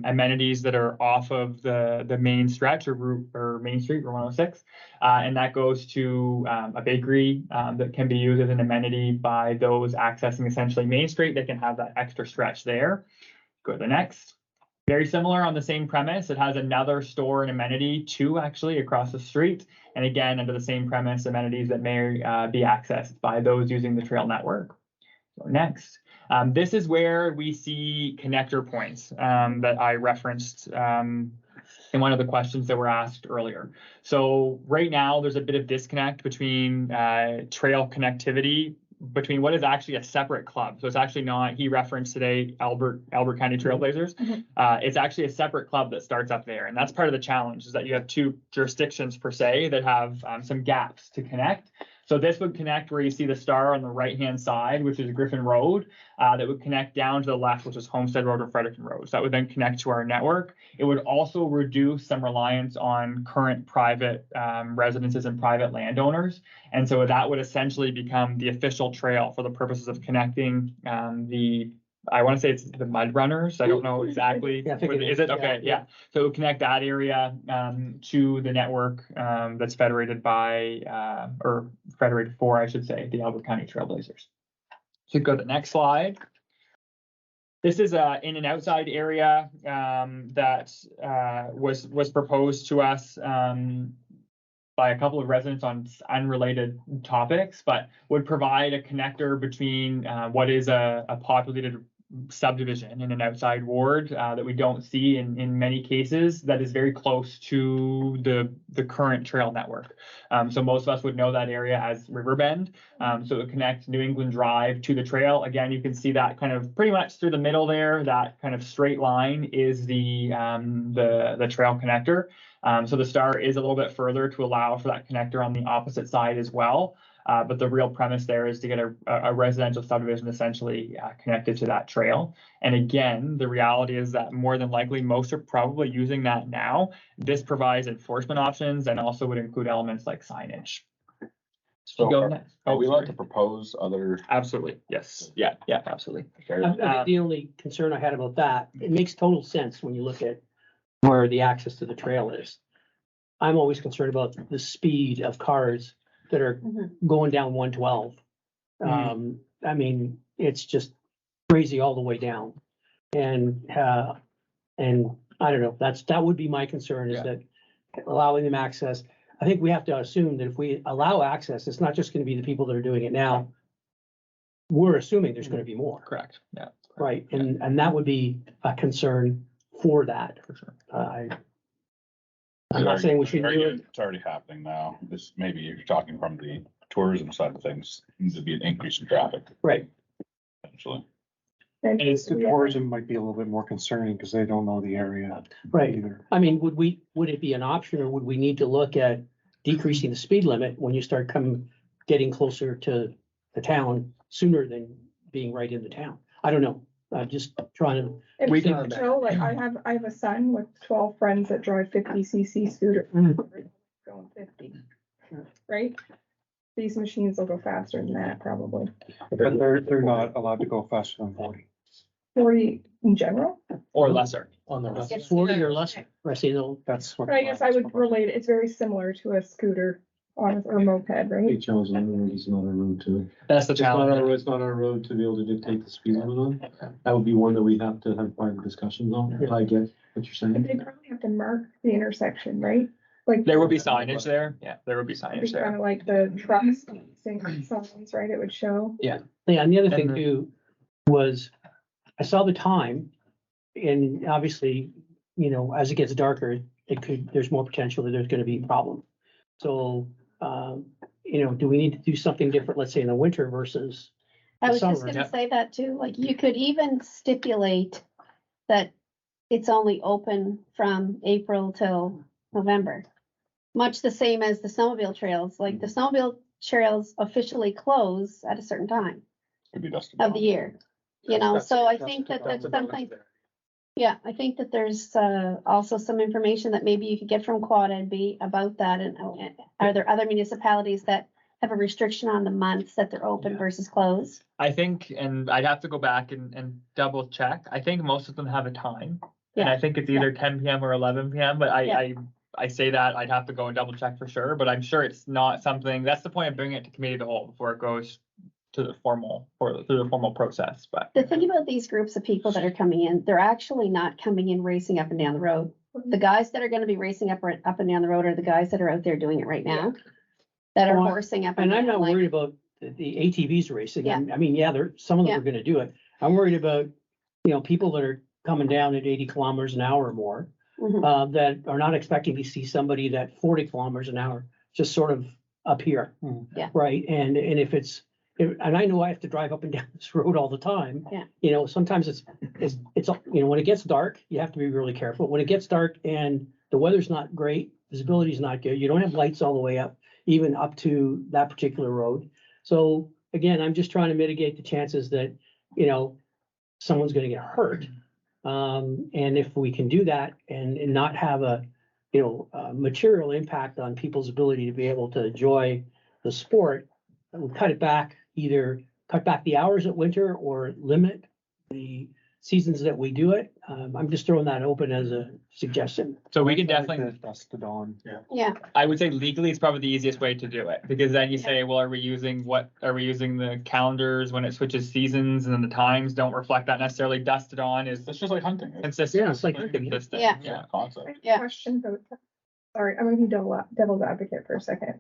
amenities that are off of the main stretch or Main Street or 106. And that goes to a bakery that can be used as an amenity by those accessing essentially Main Street. They can have that extra stretch there. Go to the next. Very similar on the same premise. It has another store and amenity too, actually, across the street. And again, under the same premise, amenities that may be accessed by those using the trail network. So next, this is where we see connector points that I referenced in one of the questions that were asked earlier. So right now, there's a bit of disconnect between trail connectivity between what is actually a separate club. So it's actually not, he referenced today, Albert County Trailblazers. It's actually a separate club that starts up there. And that's part of the challenge, is that you have two jurisdictions per se that have some gaps to connect. So this would connect where you see the star on the right-hand side, which is Griffin Road, that would connect down to the left, which is Homestead Road or Fredericton Road. So that would then connect to our network. It would also reduce some reliance on current private residences and private landowners. And so that would essentially become the official trail for the purposes of connecting I want to say it's the mud runners. I don't know exactly. Yeah, I think Is it? Okay, yeah. So it would connect that area to the network that's federated by, or federated for, I should say, the Albert County Trailblazers. So go to the next slide. This is in and outside area that was proposed to us by a couple of residents on unrelated topics, but would provide a connector between what is a populated subdivision in an outside ward that we don't see in many cases, that is very close to the current trail network. So most of us would know that area as Riverbend. So it would connect New England Drive to the trail. Again, you can see that kind of pretty much through the middle there, that kind of straight line is the trail connector. So the star is a little bit further to allow for that connector on the opposite side as well. But the real premise there is to get a residential subdivision essentially connected to that trail. And again, the reality is that more than likely, most are probably using that now. This provides enforcement options and also would include elements like signage. So Go next. are we allowed to propose other? Absolutely, yes. Yeah, absolutely. The only concern I had about that, it makes total sense when you look at where the access to the trail is. I'm always concerned about the speed of cars that are going down 112. I mean, it's just crazy all the way down. And I don't know, that would be my concern, is that allowing them access. I think we have to assume that if we allow access, it's not just going to be the people that are doing it now. We're assuming there's going to be more. Correct. Yeah. Right. And that would be a concern for that. For sure. I'm not saying we should do it. It's already happening now. This, maybe you're talking from the tourism side of things, needs to be an increase in traffic. Right. Potentially. And the tourism might be a little bit more concerning because they don't know the area. Right. Either. I mean, would it be an option, or would we need to look at decreasing the speed limit when you start getting closer to the town sooner than being right in the town? I don't know. I'm just trying to. We can show, like, I have a son with 12 friends that drive 50cc scooter. Going 50, right? These machines will go faster than that probably. But they're not allowed to go faster than 40. 40 in general? Or lesser. On the rest. 40 or less. I see. That's what. But I guess I would relate it. It's very similar to a scooter or moped, right? HL's on the road is not our road to. That's the challenge. It's not our road to be able to dictate the speed limit on. That would be one that we have to have private discussions on. I get what you're But saying. they probably have to mark the intersection, right? Like There would be signage there. Yeah, there would be signage kind there. of like the trucks signs, right? It would show. Yeah, and the other thing And too was, I saw the time, and obviously, as it gets darker, there's more potential that there's gonna be a problem. So, do we need to do something different, let's say in the winter versus I the was just summer? gonna say that too, like you could even stipulate that it's only open from April till November. Much the same as the snowmobile trails, like the snowmobile trails officially close at a certain time Could be dusted of the down. year. So I think that that's something, yeah, I think that there's also some information that maybe you could get from COTW about that. And are there other municipalities that have a restriction on the months that they're open versus closed? I think, and I'd have to go back and double check. I think most of them have a time. And I think it's either 10 p.m. or 11 p.m. But I say that I'd have to go and double check for sure. But I'm sure it's not something, that's the point of bringing it to committee of the whole before it goes to the formal, or through the formal process, but. The thing about these groups of people that are coming in, they're actually not coming in racing up and down the road. The guys that are gonna be racing up and down the road are the guys that are out there doing it right now. That are Well, horsing up and And I'm down, not like, worried about the ATVs racing. Yeah. I mean, yeah, some of them Yeah. are gonna do it. I'm worried about, people that are coming down at 80 kilometers an hour or more, mhm. that are not expecting to see somebody that 40 kilometers an hour, just sort of up here. Yeah. Right, and and I know I have to drive up and down this road all the time. Yeah. Sometimes it's, when it gets dark, you have to be really careful. When it gets dark and the weather's not great, visibility is not good, you don't have lights all the way up, even up to that particular road. So again, I'm just trying to mitigate the chances that, someone's gonna get hurt. And if we can do that and not have a material impact on people's ability to be able to enjoy the sport, we'll cut it back, either cut back the hours at winter or limit the seasons that we do it. I'm just throwing that open as a suggestion. So we can I like definitely, the dusk to dawn. Yeah, I would say legally it's probably the easiest way to do it, because then you say, well, are we using the calendars when it switches seasons, and then the times don't reflect that necessarily? Dusk to dawn is It's just like hunting. consistent. Yeah, it's like hunting, yeah. Consistent, Yeah. yeah. Concept. Yeah. Question about that. Sorry, I'm gonna be devil's advocate for a second.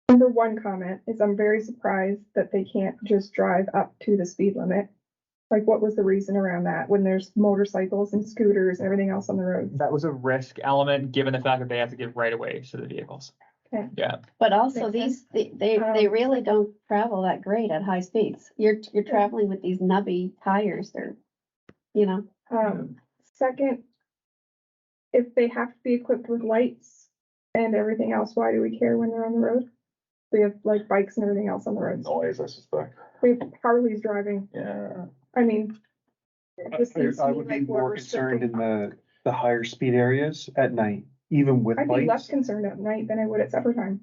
Number one comment is I'm very surprised that they can't just drive up to the speed limit. Like, what was the reason around that when there's motorcycles and scooters and everything else on the road? That was a risk element, given the fact that they have to give right of way to the vehicles. Okay. Yeah. but also Makes they really don't travel that great at high speeds. You're traveling with these nubby tires, they're, Second, if they have to be equipped with lights and everything else, why do we care when they're on the road? We have like bikes and everything else on the roads. Noise, I suspect. We have Harleys driving. Yeah. I mean, it just seems to I me would be like we're more concerned in restricting. the higher speed areas at night, even with I'd be less lights. concerned at night than I would at supper time.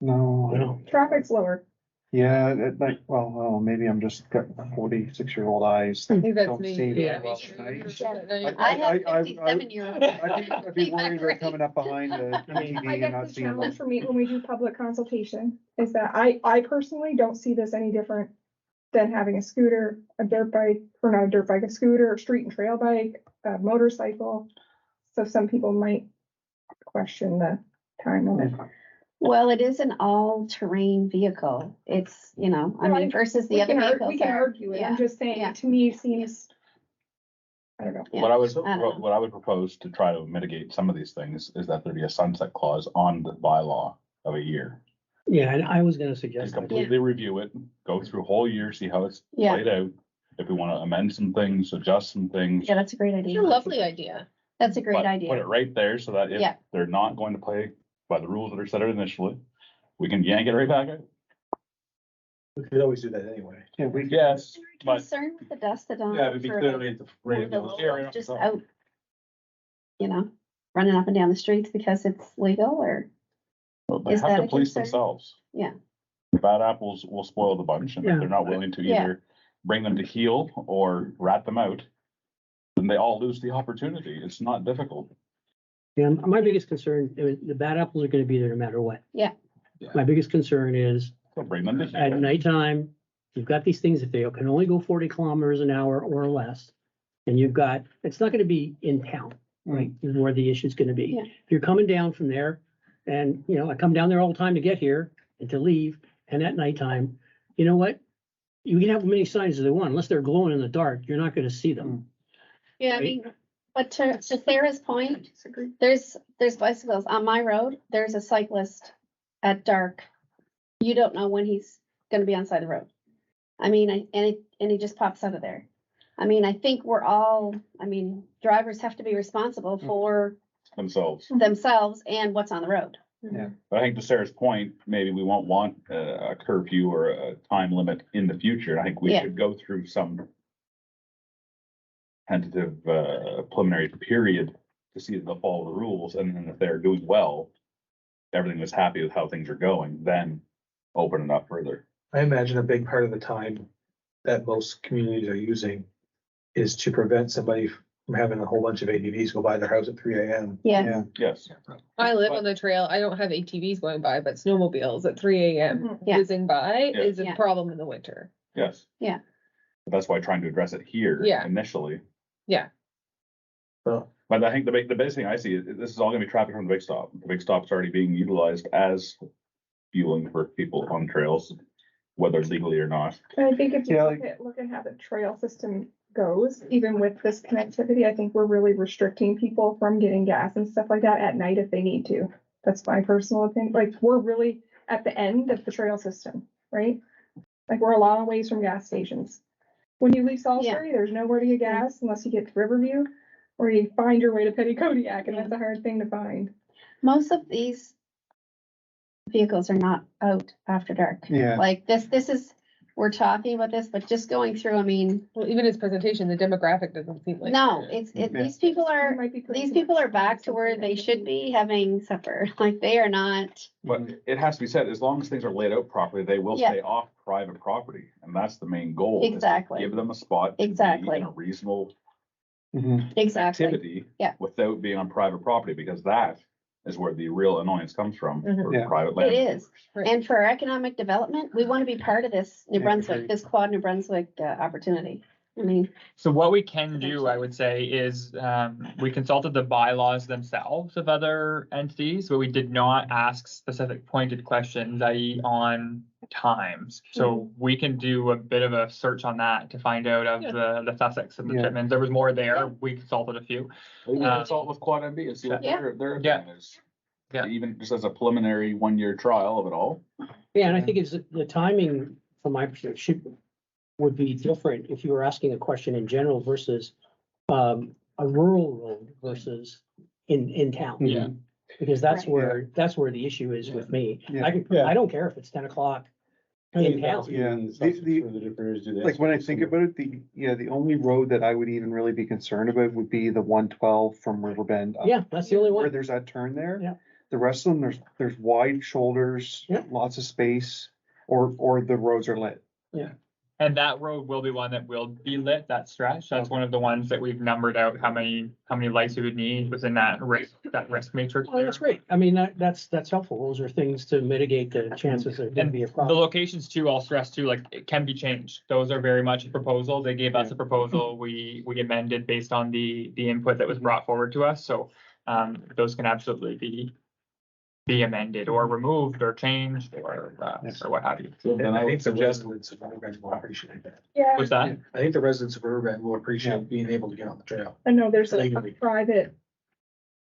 No, I don't. Traffic's lower. Yeah, at night, well, maybe I'm just got 46-year-old eyes. I think that's Don't me. see it Yeah. well at night. I have I- 57-year-old. I'd be worried about coming up behind a I ATV and guess not the seeing challenge them. for me when we do public consultation is that I personally don't see this any different than having a scooter, a dirt bike, or not a dirt bike, a scooter, a street and trail bike, a motorcycle. So some people might question the time limit. Well, it is an all-terrain vehicle. It's, versus the We other can vehicles. we can argue it. I'm just saying, yeah. to me, it seems, I don't know. Yeah, What I would, I don't know. what I would propose to try to mitigate some of these things is that there be a sunset clause on the bylaw of a year. Yeah, and I was gonna Just suggest that. completely review it, go through a whole year, see how it's Yeah. played out. If we want to amend some things, adjust some things. Yeah, that's a great It's idea. a lovely idea. That's a great Put idea. it right there so that if Yeah. they're not going to play by the rules that are set out initially, we can yank it right back out. We could always do that anyway. Yeah, we, Yes, but Concerned with the dust to dawn. Yeah, it'd be for, clearly like, at the more rate the of those. locals just out, running up and down the streets because it's legal, or they is have that to a police concern? themselves. Yeah. Bad apples will spoil the bunch, and if Yeah. they're not willing to Yeah. either bring them to heel or rat them out, then they all lose the opportunity. It's not difficult. Yeah, my biggest concern, the bad apples are gonna be there no matter what. Yeah. My biggest concern is So bring them to at heel. nighttime, you've got these things, if they can only go 40 kilometers an hour or less. And it's not gonna be in town, right, is where the issue's gonna be. Yeah. If you're coming down from there, and, I come down there all the time to get here and to leave, and at nighttime, you know what? You can have many signs as they want, unless they're glowing in the dark, you're not gonna see them. Yeah, I Right. mean, but to Sarah's point, there's bicycles on my road. There's a cyclist at dark. You don't know when he's gonna be on the side of the road. I mean, and he just pops out of there. I mean, I think drivers have to be responsible for Themselves. themselves and what's on the road. But I think to Sarah's point, maybe we won't want a curfew or a time limit in the future. I think we Yeah. should go through some tentative preliminary period to see if they'll follow the rules, and then if they're doing well, everything is happy with how things are going, then open it up further. I imagine a big part of the time that most communities are using is to prevent somebody from having a whole bunch of ATVs go by their house at 3 AM. Yes. Yes. I live on the trail. I don't have ATVs going by, but snowmobiles at 3 AM Yeah. whizzing by Yeah. is a Yeah. problem in the winter. Yes. Yeah. But that's why trying to address it here Yeah. initially. Yeah. So, But I think the biggest thing I see is this is all gonna be traffic from the big stop. The big stop's already being utilized as fueling for people on trails, whether legally or not. And I think if you Yeah, look at how the trail system goes, even with this connectivity, I think we're really restricting people from getting gas and stuff like that at night if they need to. That's my personal opinion. Like, we're really at the end of the trail system, right? Like, we're a long ways from gas stations. When you leave Salisbury, there's nowhere to get gas unless you get to Riverview, or you find your way to Petty-Kodiak, and that's a hard thing to find. Most of these vehicles are not out after dark. Yeah. Like this is, we're talking about this, but just going through, I mean, Well, even his presentation, the demographic doesn't seem like. no, these people There are, might be pretty these much people are back to where they should be having supper. Like they are not, But it has to be said, as long as things are laid out properly, they will Yeah. stay off private property, and that's the main goal. is to Exactly. Give them a spot. to be Exactly. In a reasonable exactly. activity. Yeah. Without being on private property, because that is where the real annoyance comes from Mhm. for Yeah. private It land. is. Right. And for our economic development, we want to be part of this New Yeah, Brunswick, agreed. this Quad New Brunswick opportunity. I mean, So what we can do, I would say, is we consulted the bylaws themselves of other entities, but we did not ask specific pointed questions, i.e. on times. So we can do a bit of a search on that to find out of the Sussex and the Yeah. Chipmans. There was more there. Yeah. We consulted a few. Maybe consult with Quad MB and see what Yeah. their Yeah. thing is. Yeah. Even just as a preliminary 1-year trial of it all. Yeah, and I think it's the timing, from my perspective, would be different if you were asking a question in general versus a rural road versus in town. Yeah. Because that's Right. where the issue is with me. Yeah. I don't care if it's 10 o'clock in town. Yeah. Like when I think about it, the only road that I would even really be concerned about would be the 112 from Riverbend. up, Yeah, that's the only Where one. there's that turn there. Yeah. The rest of them, there's wide shoulders, Yeah. lots of space, or the roads are lit. And that road will be one that will be lit, that stretch. That's one of the ones that we've numbered out how many lights we would need within that risk matrix. Oh, that's great. I mean, that's helpful. Those are things to mitigate the chances of gonna And be a the problem. locations too, I'll stress too, like it can be changed. Those are very much a proposal. They gave us a proposal. We amended based on the input that was brought forward to us. So those can absolutely be amended or removed or changed or what have you. And I think the residents of Riverbend will appreciate that. Yeah, What's that? I think the residents of Riverbend will appreciate being able to get on the trail. I know there's a Legally. private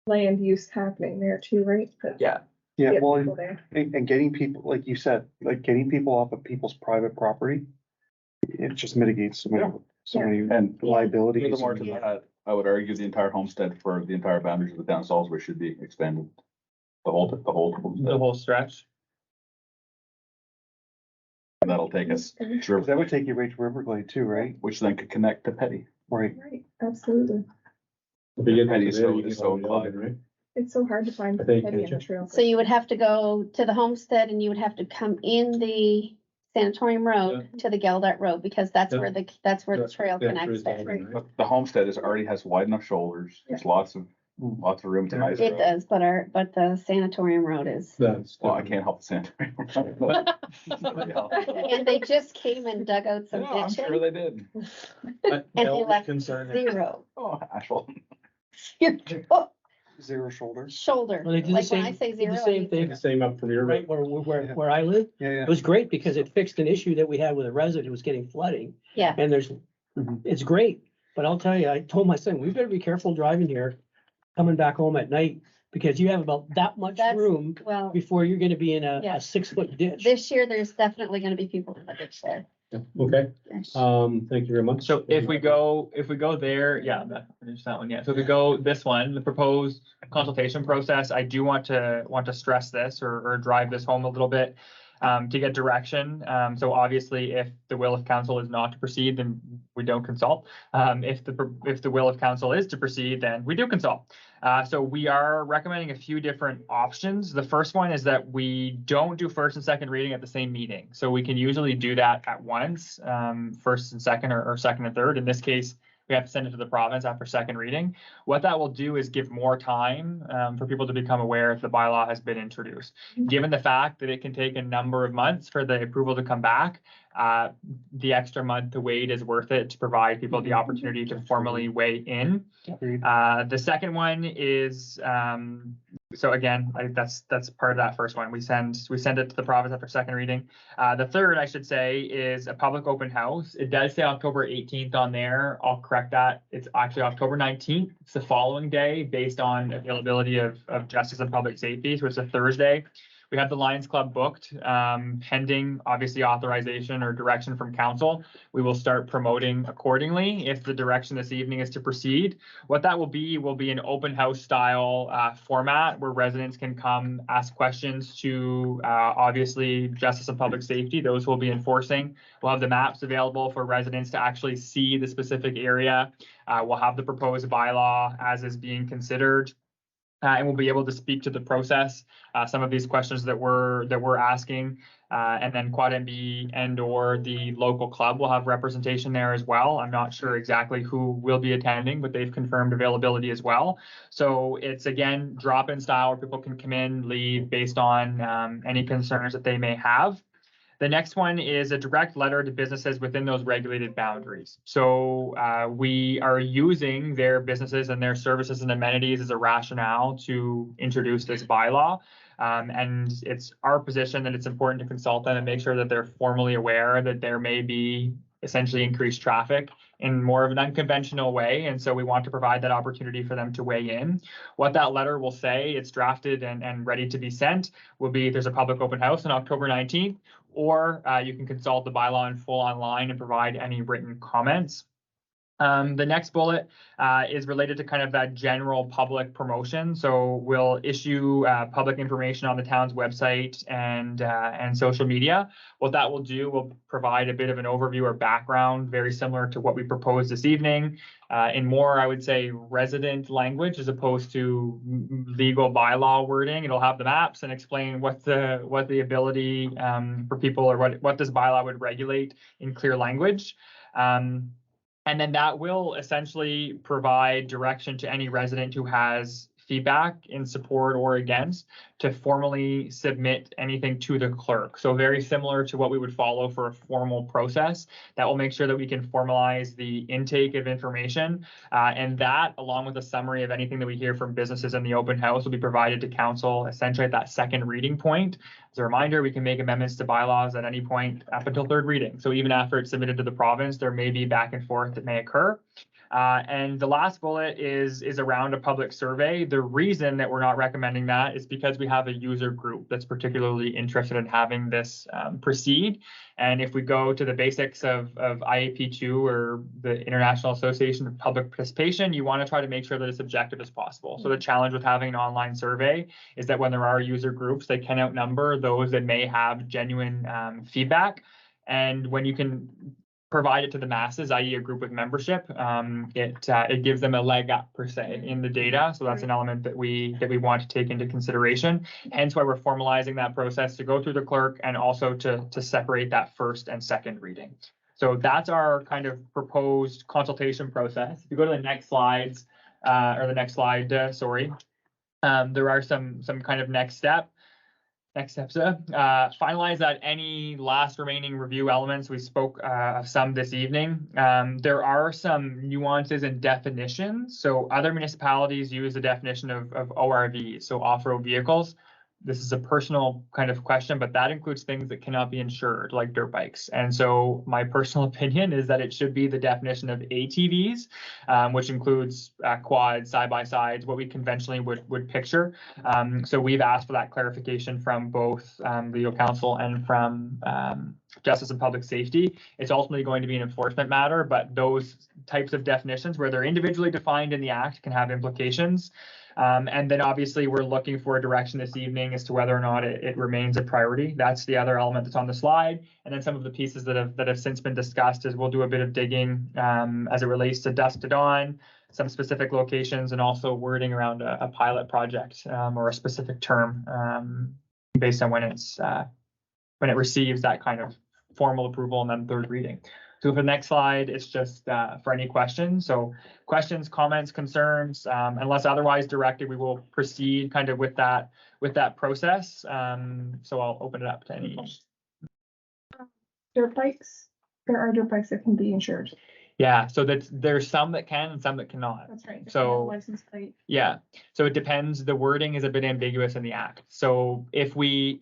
land use happening there too, right? But Yeah. Yeah, get well, people there. and getting people, like you said, like getting people off of people's private property, it just mitigates so many And liabilities. furthermore to that, I would argue the entire homestead for the entire boundaries of the town of Salisbury should be expanded. The whole The homestead. whole stretch. And that'll take us, sure, That would take you right to Riverglade too, right? which then could connect to Petty. Right. Right, absolutely. Petty is so inclined. right? It's so hard to find I think Petty on the it's- trail. so you would have to go to the homestead and you would have to come in the Sanatorium Road to the Geldart Road, because that's Yeah. where the trail connects there. But the homestead already has wide enough shoulders. There's lots of room to nice. It does, but the Sanatorium Road is, That's. Well, I can't help the sanitary. and they just came and dug out some Yeah, I'm sure ditching they did. But and they Elton's left concern is- zero. Oh, Asheville. Zero shoulders. Shoulder, Well, they did the like when I same- say did zero. the I same mean thing. The same up from your. Right, where I live, Yeah, it was great because it fixed an issue that we had with a resident who was getting flooding. Yeah. And it's great, but I'll tell you, I told my son, we better be careful driving here, coming back home at night, because you have about that much That's- room Well, before you're gonna be in Yeah. a 6-foot ditch. this year, there's definitely gonna be people in the ditch there. Okay, thank you very much. So if we go there, yeah, finish that one, yeah. So if we go this one, the proposed consultation process, I do want to stress this or drive this home a little bit. To get direction. So obviously, if the will of council is not to proceed, then we don't consult. If the will of council is to proceed, then we do consult. So we are recommending a few different options. The first one is that we don't do first and second reading at the same meeting. So we can usually do that at once, first and second or second and third. In this case, we we have to send it to the province after second reading. What that will do is give more time for people to become aware if the bylaw has been introduced. Given the fact that it can take a number of months for the approval to come back, the extra month to wait is worth it to provide people the opportunity to formally weigh in. The second one is, so again, that's part of that first one. We send it to the province after second reading. The third, I should say, is a public open house. It does say October 18th on there. I'll correct that. It's actually October 19th. It's the following day based on availability of justice and public safety. So it's a Thursday. We have the Lions Club booked, pending obviously authorization or direction from council. We will start promoting accordingly if the direction this evening is to proceed. What that will be an open house style format where residents can come ask questions to obviously justice and public safety, those who will be enforcing. We'll have the maps available for residents to actually see the specific area. We'll have the proposed bylaw as is being considered. And we'll be able to speak to the process, some of these questions that we're asking, and then Quad MB and or the local club will have representation there as well. I'm not sure exactly who will be attending, but they've confirmed availability as well. So it's again drop-in style where people can come in, leave based on any concerns that they may have. The next one is a direct letter to businesses within those regulated boundaries. So we are using their businesses and their services and amenities as a rationale to introduce this bylaw. And it's our position that it's important to consult them and make sure that they're formally aware that there may be essentially increased traffic in more of an unconventional way. And so we want to provide that opportunity for them to weigh in. What that letter will say, it's drafted and ready to be sent, will be there's a public open house on October 19th, or you can consult the bylaw in full online and provide any written comments. The next bullet is related to kind of that general public promotion. So we'll issue public information on the town's website and social media. What that will do will provide a bit of an overview or background, very similar to what we proposed this evening, in more, I would say, resident language as opposed to legal bylaw wording. It'll have the maps and explain what the ability for people or what this bylaw would regulate in clear language. And then that will essentially provide direction to any resident who has feedback in support or against to formally submit anything to the clerk. So very similar to what we would follow for a formal process. That will make sure that we can formalize the intake of information. And that, along with a summary of anything that we hear from businesses in the open house, will be provided to council essentially at that second reading point. As a reminder, we can make amendments to bylaws at any point up until third reading. So even after it's submitted to the province, there may be back and forth that may occur. And the last bullet is around a public survey. The reason that we're not recommending that is because we have a user group that's particularly interested in having this proceed. And if we go to the basics of IAP2 or the International Association of Public Participation, you want to try to make sure that it's objective as possible. So the challenge with having an online survey is that when there are user groups, they can outnumber those that may have genuine feedback. And when you can provide it to the masses, i.e. a group with membership, it gives them a leg up per se in the data. So that's an element that we want to take into consideration. Hence why we're formalizing that process to go through the clerk and also to separate that first and second reading. So that's our kind of proposed consultation process. If you go to the next slides, or the next slide, sorry, there are some kind of next steps. Finalize that any last remaining review elements. We spoke of some this evening. There are some nuances and definitions. So other municipalities use the definition of ORVs, so off-road vehicles. This is a personal kind of question, but that includes things that cannot be insured, like dirt bikes. And so my personal opinion is that it should be the definition of ATVs, which includes quads, side-by-sides, what we conventionally would picture. So we've asked for that clarification from both legal counsel and from Justice and Public Safety. It's ultimately going to be an enforcement matter, but those types of definitions where they're individually defined in the Act can have implications. And then obviously we're looking for a direction this evening as to whether or not it remains a priority. That's the other element that's on the slide. And then some of the pieces that have since been discussed is we'll do a bit of digging as it relates to dusk to dawn, some specific locations, and also wording around a pilot project or a specific term based on when it receives that kind of formal approval and then third reading. So for the next slide, it's just for any questions. So questions, comments, concerns, unless otherwise directed, we will proceed kind of with that process. So I'll open it up to any. Dirt bikes, there are dirt bikes that can be insured. Yeah, so there's some that can and some that cannot. That's right. So- License plate. Yeah, so it depends. The wording is a bit ambiguous in the act. So if we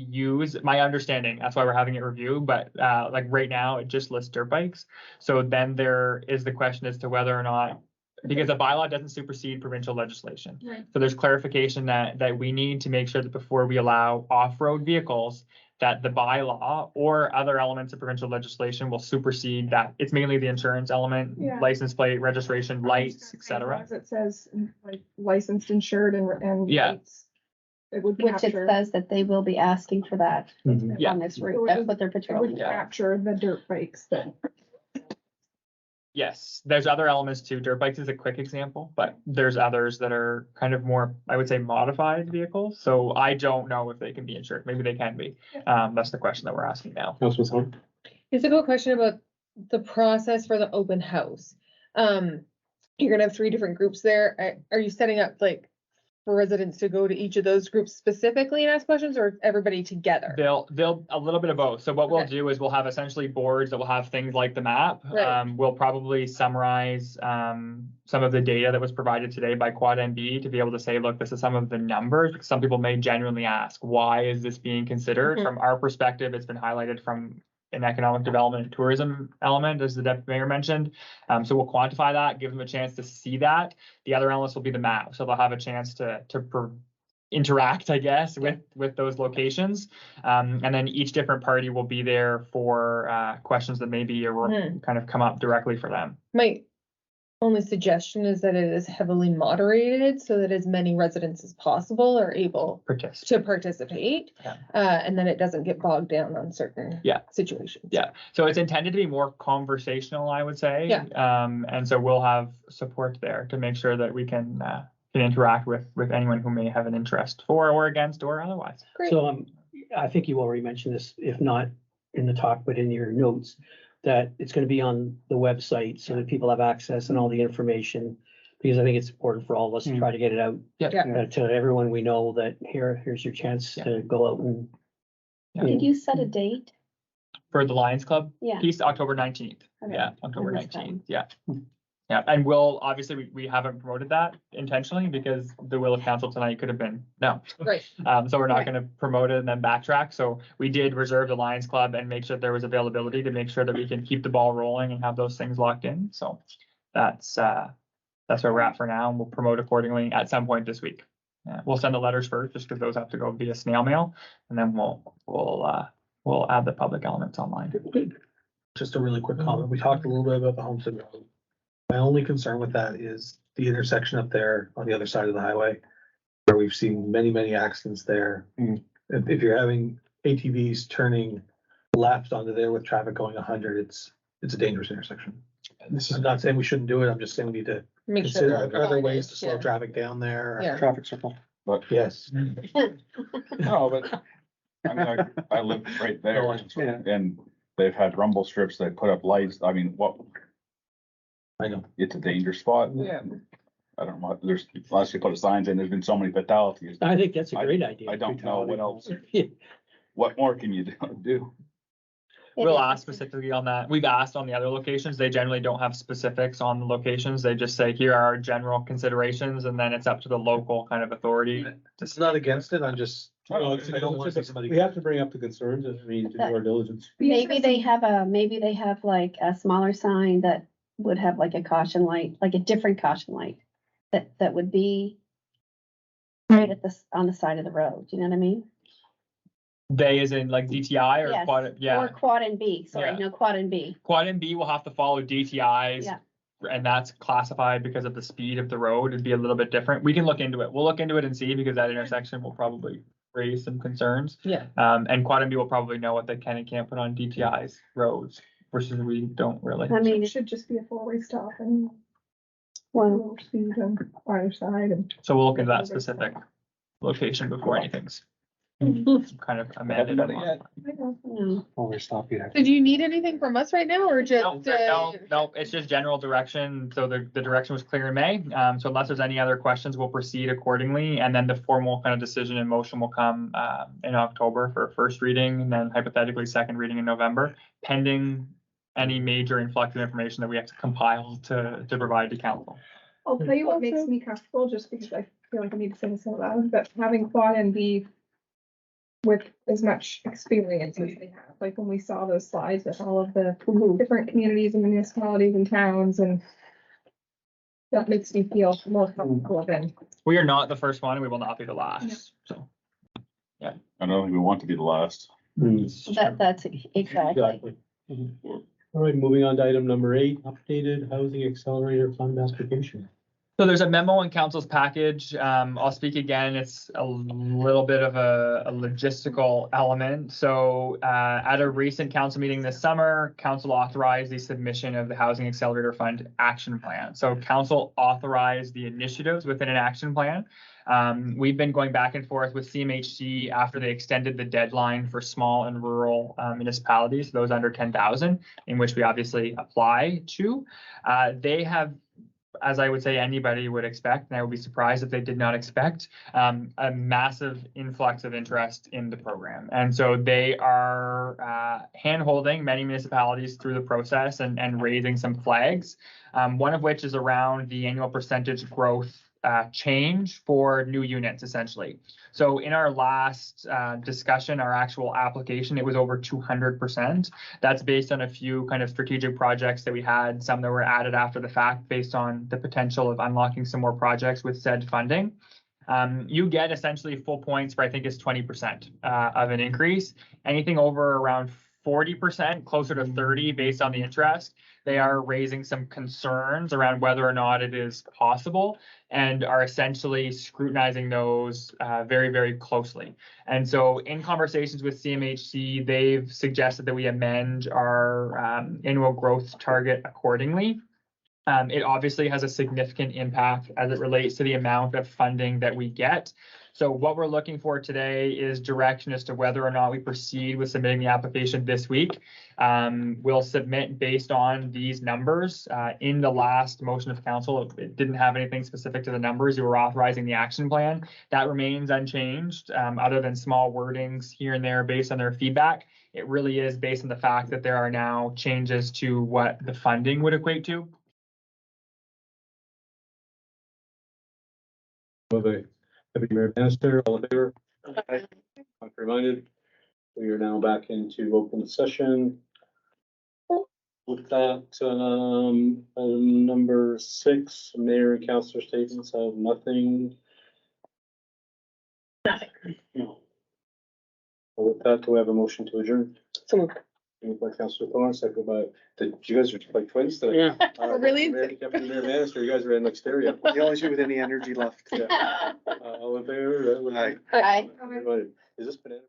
use, my understanding, that's why we're having it reviewed, but like right now, it just lists dirt bikes. So then there is the question as to whether or not, because the bylaw doesn't supersede provincial legislation. Right. So there's clarification that we need to make sure that before we allow off-road vehicles, that the bylaw or other elements of provincial legislation will supersede that. It's mainly the insurance element, Yeah. license plate, registration, lights, et cetera. As it says, like licensed, insured and. Yeah. lights, it would Which it capture, says that they will be asking for that Yeah. on this It route. would- That's what they're it would patrolling. Yeah. capture the dirt bikes that. Yes, there's other elements too. Dirt bikes is a quick example, but there's others that are kind of more, I would say, modified vehicles. So I don't know if they can be insured. Maybe they can be. That's the question that we're asking now. Councilor Song? It's a good question about the process for the open house. You're gonna have 3 different groups there. Are you setting up like for residents to go to each of those groups specifically and ask questions, or everybody together? They'll a little bit of both. So what we'll Okay. do is we'll have essentially boards that will have things like the map. Right. We'll probably summarize some of the data that was provided today by Quad NB to be able to say, look, this is some of the numbers. Because some people may genuinely ask, why is this being considered? Mhm. From our perspective, it's been highlighted from an economic development and tourism element, as the deputy mayor mentioned. So we'll quantify that, give them a chance to see that. The other elements will be the map. So they'll have a chance to interact, I guess, with those locations. And then each different party will be there for questions that maybe or kind of come up directly for them. My only suggestion is that it is heavily moderated so that as many residents as possible are able to participate. Yeah. And then it doesn't get bogged down on certain situations. Yeah, so it's intended to be more conversational, I would say. Yeah. And so we'll have support there to make sure that we can interact with anyone who may have an interest for or against or otherwise. Great. So I think you already mentioned this, if not in the talk, but in your notes, that it's going to be on the website so that people have access and all the information. Because I think it's important for all of us to try to get it out to everyone we know that here's your chance to go out and. Did you set a date? For the Lions Club? Yeah. Piece, October 19th. Okay. Yeah, October And this 19th, yeah. Yeah, and we'll, obviously, we haven't promoted that intentionally because the will of council tonight could have been, no. Right. So we're not gonna promote it and then backtrack. So we did reserve the Lions Club and make sure there was availability to make sure that we can keep the ball rolling and have those things locked in. So that's where we're at for now, and we'll promote accordingly at some point this week. Yeah, we'll send the letters first, just because those have to go via snail mail, and then we'll add the public elements online. Just a really quick comment. We talked a little bit about the Homestead Road. My only concern with that is the intersection up there on the other side of the highway, where we've seen many, many accidents there. If you're having ATVs turning left onto there with traffic going 100, it's a dangerous intersection. I'm not saying we shouldn't do it. I'm just saying we need to Make consider sure. are there ways to slow Yeah. traffic down there. Yeah. Traffic circle. But Yes. no, but I mean, I live right there Yeah. and they've had rumble strips, they put up lights. I mean, what? I know. It's a danger spot. Yeah. I don't know, there's, unless you put signs in, there's been so many fatalities. I think that's a great idea. I don't know what else, Yeah. what more can you do? We'll ask specifically on that. We've asked on the other locations. They generally don't have specifics on the locations. They just say, here are our general considerations, and then it's up to the local kind of authority. It's not against it. I'm just, Well, I don't want to see somebody. We have to bring up the concerns and we need to do our diligence. Maybe they have like a smaller sign that would have like a caution light, like a different caution light that would be right on the side of the road. You know what I mean? They is in like DTI or Yes, quad, yeah. Or Quad and B, sorry, Yeah. no, Quad and B. Quad and B will have to follow DTIs. Yeah. And that's classified because of the speed of the road. It'd be a little bit different. We can look into it. We'll look into it and see, because that intersection will probably raise some concerns. Yeah. And Quad and B will probably know what they can and can't put on DTI's roads versus we don't really. I mean, It should just be a four-way stop and well, low speed on either side and. So we'll look into that specific location before anything's kind of amended. and modified. Only stop you. So do you need anything from us right now or just? No, it's just general direction. So the direction was clear in May. So unless there's any other questions, we'll proceed accordingly. And then the formal kind of decision and motion will come in October for first reading and then hypothetically second reading in November, pending any major influx of information that we have to compile to provide to council. I'll tell you what makes me comfortable, just because I feel like I need to say this out loud, but having Quad and B with as much experience as they have, like when we saw those slides with all of the different communities and municipalities and towns, and that makes me feel more comfortable than. We are not the first one. We will not be the last. So, yeah. I don't think we want to be the last. That's exactly. All right, moving on to item number 8, updated housing accelerator fund application. So there's a memo in council's package. I'll speak again. It's a little bit of a logistical element. So at a recent council meeting this summer, council authorized the submission of the Housing Accelerator Fund action plan. So council authorized the initiatives within an action plan. We've been going back and forth with CMHC after they extended the deadline for small and rural municipalities, those under 10,000, in which we obviously apply to. They have, as I would say anybody would expect, and I would be surprised if they did not expect, a massive influx of interest in the program. And so they are hand-holding many municipalities through the process and raising some flags, one of which is around the annual percentage growth change for new units, essentially. So in our last discussion, our actual application, it was over 200%. That's based on a few kind of strategic projects that we had, some that were added after the fact based on the potential of unlocking some more projects with said funding. You get essentially full points for, I think it's 20% of an increase. Anything over around 40%, closer to 30 based on the interest. They are raising some concerns around whether or not it is possible and are essentially scrutinizing those very, very closely. And so in conversations with CMHC, they've suggested that we amend our annual growth target accordingly. It obviously has a significant impact as it relates to the amount of funding that we get. So what we're looking for today is direction as to whether or not we proceed with submitting the application this week. We'll submit based on these numbers. In the last motion of council, it didn't have anything specific to the numbers. You were authorizing the action plan. That remains unchanged, other than small wordings here and there based on their feedback. It really is based on the fact that there are now changes to what the funding would equate to. Deputy Mayor Bannister, all in favor? Reminded, we are now back into open session. With that, item number 6, mayor and councillor statements have nothing. No. With that, do we have a motion to adjourn? Moved by Councillor Thorne, second by, you guys are like twins today. Yeah. Really? Deputy Mayor Bannister, you guys are in like stereo. The only two with any energy left. All in favor? Aye. Is this banana?